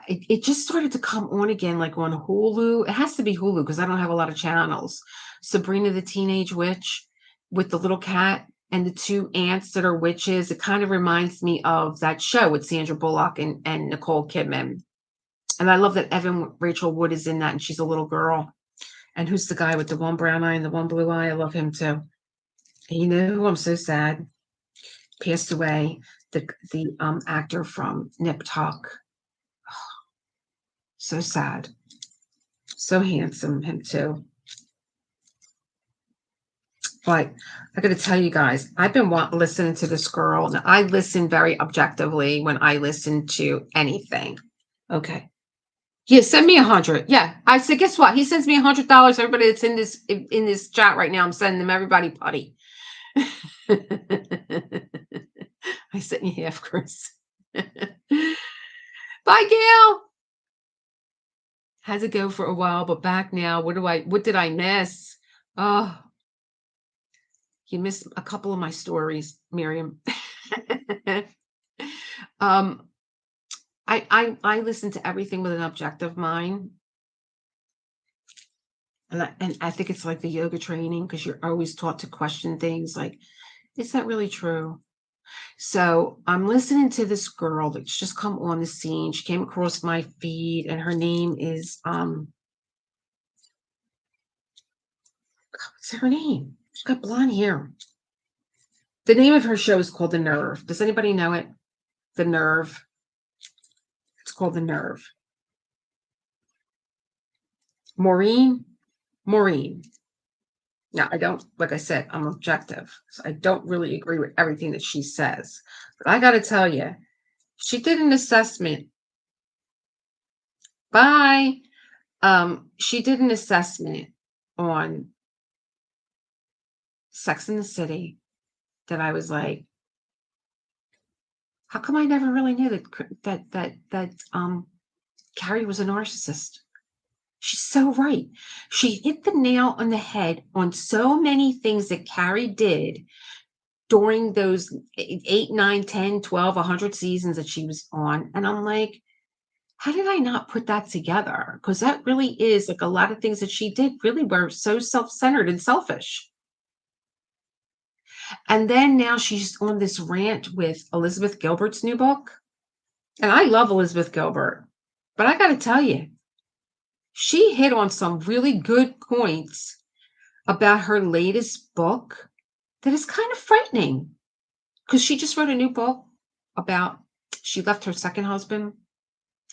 It just started to come on again, like on Hulu. It has to be Hulu because I don't have a lot of channels. Sabrina the Teenage Witch with the little cat and the 2 ants that are witches. It kind of reminds me of that show with Sandra Bullock and Nicole Kidman. And I love that Evan Rachel Wood is in that, and she's a little girl. And who's the guy with the one brown eye and the one blue eye? I love him too. And I'm so sad. Passed away. The actor from Nip Tuck. Oh, so sad. So handsome, him too. But I got to tell you guys, I've been listening to this girl. Now, I listen very objectively when I listen to anything. Okay. Yeah, send me 100. Yeah, I said, guess what? He sends me $100. Everybody that's in this chat right now, I'm sending them everybody putty. I sent you half, Chris. Bye, Gail. Had to go for a while, but back now. What did I miss? Oh, you missed a couple of my stories, Miriam. I listen to everything with an objective mind. And I think it's like the yoga training, because you're always taught to question things like, is that really true? So I'm listening to this girl that's just come on the scene. She came across my feed, and her name is what's her name? She's got blonde hair. The name of her show is called The Nerve. Does anybody know it? The Nerve. It's called The Nerve. Maureen. Now, I don't, like I said, I'm objective. So I don't really agree with everything that she says. But I got to tell you, she did an assessment. Bye. She did an assessment on Sex in the City that I was like, How come I never really knew that Carrie was a narcissist? She's so right. She hit the nail on the head on so many things that Carrie did during those 8, 9, 10, 12, 100 seasons that she was on. And I'm like, how did I not put that together? Because that really is like a lot of things that she did really were so self-centered and selfish. And then now she's on this rant with Elizabeth Gilbert's new book. And I love Elizabeth Gilbert, but I got to tell you, she hit on some really good points about her latest book that is kind of frightening, because she just wrote a new book about she left her second husband.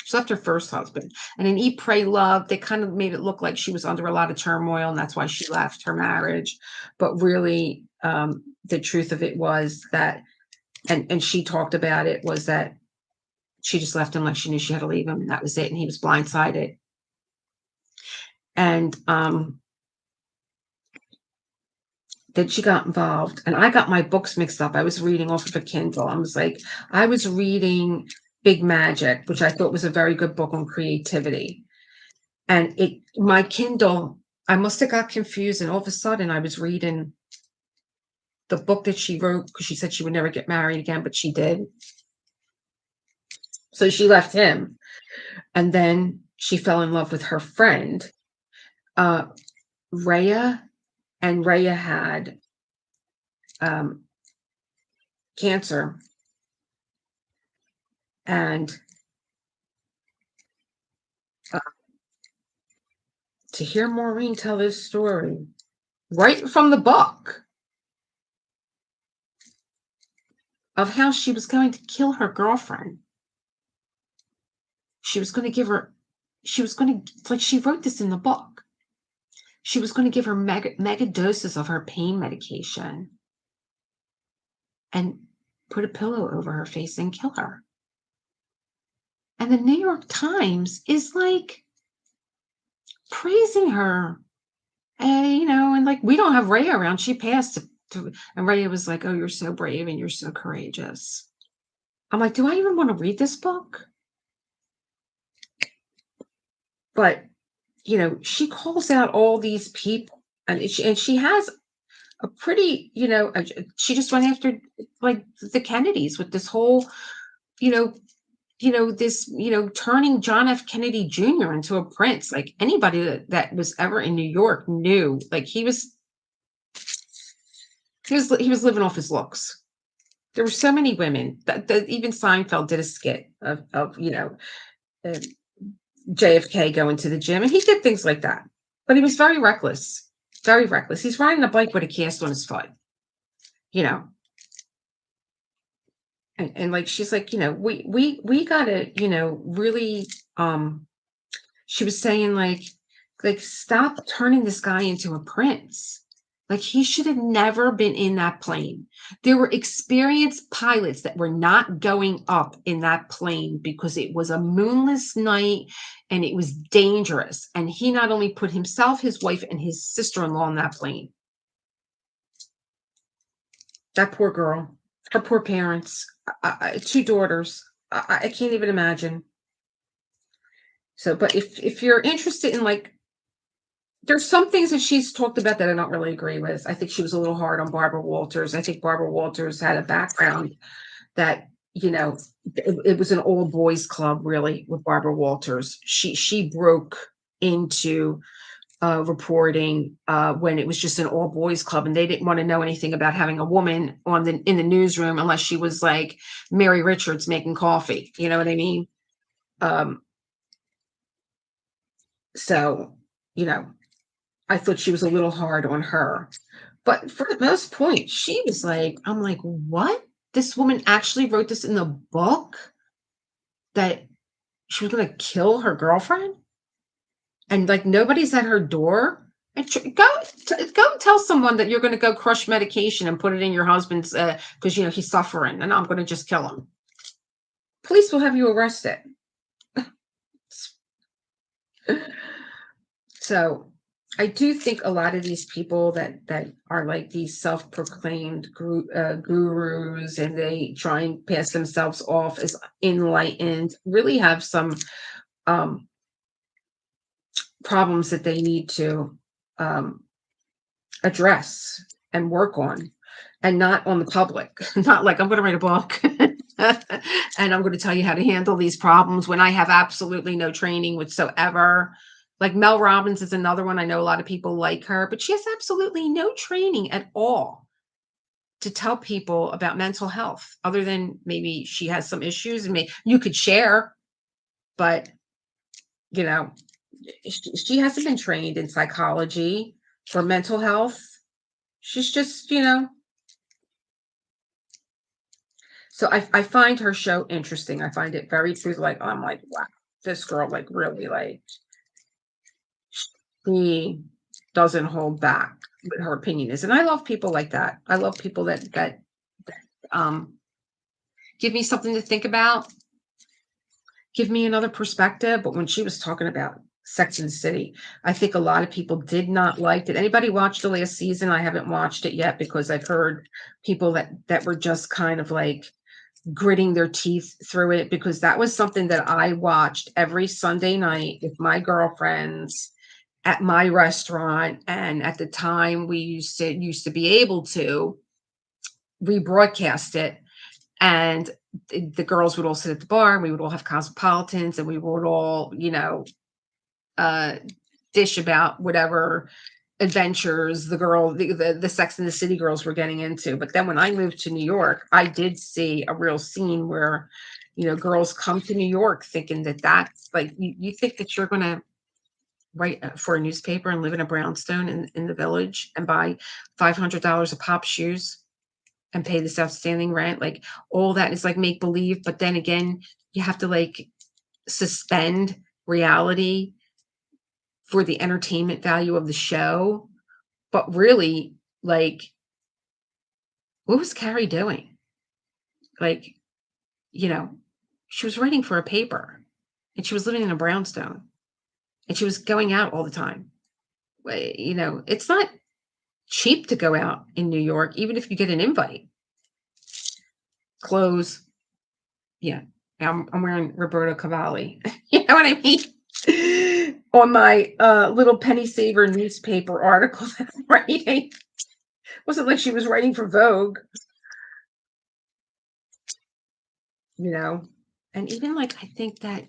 She left her first husband. And in Eat, Pray, Love, they kind of made it look like she was under a lot of turmoil, and that's why she left her marriage. But really, the truth of it was that, and she talked about it, was that she just left him like she knew she had to leave him, and that was it. And he was blindsided. And then she got involved, and I got my books mixed up. I was reading off of a Kindle. I was reading Big Magic, which I thought was a very good book on creativity. And my Kindle, I must have got confused, and all of a sudden I was reading the book that she wrote, because she said she would never get married again, but she did. So she left him, and then she fell in love with her friend, Rhea, and Rhea had cancer. And to hear Maureen tell this story right from the book of how she was going to kill her girlfriend. She was going to give her, like she wrote this in the book. She was going to give her mega doses of her pain medication and put a pillow over her face and kill her. And the New York Times is like praising her. And, and like, we don't have Rhea around. She passed and Rhea was like, oh, you're so brave and you're so courageous. I'm like, do I even want to read this book? But, she calls out all these people, and she has a pretty, she just went after like the Kennedys with this whole, this, turning John F. Kennedy Jr. into a prince. Like anybody that was ever in New York knew, like he was living off his looks. There were so many women that even Seinfeld did a skit of JFK going to the gym, and he did things like that. But he was very reckless, very reckless. He's riding a bike with a cast on his foot, And like, she's like, we gotta, really, she was saying like, stop turning this guy into a prince. Like, he should have never been in that plane. There were experienced pilots that were not going up in that plane because it was a moonless night and it was dangerous. And he not only put himself, his wife, and his sister-in-law on that plane. That poor girl, her poor parents, 2 daughters. I can't even imagine. So, but if you're interested in like, there's some things that she's talked about that I don't really agree with. I think she was a little hard on Barbara Walters. I think Barbara Walters had a background that, it was an old boys club really with Barbara Walters. She broke into reporting when it was just an all boys club, and they didn't want to know anything about having a woman in the newsroom unless she was like Mary Richards making coffee. You know what I mean? So, I thought she was a little hard on her, but for the most point, she was like, I'm like, what? This woman actually wrote this in the book that she was going to kill her girlfriend, and like nobody's at her door. And go and tell someone that you're going to go crush medication and put it in your husband's because he's suffering, and I'm going to just kill him. Police will have you arrested. So I do think a lot of these people that are like these self-proclaimed gurus, and they try and pass themselves off as enlightened, really have some um problems that they need to um address and work on, and not on the public. Not like I'm going to write a book and I'm going to tell you how to handle these problems when I have absolutely no training whatsoever. Like Mel Robbins is another one. I know a lot of people like her, but she has absolutely no training at all to tell people about mental health, other than maybe she has some issues and maybe you could share, but you know, she hasn't been trained in psychology for mental health. She's just, so I find her show interesting. I find it very true. Like, I'm like, wow, this girl, like, really, like, she doesn't hold back what her opinion is. And I love people like that. I love people that um give me something to think about, give me another perspective. But when she was talking about Sex and the City, I think a lot of people did not like it. Anybody watch the last season? I haven't watched it yet because I've heard people that were just kind of like gritting their teeth through it, because that was something that I watched every Sunday night with my girlfriends at my restaurant. And at the time we used to be able to rebroadcast it, and the girls would all sit at the bar and we would all have cosmopolitans and we would all, uh dish about whatever adventures the Sex and the City girls were getting into. But then when I moved to New York, I did see a real scene where, girls come to New York thinking that that's like, you think that you're going to write for a newspaper and live in a brownstone in the Village and buy $500 a pop shoes and pay this outstanding rent. Like, all that is like make believe. But then again, you have to like suspend reality for the entertainment value of the show. But really, like, what was Carrie doing? Like, you know, she was writing for a paper and she was living in a brownstone and she was going out all the time. It's not cheap to go out in New York, even if you get an invite. Clothes. Yeah. I'm wearing Roberto Cavalli. You know what I mean? On my little penny saver newspaper article that I'm writing. Wasn't like she was writing for Vogue, and even like, I think that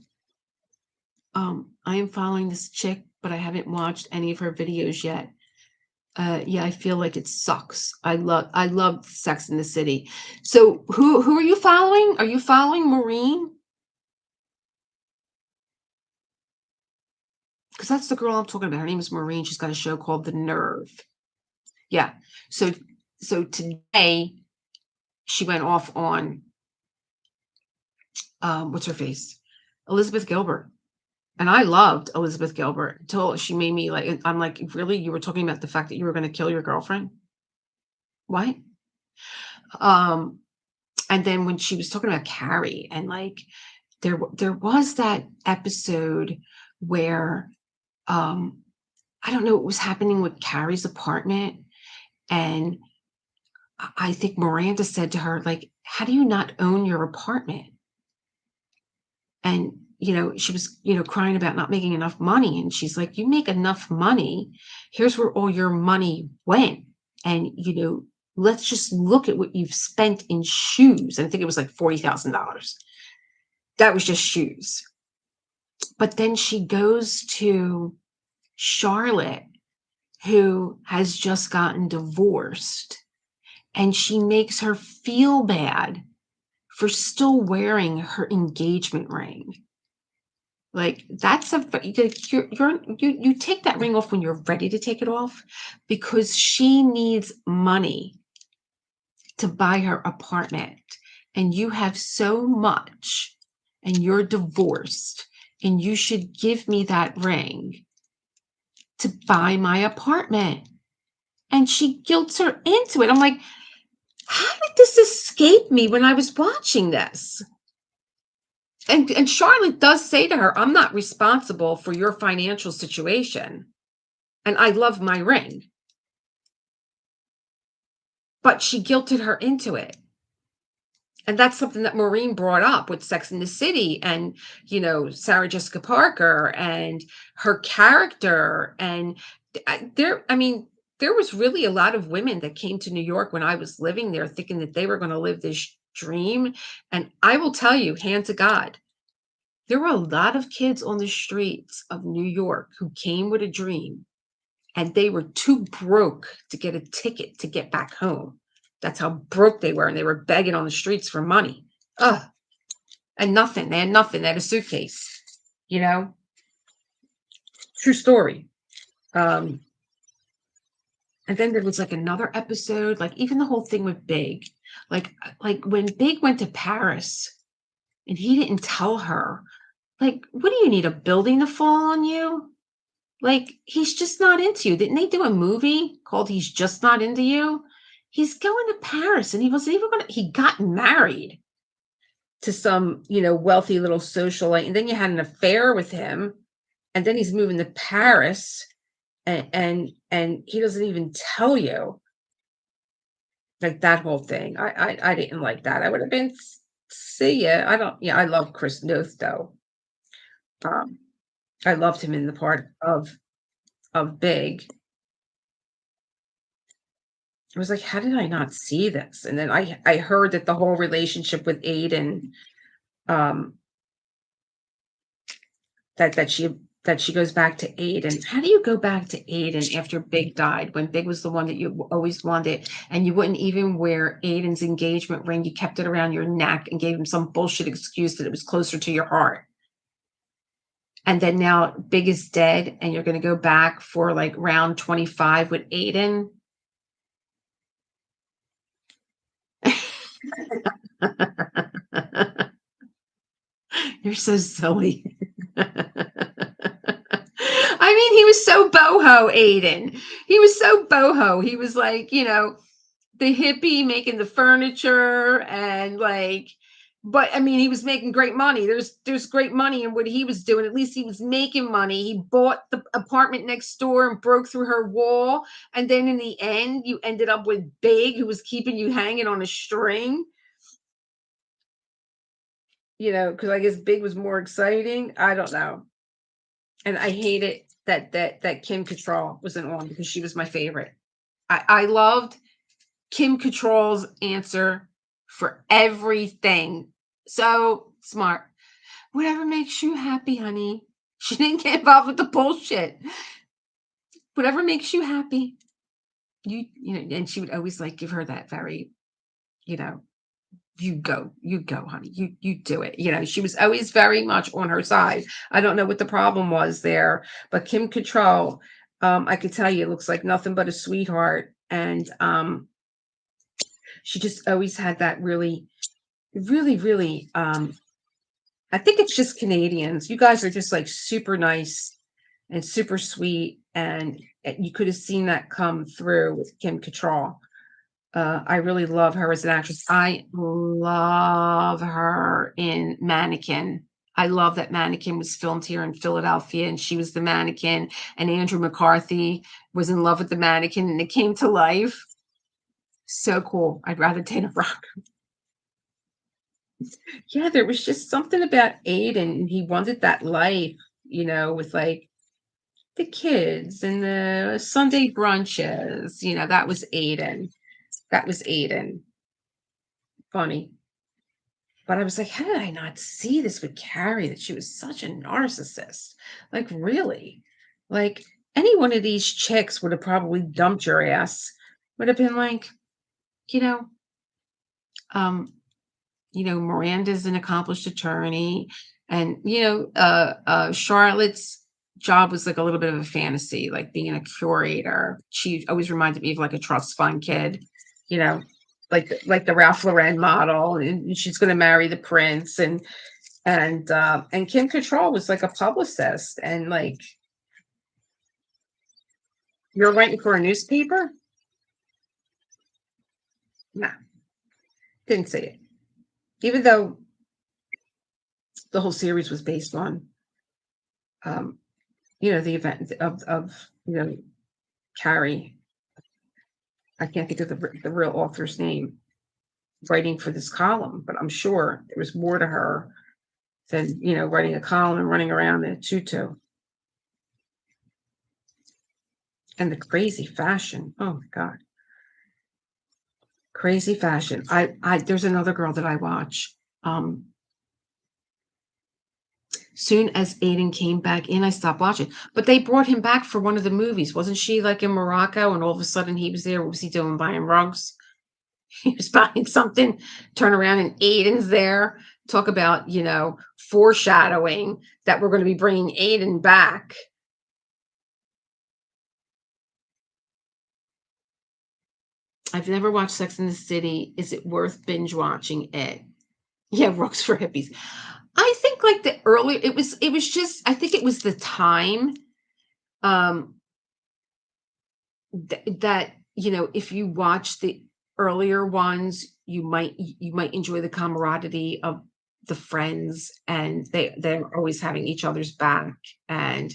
I am following this chick, but I haven't watched any of her videos yet. Yeah, I feel like it sucks. I love Sex in the City. So who are you following? Are you following Maureen? Because that's the girl I'm talking about. Her name is Maureen. She's got a show called The Nerve. Yeah. So today she went off on what's her face? Elizabeth Gilbert. And I loved Elizabeth Gilbert until she made me like, I'm like, really? You were talking about the fact that you were going to kill your girlfriend? What? Um, and then when she was talking about Carrie, and like, there was that episode where I don't know what was happening with Carrie's apartment, and I think Miranda said to her, like, how do you not own your apartment? And she was crying about not making enough money, and she's like, you make enough money, here's where all your money went. And let's just look at what you've spent in shoes. And I think it was like $40,000. That was just shoes. But then she goes to Charlotte, who has just gotten divorced, and she makes her feel bad for still wearing her engagement ring. Like, that's you take that ring off when you're ready to take it off, because she needs money to buy her apartment, and you have so much, and you're divorced, and you should give me that ring to buy my apartment. And she guilts her into it. I'm like, how did this escape me when I was watching this? And Charlotte does say to her, I'm not responsible for your financial situation. And I love my ring. But she guilted her into it. And that's something that Maureen brought up with Sex in the City and, Sarah Jessica Parker and her character. And I mean, there was really a lot of women that came to New York when I was living there thinking that they were going to live this dream. And I will tell you, hand to God, there were a lot of kids on the streets of New York who came with a dream and they were too broke to get a ticket to get back home. That's how broke they were, and they were begging on the streets for money. Ugh. And nothing. They had nothing. They had a suitcase. True story. And then there was like another episode, like even the whole thing with Big. Like when Big went to Paris and he didn't tell her, like, what do you need, a building to fall on you? Like, he's just not into you. Didn't they do a movie called He's Just Not Into You? He's going to Paris and he wasn't even he got married to some, wealthy little socialite. And then you had an affair with him. And then he's moving to Paris and he doesn't even tell you. Like that whole thing. I didn't like that. I would have been, see ya. I love Chris Noth though. I loved him in the part of Big. I was like, how did I not see this? And then I heard that the whole relationship with Aiden, that she goes back to Aiden. How do you go back to Aiden after Big died, when Big was the one that you always wanted, and you wouldn't even wear Aiden's engagement ring? You kept it around your neck and gave him some bullshit excuse that it was closer to your heart. And then now Big is dead, and you're going to go back for like round 25 with Aiden. You're so silly. I mean, he was so boho, Aiden. He was so boho. He was like, the hippie making the furniture and like, but I mean, he was making great money. There's great money in what he was doing. At least he was making money. He bought the apartment next door and broke through her wall. And then in the end, you ended up with Big, who was keeping you hanging on a string. Because I guess Big was more exciting. I don't know. And I hate it that Kim Cattrall wasn't on, because she was my favorite. I loved Kim Cattrall's answer for everything. So smart. Whatever makes you happy, honey. She didn't get involved with the bullshit. Whatever makes you happy. And she would always like give her that very, you go, honey, you do it. She was always very much on her side. I don't know what the problem was there, but Kim Cattrall, I could tell you, looks like nothing but a sweetheart. And she just always had that really, really, really, I think it's just Canadians. You guys are just like super nice and super sweet. And you could have seen that come through with Kim Cattrall. I really love her as an actress. I love her in Mannequin. I love that Mannequin was filmed here in Philadelphia, and she was the mannequin, and Andrew McCarthy was in love with the mannequin, and it came to life. So cool. I'd rather Dana Rock. Yeah, there was just something about Aiden. He wanted that life, with like the kids and the Sunday brunches. That was Aiden. That was Aiden. Funny. But I was like, how did I not see this with Carrie, that she was such a narcissist? Like, really? Like, any one of these chicks would have probably dumped your ass. Would have been like, Miranda's an accomplished attorney. And, Charlotte's job was like a little bit of a fantasy, like being a curator. She always reminded me of like a trust fund kid, like the Ralph Lauren model, and she's going to marry the prince, and Kim Cattrall was like a publicist, and like, you're writing for a newspaper? No, didn't see it. Even though the whole series was based on, the event of Carrie. I can't think of the real author's name, writing for this column, but I'm sure there was more to her than, writing a column and running around in a tutu. And the crazy fashion. Oh my God. Crazy fashion. There's another girl that I watch. Soon as Aiden came back in, I stopped watching. But they brought him back for one of the movies. Wasn't she like in Morocco and all of a sudden he was there? What was he doing? Buying rugs? He was buying something, turn around and Aiden's there. Talk about, foreshadowing that we're going to be bringing Aiden back. I've never watched Sex in the City. Is it worth binge watching it? Yeah, Rugs for Hippies. I think like the early, it was just, I think it was the time that, if you watch the earlier ones, you might enjoy the camaraderie of the friends, and they're always having each other's back, and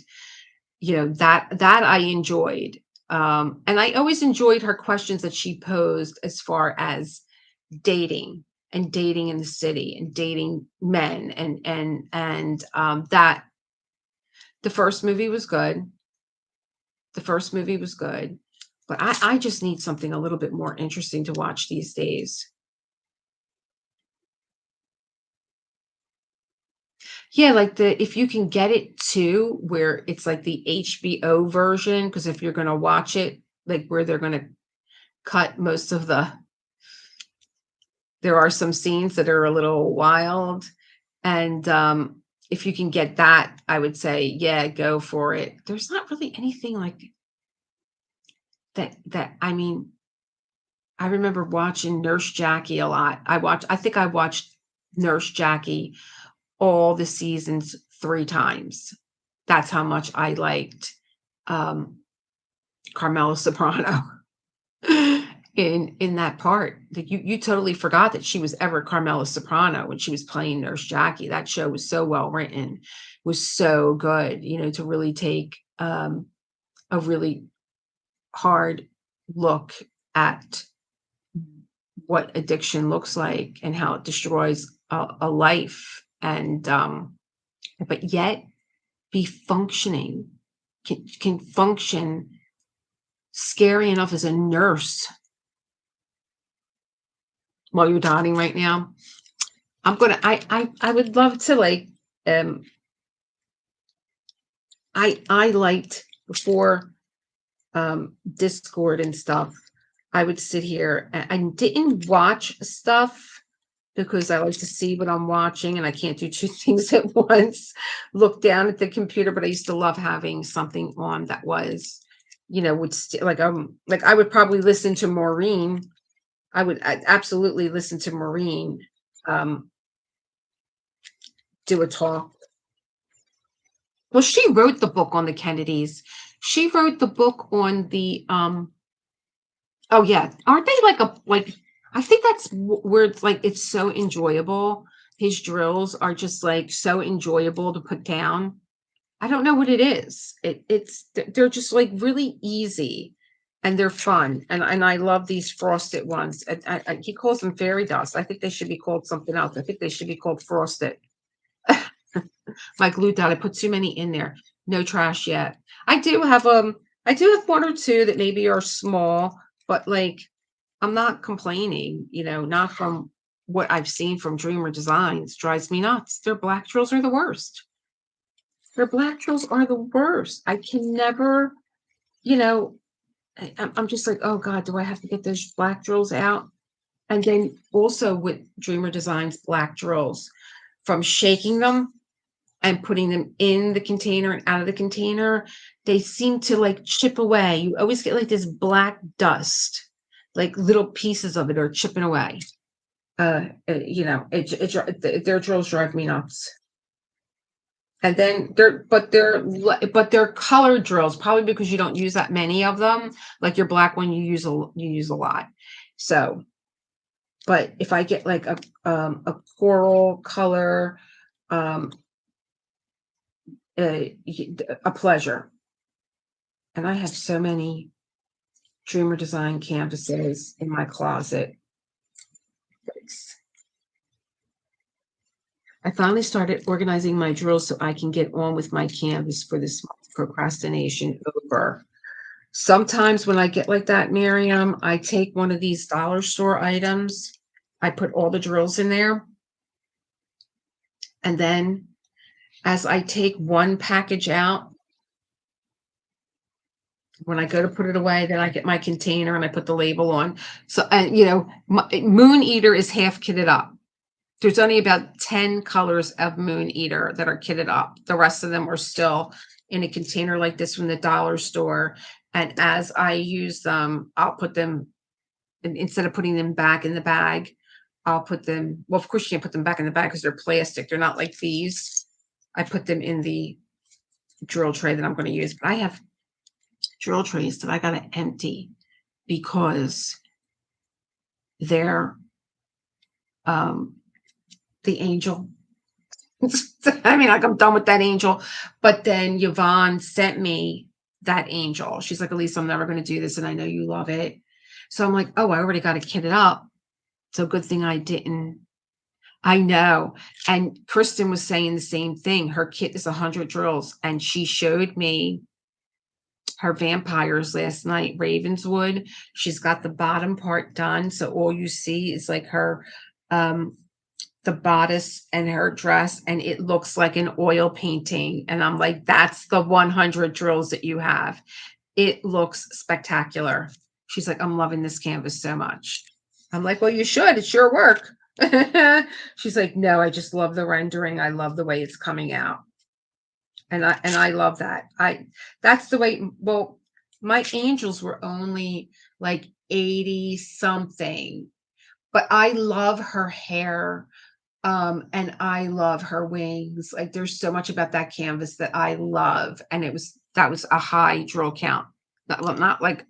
that I enjoyed. And I always enjoyed her questions that she posed as far as dating and dating in the city and dating men, and that the first movie was good. But I just need something a little bit more interesting to watch these days. Yeah, like if you can get it too, where it's like the HBO version, because if you're going to watch it, like where they're going to cut most of there are some scenes that are a little wild. And if you can get that, I would say, yeah, go for it. There's not really anything like that. I mean, I remember watching Nurse Jackie a lot. I think I watched Nurse Jackie all the seasons 3 times. That's how much I liked Carmela Soprano in that part. That you totally forgot that she was ever Carmela Soprano when she was playing Nurse Jackie. That show was so well written, was so good, to really take a really hard look at what addiction looks like and how it destroys a life, and but yet be functioning, can function. Scary enough as a nurse. While you're dotting right now, I would love to like I liked before Discord and stuff. I would sit here and I didn't watch stuff because I like to see what I'm watching and I can't do 2 things at once. Look down at the computer, but I used to love having something on that was, like I would probably listen to Maureen. I'd absolutely listen to Maureen do a talk. Well, she wrote the book on the Kennedys. She wrote the book on the oh yeah, aren't they like I think that's where it's like it's so enjoyable. His drills are just like so enjoyable to put down. I don't know what it is. They're just like really easy and they're fun. And I love these frosted ones. He calls them fairy dust. I think they should be called something else. I think they should be called frosted. My glue dot. I put too many in there. No trash yet. I do have 1 or 2 that maybe are small, but like I'm not complaining, not from what I've seen from Dreamer Designs. Drives me nuts. Their black drills are the worst. Their black drills are the worst. I can never, I'm just like, oh God, do I have to get those black drills out? And then also with Dreamer Designs black drills, from shaking them and putting them in the container and out of the container, they seem to like chip away. You always get like this black dust, like little pieces of it are chipping away. Their drills drive me nuts. And then they're colored drills, probably because you don't use that many of them. Like your black one, you use a lot. So, but if I get like a coral color, a pleasure. And I have so many Dreamer Design canvases in my closet. I finally started organizing my drills so I can get on with my canvas for this month. Procrastination over. Sometimes when I get like that, Miriam, I take one of these dollar store items. I put all the drills in there. And then as I take one package out, when I go to put it away, then I get my container and I put the label on. So, and you know, Moon Eater is half kitted up. There's only about 10 colors of Moon Eater that are kitted up. The rest of them are still in a container like this from the dollar store. And as I use them, I'll put them, instead of putting them back in the bag, I'll put them, well, of course you can't put them back in the bag because they're plastic. They're not like these. I put them in the drill tray that I'm going to use. But I have drill trays that I got to empty because they're the angel. I mean, like I'm done with that angel. But then Yvonne sent me that angel. She's like, Elise, I'm never going to do this. And I know you love it. So I'm like, oh, I already got to kit it up. So good thing I didn't. I know. And Kristen was saying the same thing. Her kit is 100 drills. And she showed me her vampires last night, Ravenswood. She's got the bottom part done. So all you see is like her, the bodice and her dress, and it looks like an oil painting. And I'm like, that's the 100 drills that you have. It looks spectacular. She's like, I'm loving this canvas so much. I'm like, well, you should. It's your work. She's like, no, I just love the rendering. I love the way it's coming out. And I love that. That's the way, well, my angels were only like 80 something, but I love her hair. And I love her wings. Like there's so much about that canvas that I love. And that was a high drill count. Not like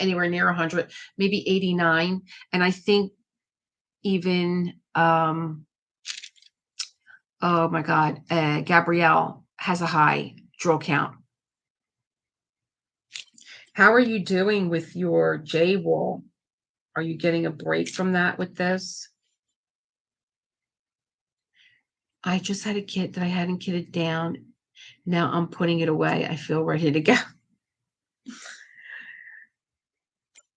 anywhere near 100, maybe 89. And I think even oh my God, Gabrielle has a high drill count. How are you doing with your J wall? Are you getting a break from that with this? I just had a kit that I hadn't kitted down. Now I'm putting it away. I feel ready to go.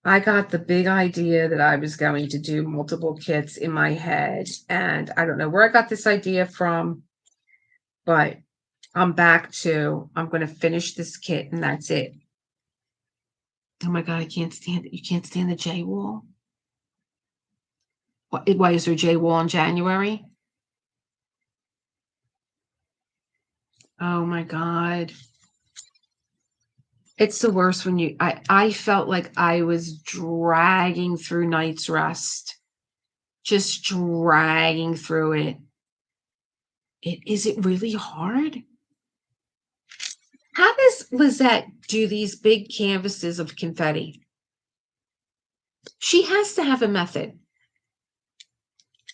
I got the big idea that I was going to do multiple kits in my head. And I don't know where I got this idea from, but I'm back to, I'm going to finish this kit and that's it. Oh my God, I can't stand it. You can't stand the J wall? Why is there J wall in January? Oh my God. It's the worst when I felt like I was dragging through night's rest, just dragging through it. Is it really hard? How does Lizette do these big canvases of confetti? She has to have a method.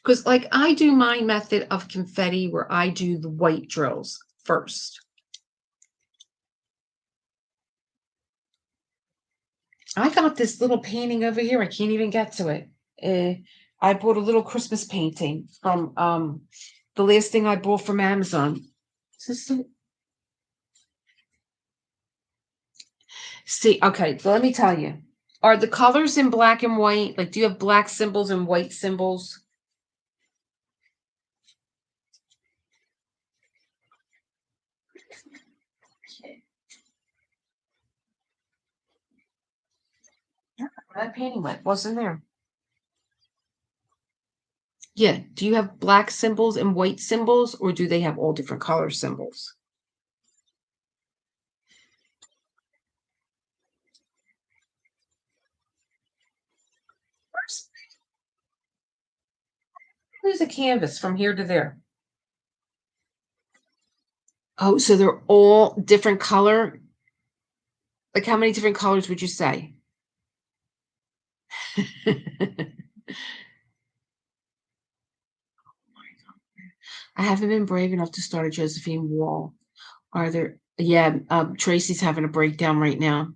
Because like I do my method of confetti where I do the white drills first. I got this little painting over here. I can't even get to it. I bought a little Christmas painting from the last thing I bought from Amazon. See, okay, so let me tell you. Are the colors in black and white? Like, do you have black symbols and white symbols? That painting went, wasn't there? Yeah. Do you have black symbols and white symbols, or do they have all different color symbols? Where's the canvas from here to there? Oh, so they're all different color. Like how many different colors would you say? I haven't been brave enough to start a Josephine wall. Are there? Yeah, Tracy's having a breakdown right now.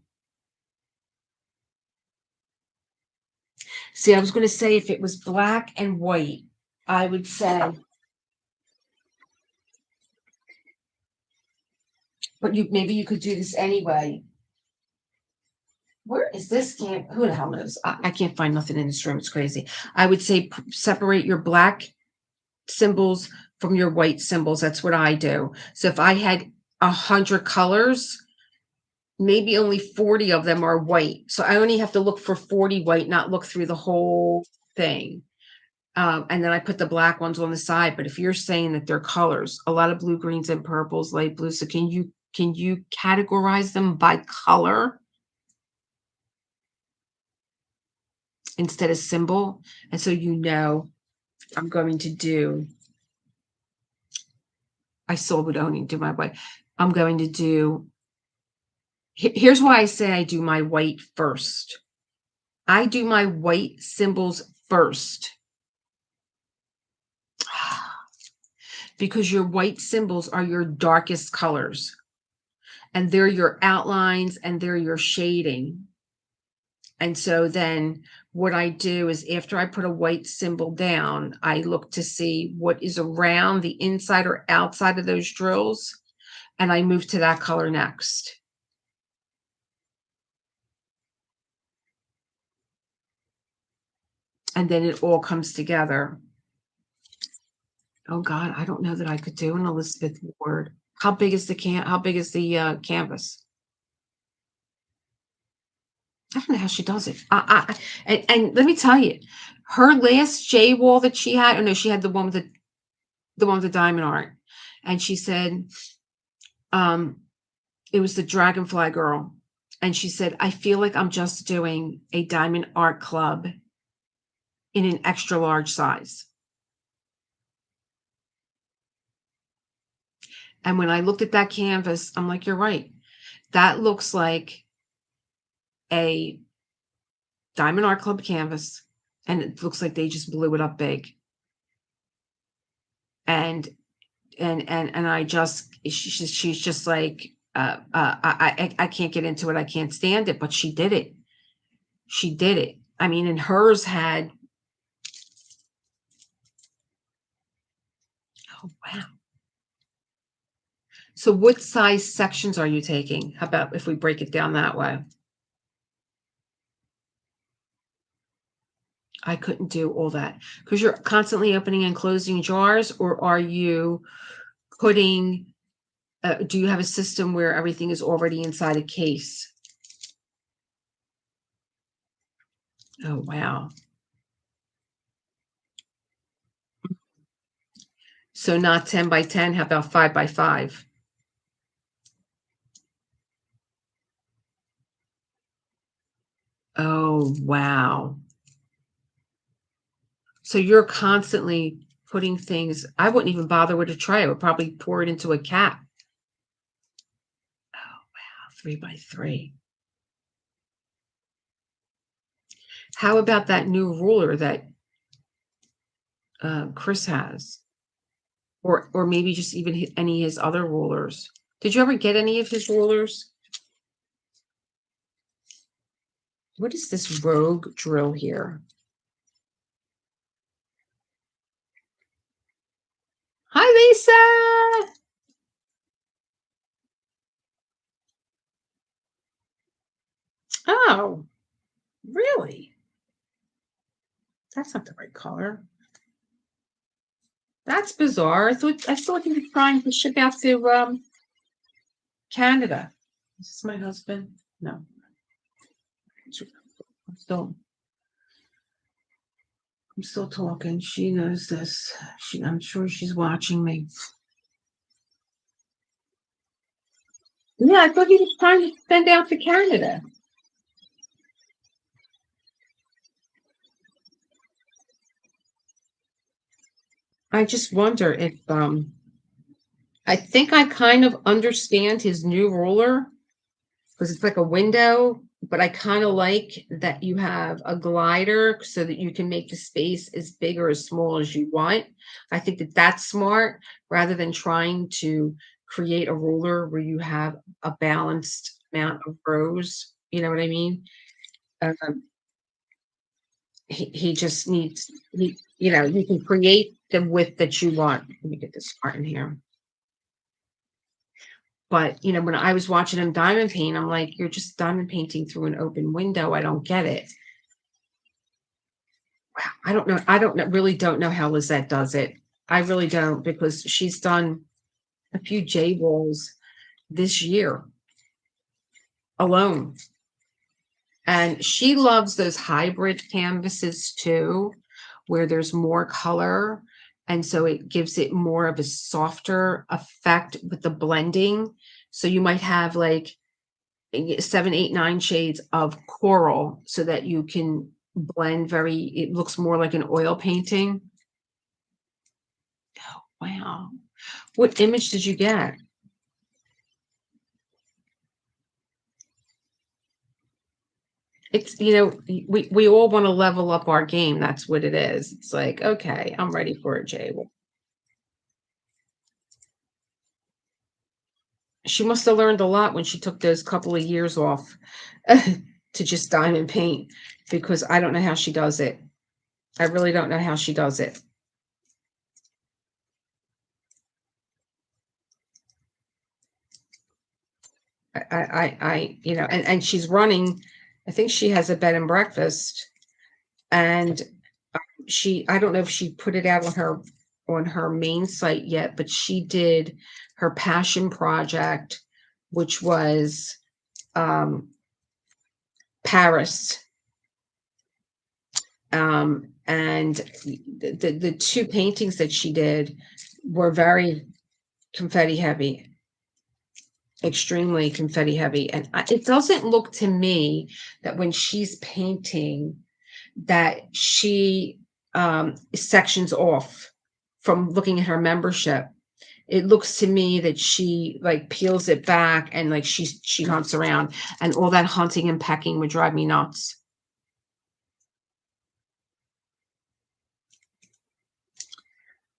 See, I was going to say if it was black and white, I would say, but maybe you could do this anyway. Where is this who the hell knows? I can't find nothing in this room. It's crazy. I would say separate your black symbols from your white symbols. That's what I do. So if I had 100 colors, maybe only 40 of them are white. So I only have to look for 40 white, not look through the whole thing. And then I put the black ones on the side. But if you're saying that they're colors, a lot of blue, greens, and purples, light blue. So can you categorize them by color instead of symbol? And so I'm going to do. I still would only do my white. I'm going to do. Here's why I say I do my white first. I do my white symbols first. Because your white symbols are your darkest colors. And they're your outlines and they're your shading. And so then what I do is after I put a white symbol down, I look to see what is around the inside or outside of those drills. And I move to that color next. And then it all comes together. Oh God, I don't know that I could do an Elizabeth Ward. How big is the canvas? I don't know how she does it. And let me tell you, her last J wall that she had, or no, she had the one with the diamond art, and she said, it was the Dragonfly girl, and she said, I feel like I'm just doing a diamond art club in an extra large size. And when I looked at that canvas, I'm like, you're right. That looks like a Diamond Art Club canvas, and it looks like they just blew it up big. And I just, she's just like, I can't get into it. I can't stand it, but she did it. She did it. I mean, and hers had, oh, wow. So what size sections are you taking? How about if we break it down that way? I couldn't do all that because you're constantly opening and closing jars, or are you putting, do you have a system where everything is already inside a case? Oh, wow. So not 10 by 10, how about 5 by 5? Oh, wow. So you're constantly putting things, I wouldn't even bother with a tray. I would probably pour it into a cap. Oh, wow, 3 by 3. How about that new ruler that Chris has? Or maybe just even any of his other rulers. Did you ever get any of his rulers? What is this rogue drill here? Hi, Lisa. Oh, really? That's not the right color. That's bizarre. I thought he was trying to ship out to Canada. Is this my husband? No. I'm still talking. She knows this. I'm sure she's watching me. Yeah, I thought he was trying to send out to Canada. I just wonder if I think I kind of understand his new ruler because it's like a window, but I kind of like that you have a glider so that you can make the space as big or as small as you want. I think that that's smart rather than trying to create a ruler where you have a balanced amount of rows. You know what I mean? Um, he just needs, you know, you can create the width that you want. Let me get this part in here. But, you know, when I was watching him diamond paint, I'm like, you're just diamond painting through an open window. I don't get it. Wow. I don't know. I don't know, really don't know how Lizette does it. I really don't, because she's done a few J walls this year alone. And she loves those hybrid canvases too, where there's more color. And so it gives it more of a softer effect with the blending. So you might have like 7, 8, 9 shades of coral so that you can blend it looks more like an oil painting. Oh, wow. What image did you get? It's, you know, we all want to level up our game. That's what it is. It's like, okay, I'm ready for it, Jay. She must have learned a lot when she took those couple of years off to just diamond paint, because I don't know how she does it. I really don't know how she does it. You know, and she's running, I think she has a bed and breakfast, and I don't know if she put it out on her main site yet, but she did her passion project, which was Paris. And the two paintings that she did were very confetti heavy, extremely confetti heavy. And it doesn't look to me that when she's painting that she sections off from looking at her membership. It looks to me that she like peels it back and like she hunts around, and all that hunting and pecking would drive me nuts.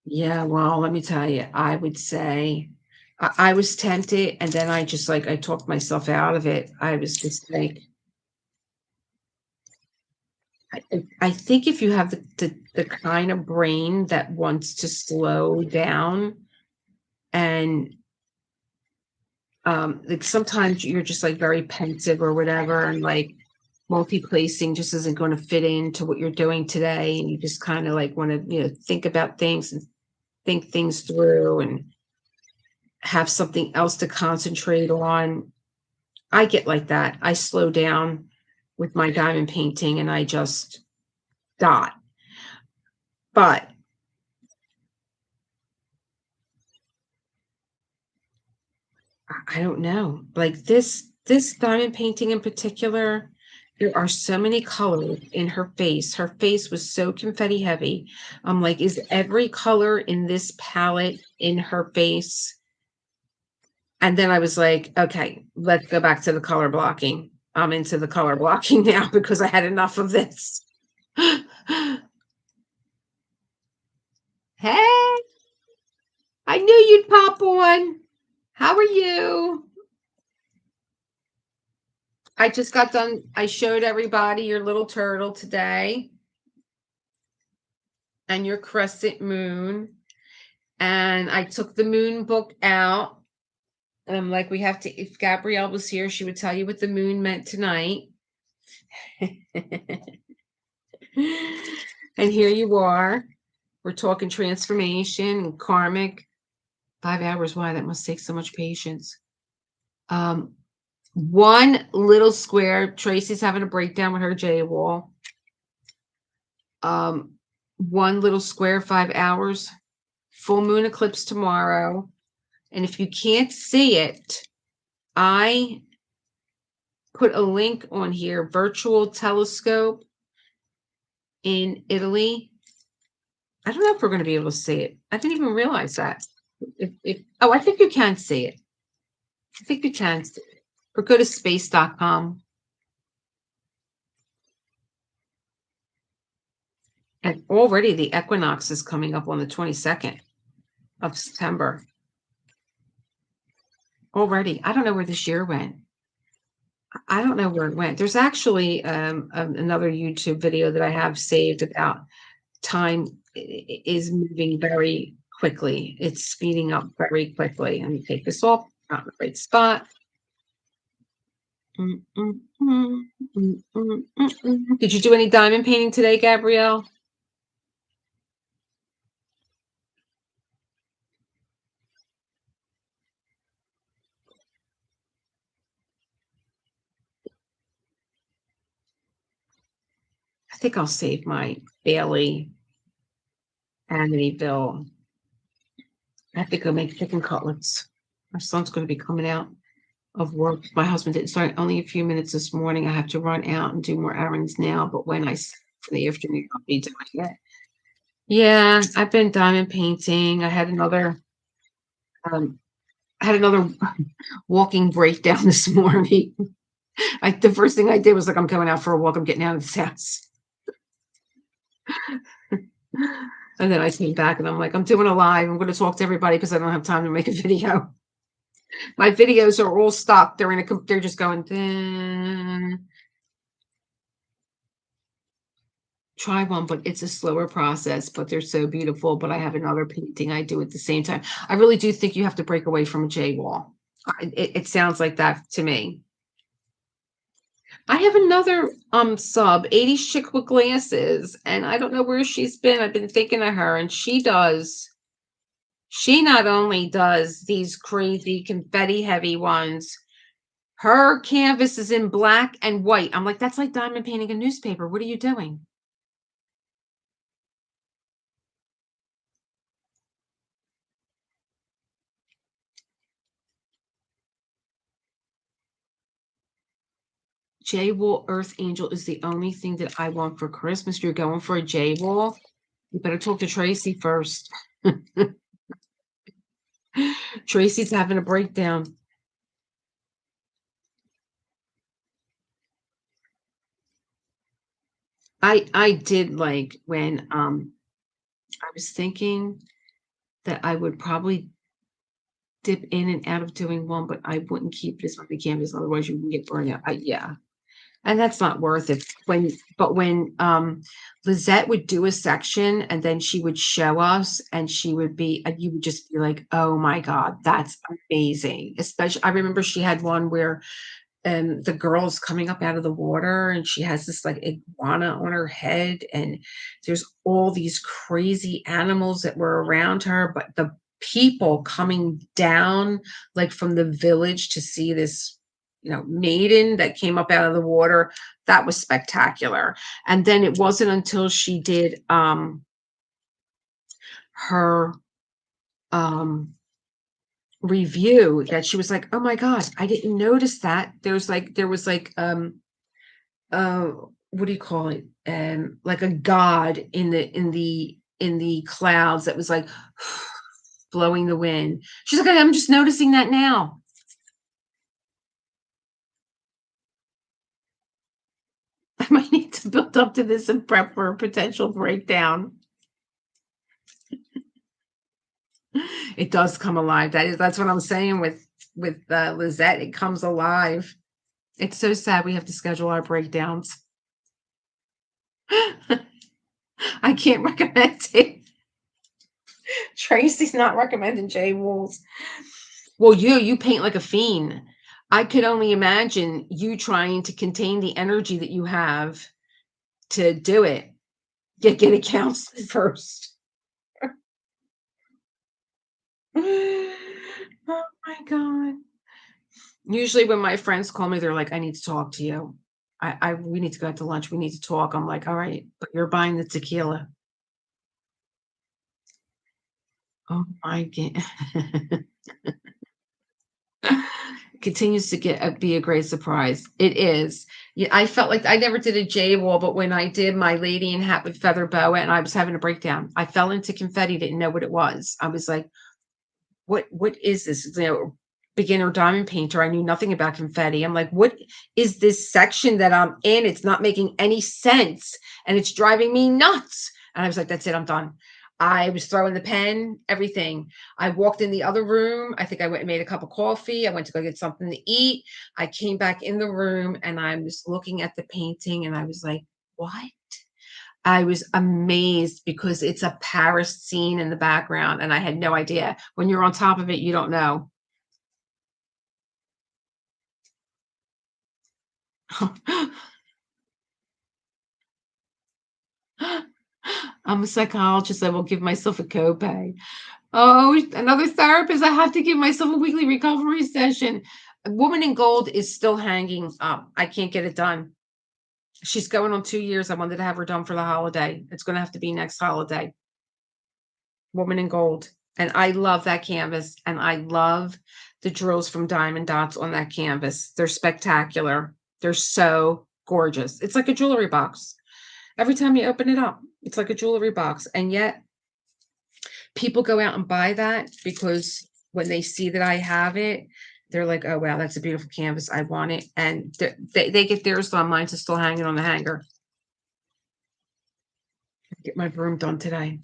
Yeah, well, let me tell you, I would say I was tempted, and then I just like I talked myself out of it. I was just like, I think if you have the kind of brain that wants to slow down, and like sometimes you're just like very pensive or whatever, and like multi-placing just isn't going to fit into what you're doing today, and you just kind of like want to, you know, think about things and think things through and have something else to concentrate on. I get like that. I slow down with my diamond painting and I just dot. But I don't know. Like this diamond painting in particular, there are so many colors in her face. Her face was so confetti heavy. I'm like, is every color in this palette in her face? And then I was like, okay, let's go back to the color blocking. I'm into the color blocking now because I had enough of this. Hey, I knew you'd pop on. How are you? I just got done. I showed everybody your little turtle today and your crescent moon. And I took the moon book out. And I'm like, we have to, if Gabrielle was here, she would tell you what the moon meant tonight. And here you are. We're talking transformation and karmic. 5 hours. Why? That must take so much patience. One little square. Tracy's having a breakdown with her J wall. One little square, 5 hours. Full moon eclipse tomorrow. And if you can't see it, I put a link on here, virtual telescope in Italy. I don't know if we're going to be able to see it. I didn't even realize that. I think you can see it. I think you can see it. Or go to space.com. And already the equinox is coming up on the 22nd of September. Already. I don't know where this year went. I don't know where it went. There's actually another YouTube video that I have saved about time is moving very quickly. It's speeding up very quickly. Let me take this off. Not in the right spot. Did you do any diamond painting today, Gabrielle? I think I'll save my Bailey Amityville. I have to go make chicken cutlets. My son's going to be coming out of work. My husband didn't start only a few minutes this morning. I have to run out and do more errands now, but when for the afternoon, I'll be doing it. Yeah, I've been diamond painting. Um, I had another walking breakdown this morning. The first thing I did was like, I'm going out for a walk. I'm getting out of this house. And then I came back and I'm like, I'm doing a live. I'm going to talk to everybody because I don't have time to make a video. My videos are all stuck. They're just going. Try one, but it's a slower process, but they're so beautiful. But I have another painting I do at the same time. I really do think you have to break away from a J wall. It sounds like that to me. I have another sub, 80s chick with glasses, and I don't know where she's been. I've been thinking of her, and she not only does these crazy confetti heavy ones, her canvas is in black and white. I'm like, that's like diamond painting a newspaper. What are you doing? J-Wall Earth Angel is the only thing that I want for Christmas. You're going for a J-Wall? You better talk to Tracy first. Tracy's having a breakdown. I did like when I was thinking that I would probably dip in and out of doing one, but I wouldn't keep this on the canvas, otherwise you can get burned out. Yeah. And that's not worth it. When Lizette would do a section and then she would show us and you would just be like, oh my God, that's amazing. Especially I remember she had one where the girl's coming up out of the water and she has this like iguana on her head and there's all these crazy animals that were around her, but the people coming down like from the village to see this maiden that came up out of the water, that was spectacular. And then it wasn't until she did her review that she was like, oh my God, I didn't notice that. There was like what do you call it? Like a god in the clouds that was like blowing the wind. She's like, I'm just noticing that now. I might need to build up to this and prep for a potential breakdown. It does come alive. That's what I'm saying with Lizette. It comes alive. It's so sad we have to schedule our breakdowns. I can't recommend it. Tracy's not recommending J-Walls. Well, you paint like a fiend. I could only imagine you trying to contain the energy that you have to do it. Get a counselor first. Oh my God. Usually when my friends call me, they're like, I need to talk to you. We need to go out to lunch. We need to talk. I'm like, all right, but you're buying the tequila. Oh my God. Continues to be a great surprise. It is. Yeah, I felt like I never did a J-Wall, but when I did my lady in hat with feather boa and I was having a breakdown, I fell into confetti, didn't know what it was. I was like, what is this? Beginner diamond painter. I knew nothing about confetti. I'm like, what is this section that I'm in? It's not making any sense and it's driving me nuts. And I was like, that's it, I'm done. I was throwing the pen, everything. I walked in the other room. I think I went and made a cup of coffee. I went to go get something to eat. I came back in the room and I was looking at the painting and I was like, what? I was amazed because it's a Paris scene in the background and I had no idea. When you're on top of it, you don't know. I'm a psychologist. I will give myself a copay. Oh, another therapist. I have to give myself a weekly recovery session. Woman in Gold is still hanging up. I can't get it done. She's going on 2 years. I wanted to have her done for the holiday. It's going to have to be next holiday. Woman in Gold. And I love that canvas. And I love the drills from Diamond Dots on that canvas. They're spectacular. They're so gorgeous. It's like a jewelry box. Every time you open it up, it's like a jewelry box. And yet people go out and buy that because when they see that I have it, they're like, oh, wow, that's a beautiful canvas. I want it. And they get theirs done. Mine's still hanging on the hanger. Get my broom done today.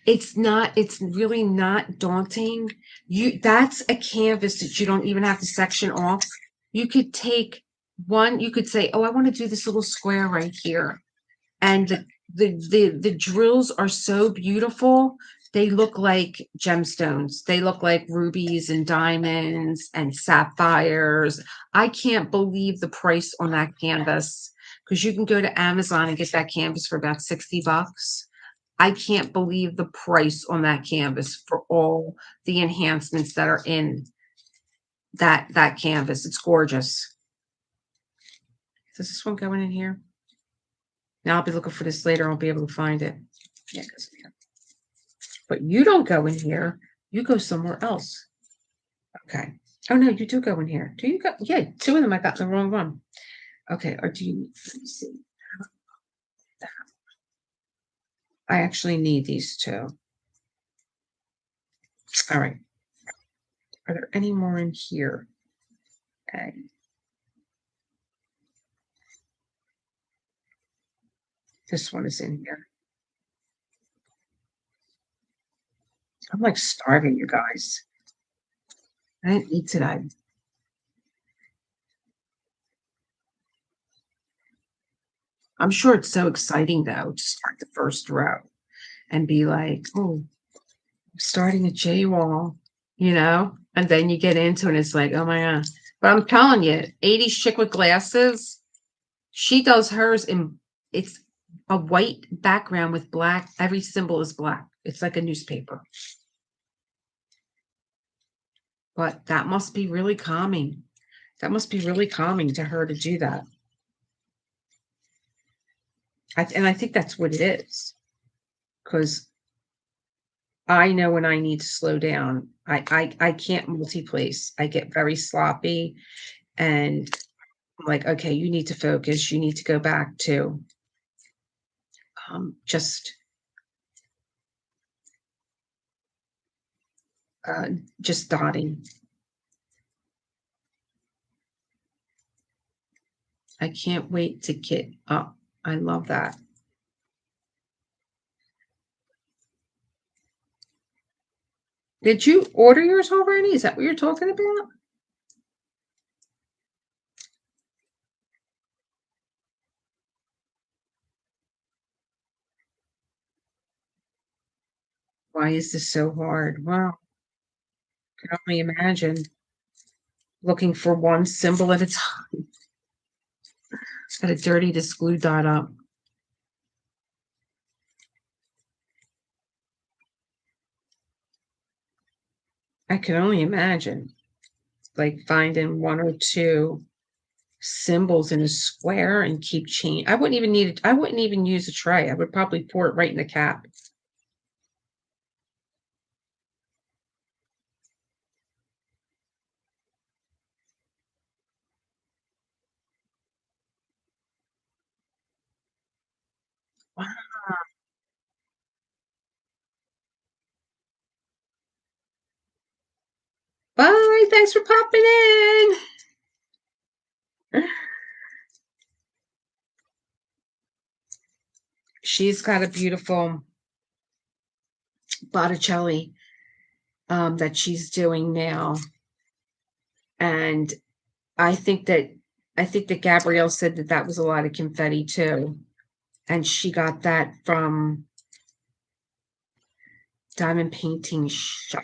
It's really not daunting. That's a canvas that you don't even have to section off. You could take one, you could say, oh, I want to do this little square right here. And the drills are so beautiful. They look like gemstones. They look like rubies and diamonds and sapphires. I can't believe the price on that canvas because you can go to Amazon and get that canvas for about $60. I can't believe the price on that canvas for all the enhancements that are in that canvas. It's gorgeous. Does this one go in here? Now I'll be looking for this later. I'll be able to find it. Yeah, it goes in here. But you don't go in here. You go somewhere else. Okay. Oh no, you do go in here. Do you go? Yeah, two of them I got the wrong one. Okay, or do you let me see. I actually need these two. All right. Are there any more in here? Okay. This one is in here. I'm like starving, you guys. I didn't eat today. I'm sure it's so exciting though to start the first row and be like, oh, I'm starting a J wall, and then you get into it and it's like, oh my God. But I'm telling you, 80s chick with glasses, she does hers in it's a white background with black. Every symbol is black. It's like a newspaper. But that must be really calming. That must be really calming to her to do that. And I think that's what it is. Because I know when I need to slow down. I can't multi-place. I get very sloppy and I'm like, okay, you need to focus. You need to go back to just dotting. I can't wait to get up. I love that. Did you order yours already? Is that what you're talking about? Why is this so hard? Wow, I can only imagine looking for one symbol at a time. Gotta dirty this glue dot up. I can only imagine like finding one or two symbols in a square and keep changing. I wouldn't even need it. I wouldn't even use a tray. I would probably pour it right in the cap. Wow. Bye. Thanks for popping in. she's got a beautiful Botticelli that she's doing now. And I think that Gabrielle said that that was a lot of confetti too. And she got that from Diamond Painting Shop.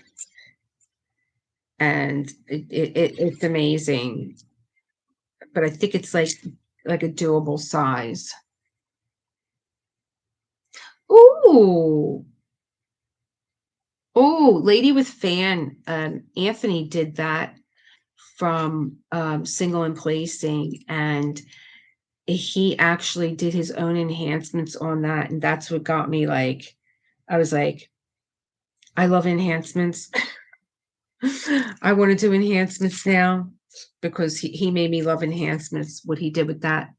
And it's amazing. But I think it's like a doable size. Ooh. Oh, Lady with Fan. Anthony did that from Single and Placing, and he actually did his own enhancements on that, and that's what got me like, I was like, I love enhancements. I want to do enhancements now because he made me love enhancements. What he did with that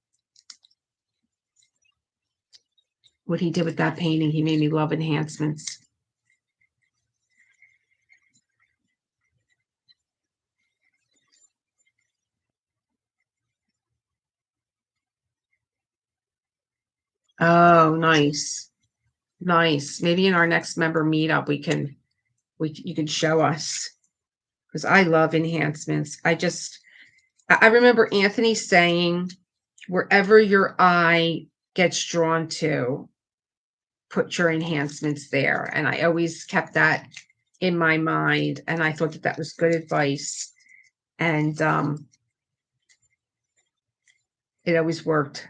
painting, he made me love enhancements. Oh, nice. Nice. Maybe in our next member meetup, you can show us, because I love enhancements. I remember Anthony saying, wherever your eye gets drawn to, put your enhancements there. And I always kept that in my mind. And I thought that that was good advice. And it always worked.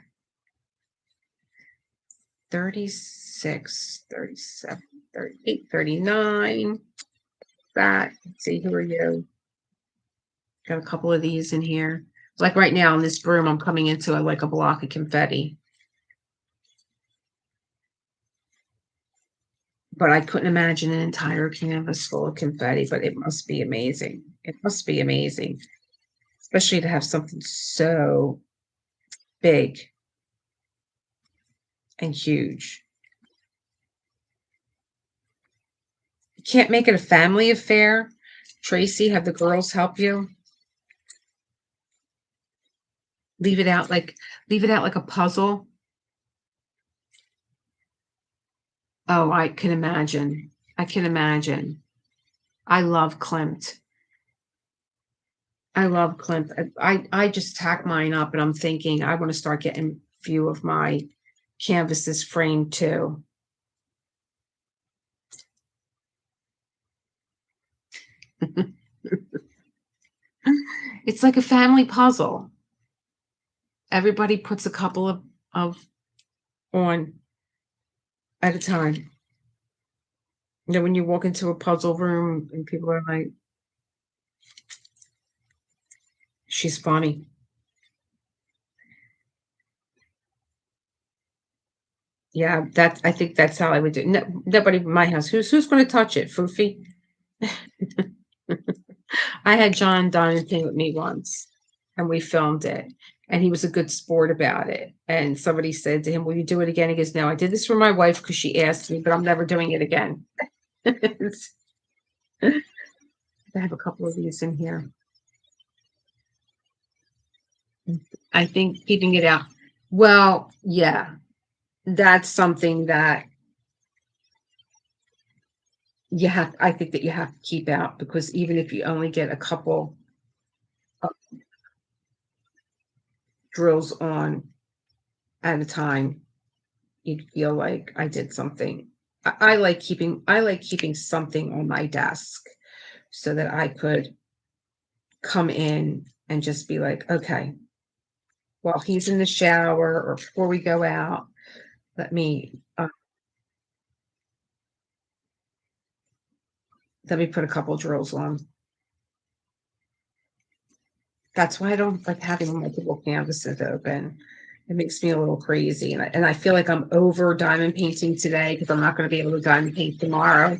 36, 37, 38, 39. That, let's see, who are you? Got a couple of these in here. Like right now in this room, I'm coming into like a block of confetti. But I couldn't imagine an entire canvas full of confetti, but it must be amazing. It must be amazing, especially to have something so big and huge. You can't make it a family affair. Tracy, have the girls help you. Leave it out like a puzzle. Oh, I can imagine. I can imagine. I love Klimt. I love Klimt. I just tack mine up, and I'm thinking I want to start getting a few of my canvases framed too. It's like a family puzzle. Everybody puts a couple of on at a time. You know, when you walk into a puzzle room and people are like, she's funny. Yeah, I think that's how I would do it. No, nobody in my house. Who's going to touch it? Foofy? I had John Diamond paint with me once, and we filmed it, and he was a good sport about it. And somebody said to him, "Will you do it again?" He goes, "No, I did this for my wife because she asked me, but I'm never doing it again." I have a couple of these in here. I think keeping it out. Well, yeah, that's something that I think that you have to keep out, because even if you only get a couple of drills on at a time, you'd feel like I did something. I like keeping something on my desk so that I could come in and just be like, okay, while he's in the shower or before we go out, let me put a couple drills on. That's why I don't like having multiple canvases open. It makes me a little crazy, and I feel like I'm over diamond painting today because I'm not going to be able to diamond paint tomorrow.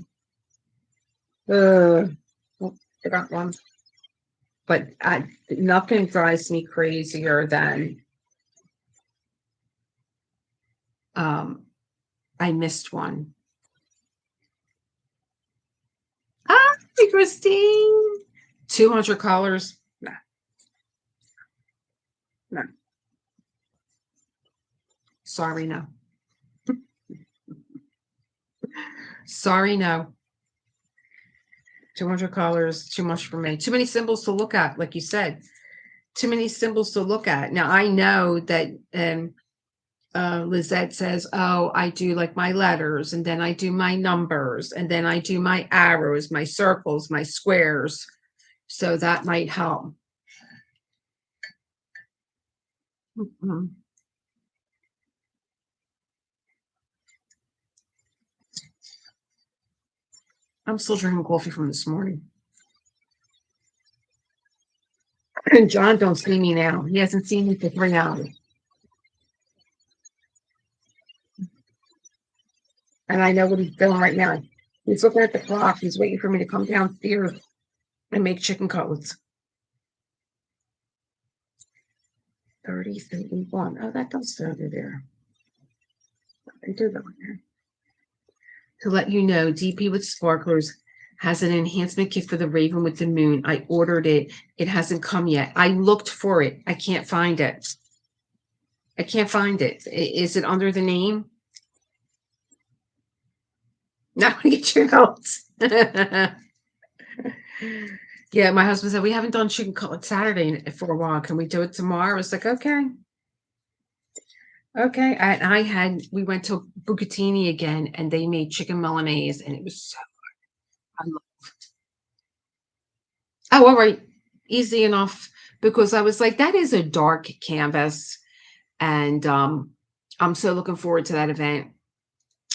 Oh, forgot one. But nothing drives me crazier than I missed one. Hi, Christine. 200 colors. No. No. Sorry, no. Sorry, no. 200 colors, too much for me. Too many symbols to look at, like you said. Too many symbols to look at. Now, I know that Lizette says, oh, I do like my letters, and then I do my numbers, and then I do my arrows, my circles, my squares. So that might help. Mhm. I'm still drinking coffee from this morning. And John don't see me now. He hasn't seen me for 3 hours. And I know what he's doing right now. He's looking at the clock. He's waiting for me to come downstairs and make chicken cutlets. 30, 31. Oh, that does stay over there. I do that one there. To let you know, DP with Sparklers has an enhancement kit for the Raven with the Moon. I ordered it. It hasn't come yet. I looked for it. I can't find it. I can't find it. Is it under the name? Now I get your notes. Yeah, my husband said, we haven't done chicken cutlet Saturday for a while. Can we do it tomorrow? I was like, okay. Okay. We went to Bucatini again and they made chicken Milanese and it was so good. I love it. Oh, all right. Easy enough because I was like, that is a dark canvas. And I'm so looking forward to that event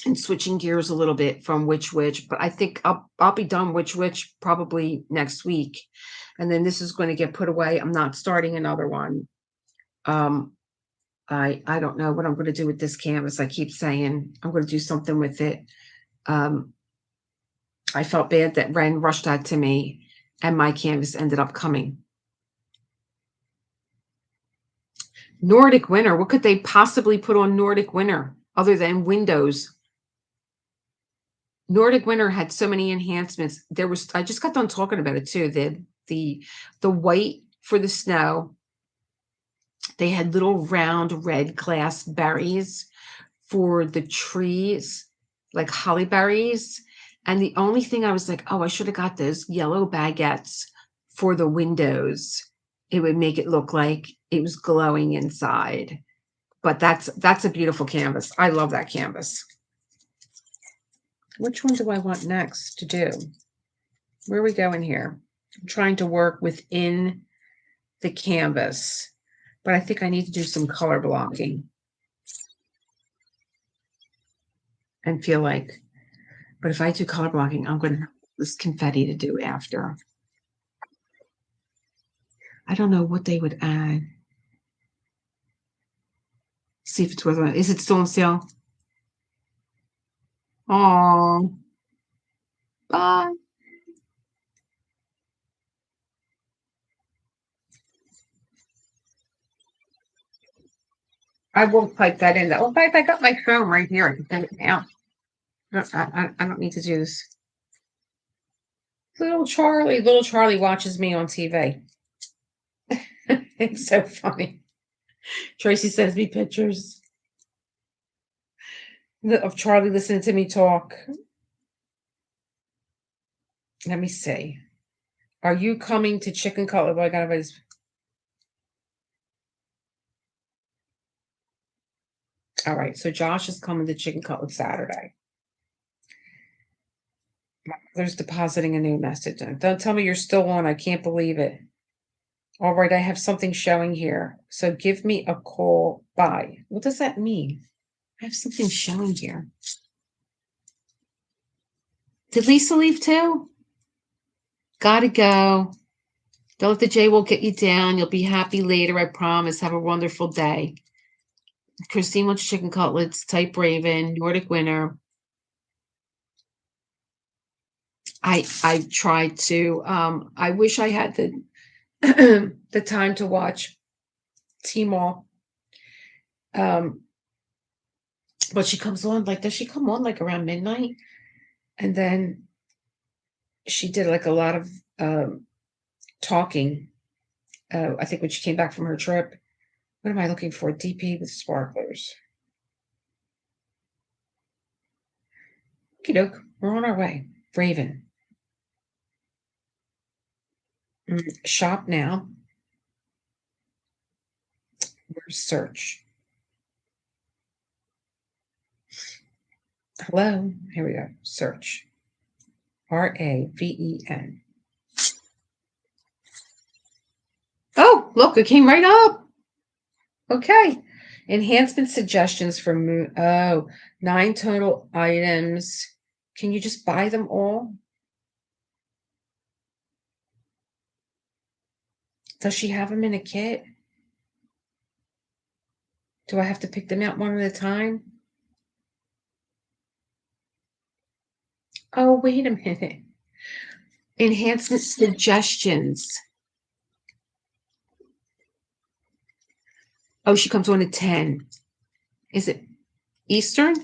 and switching gears a little bit from Witch Witch, but I think I'll be done Witch Witch probably next week. And then this is going to get put away. I'm not starting another one. I don't know what I'm going to do with this canvas. I keep saying I'm going to do something with it. I felt bad that Ren rushed that to me and my canvas ended up coming. Nordic Winter. What could they possibly put on Nordic Winter other than windows? Nordic Winter had so many enhancements. I just got done talking about it too. The white for the snow. They had little round red glass berries for the trees, like holly berries. And the only thing I was like, oh, I should have got those yellow baguettes for the windows. It would make it look like it was glowing inside. But that's a beautiful canvas. I love that canvas. Which one do I want next to do? Where are we going here? I'm trying to work within the canvas, but I think I need to do some color blocking and feel like, but if I do color blocking, I'm going to have this confetti to do after. I don't know what they would add. See if it's worth it. Is it still on sale? Oh, bye. I will type that in. Oh, I got my phone right here. I can send it now. I don't need to do this. Little Charlie watches me on TV. It's so funny. Tracy sends me pictures of Charlie listening to me talk. Let me see. Are you coming to Chicken Cutlet? Well, I got everybody's. All right, so Josh is coming to Chicken Cutlet Saturday. There's depositing a new message. Don't tell me you're still on. I can't believe it. All right, I have something showing here. So give me a call. Bye. What does that mean? I have something showing here. Did Lisa leave too? Gotta go. Don't let the J will get you down. You'll be happy later, I promise. Have a wonderful day. Christine wants chicken cutlets, type Raven, Nordic Winter. I tried to. I wish I had the the time to watch Tmall. But she comes on does she come on like around midnight? And then she did like a lot of talking. I think when she came back from her trip. What am I looking for? DP with Sparklers. Okey doke. We're on our way. Raven. Shop now. Where's search? Hello. Here we go. Search. Raven. Oh, look, it came right up. Okay. Enhancement suggestions for moon. Oh, 9 total items. Can you just buy them all? Does she have them in a kit? Do I have to pick them out one at a time? Oh, wait a minute. Enhancement suggestions. Oh, she comes on at 10. Is it Eastern?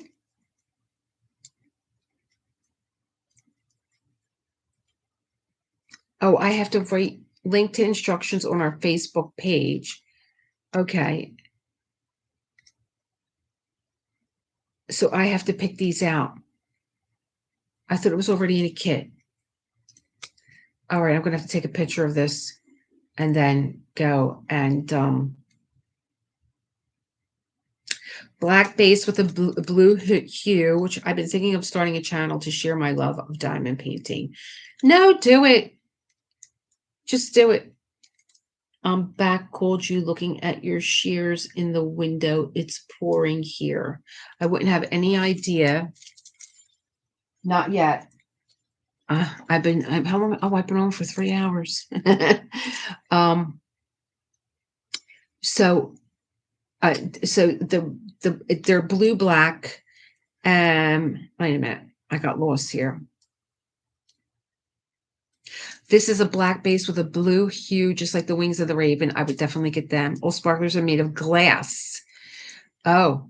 Oh, I have to write link to instructions on our Facebook page. Okay. So I have to pick these out. I thought it was already in a kit. All right, I'm going to have to take a picture of this and then go and black base with a blue hue, which I've been thinking of starting a channel to share my love of diamond painting. No, do it. Just do it. I'm back, called you looking at your shears in the window. It's pouring here. I wouldn't have any idea. Not yet. I've been, how long? Oh, I've been on for 3 hours. So, so they're blue black. Wait a minute, I got lost here. This is a black base with a blue hue, just like the wings of the raven. I would definitely get them. All sparklers are made of glass. Oh,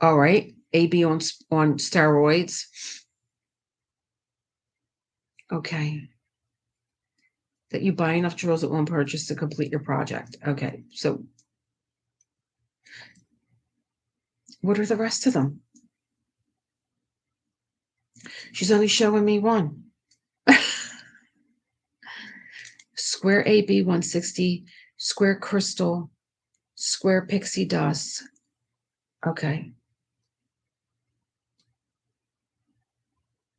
all right. AB on steroids. Okay. That you buy enough drills at one purchase to complete your project. Okay, so what are the rest of them? She's only showing me one. Square AB 160, square crystal, square pixie dust. Okay.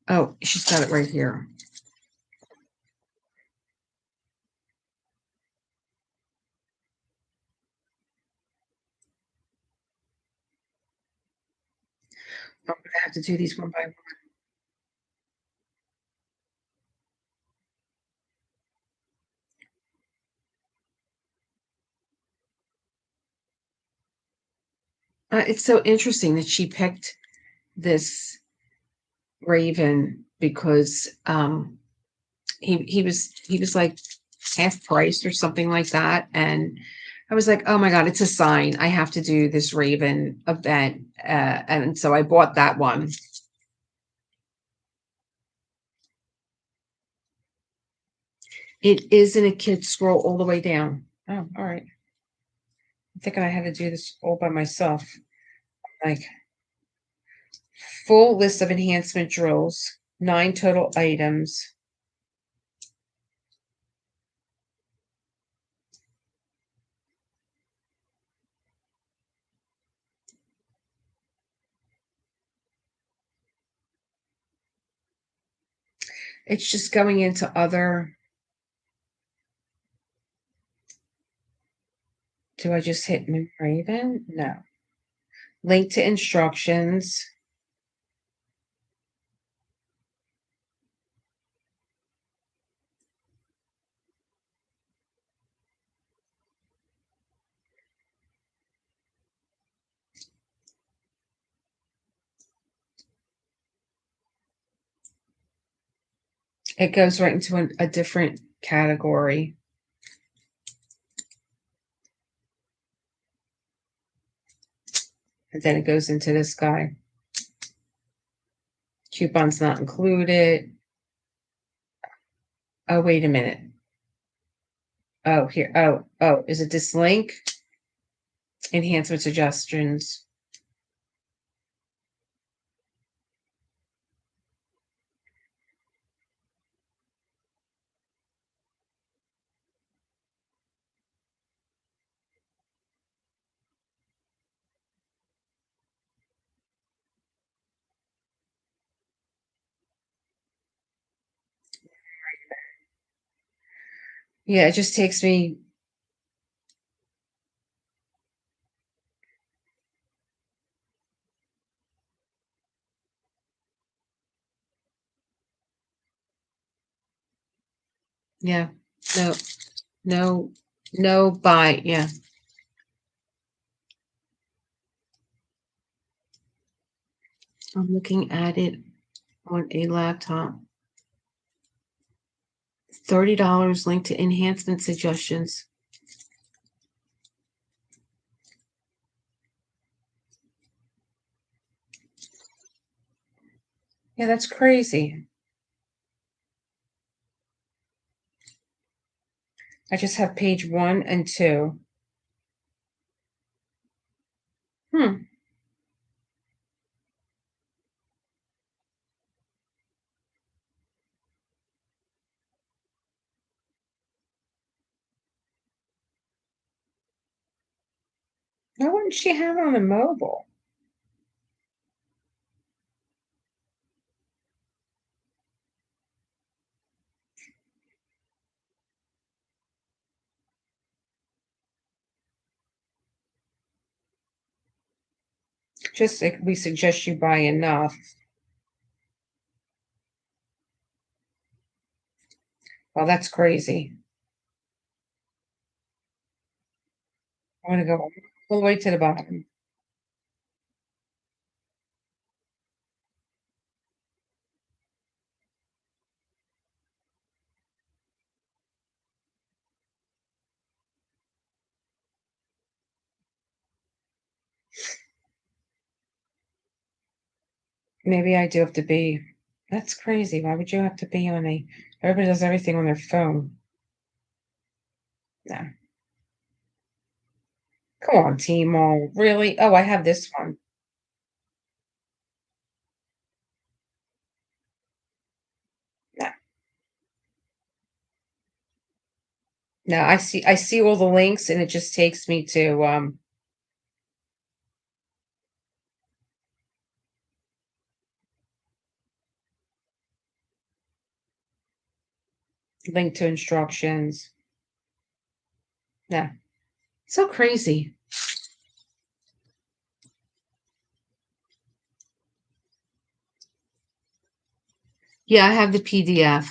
Oh, she's got it right here. I'm going to have to do these one by one. It's so interesting that she picked this raven because he was like half price or something like that, and I was like, oh my god, it's a sign. I have to do this raven event, and so I bought that one. It is in a kid. Scroll all the way down. Oh, all right. I'm thinking I had to do this all by myself. Like, full list of enhancement drills, 9 total items. It's just going into other. Do I just hit Moon Raven? No. Link to instructions. It goes right into a different category. And then it goes into this guy. Coupons not included. Oh, wait a minute. Oh, here. Oh, is it this link? Enhancement suggestions. Yeah, it just takes me. Yeah. No, no, no buy. Yeah. I'm looking at it on a laptop. $30 link to enhancement suggestions. Yeah, that's crazy. I just have page 1 and 2. Hmm. Why wouldn't she have it on the mobile? Just like we suggest you buy enough. Well, that's crazy. I want to go all the way to the bottom. Maybe I do have to be. That's crazy. Why would you have to be on a? Everybody does everything on their phone. No. Come on, Tmall. Really? Oh, I have this one. No. No, I see all the links and it just takes me to link to instructions. No. So crazy. Yeah, I have the PDF.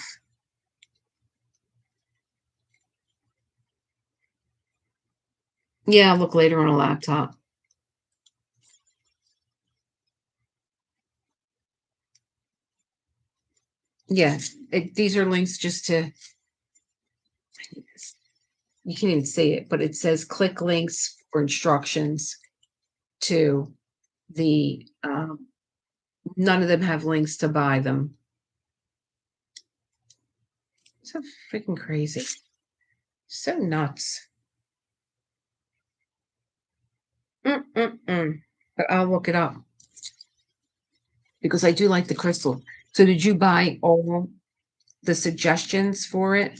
Yeah, I'll look later on a laptop. Yeah, these are links just to, you can't even see it, but it says click links for instructions to the, none of them have links to buy them. So freaking crazy. So nuts. Mm-mm-mm. But I'll look it up because I do like the crystal. So did you buy all the suggestions for it?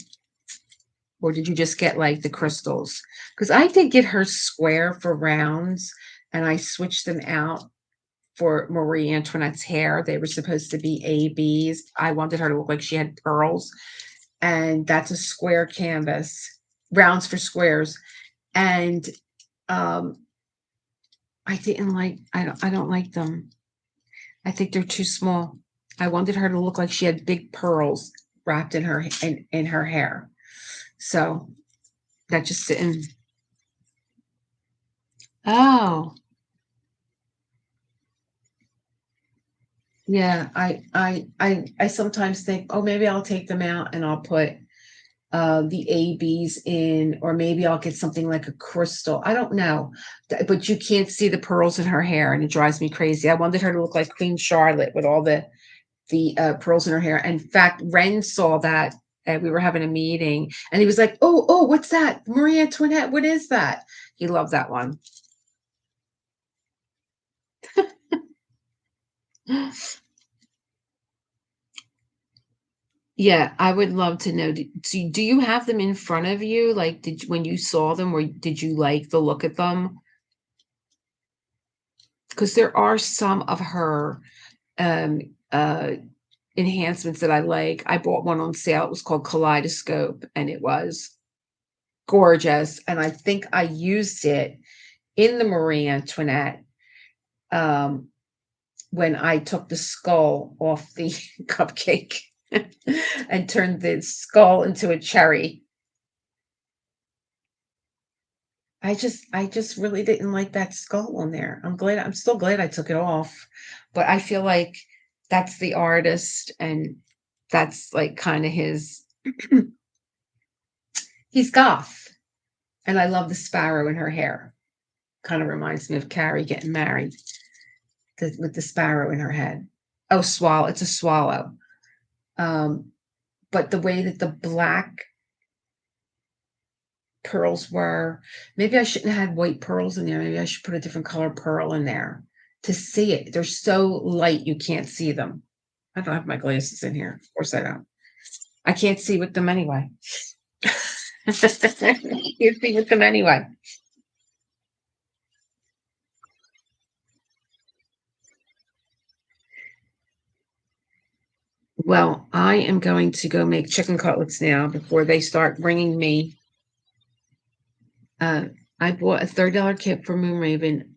Or did you just get like the crystals? Because I did get her square for rounds and I switched them out for Marie Antoinette's hair. They were supposed to be ABs. I wanted her to look like she had pearls. And that's a square canvas, rounds for squares. And um I don't like them. I think they're too small. I wanted her to look like she had big pearls wrapped in her hair. So that just didn't. Oh, yeah. I sometimes think, oh, maybe I'll take them out and I'll put the ABs in, or maybe I'll get something like a crystal. I don't know. But you can't see the pearls in her hair and it drives me crazy. I wanted her to look like Queen Charlotte with all the pearls in her hair. In fact, Ren saw that and we were having a meeting and he was like, oh, what's that? Marie Antoinette, what is that? He loved that one. Yeah, I would love to know. Do you have them in front of you? Like, when you saw them, or did you like the look at them? Because there are some of her um uh enhancements that I like. I bought one on sale. It was called Kaleidoscope, and it was gorgeous. And I think I used it in the Marie Antoinette when I took the skull off the cupcake and turned the skull into a cherry. I just really didn't like that skull on there. I'm still glad I took it off, but I feel like that's the artist and that's like kind of his, he's goth. And I love the sparrow in her hair. Kind of reminds me of Carrie getting married with the sparrow in her head. Oh, swallow. It's a swallow. But the way that the black pearls were, maybe I shouldn't have had white pearls in there. Maybe I should put a different color pearl in there to see it. They're so light you can't see them. I don't have my glasses in here. Of course I don't. I can't see with them anyway. You see with them anyway. Well, I am going to go make chicken cutlets now before they start bringing me. I bought a $30 kit for Moon Raven.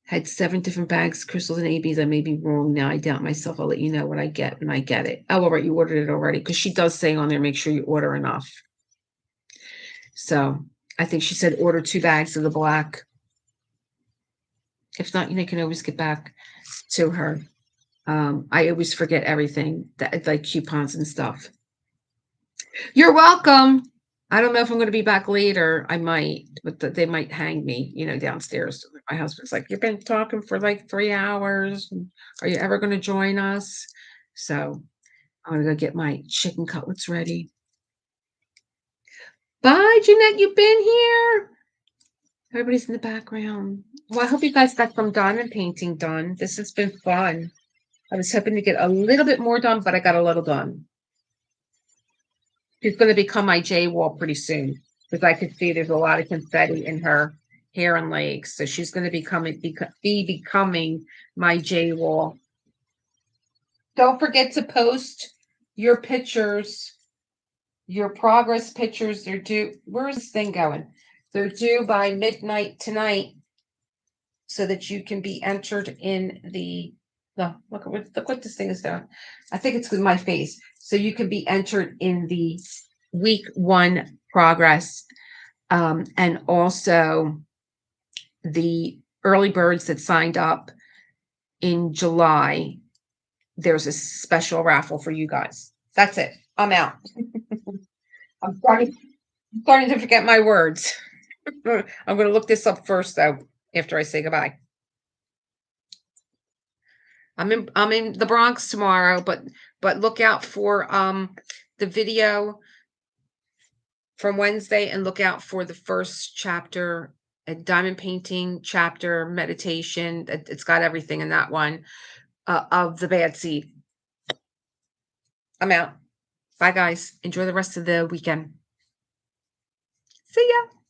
Had 7 different bags, crystals and ABs. I may be wrong now. I doubt myself. I'll let you know what I get when I get it. Oh, all right, you ordered it already because she does say on there, make sure you order enough. So I think she said order 2 bags of the black. If not, you can always get back to her. I always forget everything, that like coupons and stuff. You're welcome. I don't know if I'm going to be back later. I might, but they might hang me, downstairs. My husband's like, you've been talking for like 3 hours. Are you ever going to join us? So I'm going to go get my chicken cutlets ready. Bye, Jeanette. You've been here. Everybody's in the background. Well, I hope you guys got some diamond painting done. This has been fun. I was hoping to get a little bit more done, but I got a little done. She's going to become my J wall pretty soon because I could see there's a lot of confetti in her hair and legs. So she's going to be becoming my J wall. Don't forget to post your pictures, your progress pictures. They're due. Where is this thing going? They're due by midnight tonight so that you can be entered in the look what this thing is doing. I think it's with my face. So you can be entered in the week 1 progress. And also the early birds that signed up in July, there's a special raffle for you guys. That's it. I'm out. I'm starting to forget my words. I'm going to look this up first, though, after I say goodbye. I'm in the Bronx tomorrow, but look out for the video from Wednesday and look out for the first chapter, a diamond painting chapter, meditation. It's got everything in that one of the bad seed. I'm out. Bye, guys. Enjoy the rest of the weekend. See ya.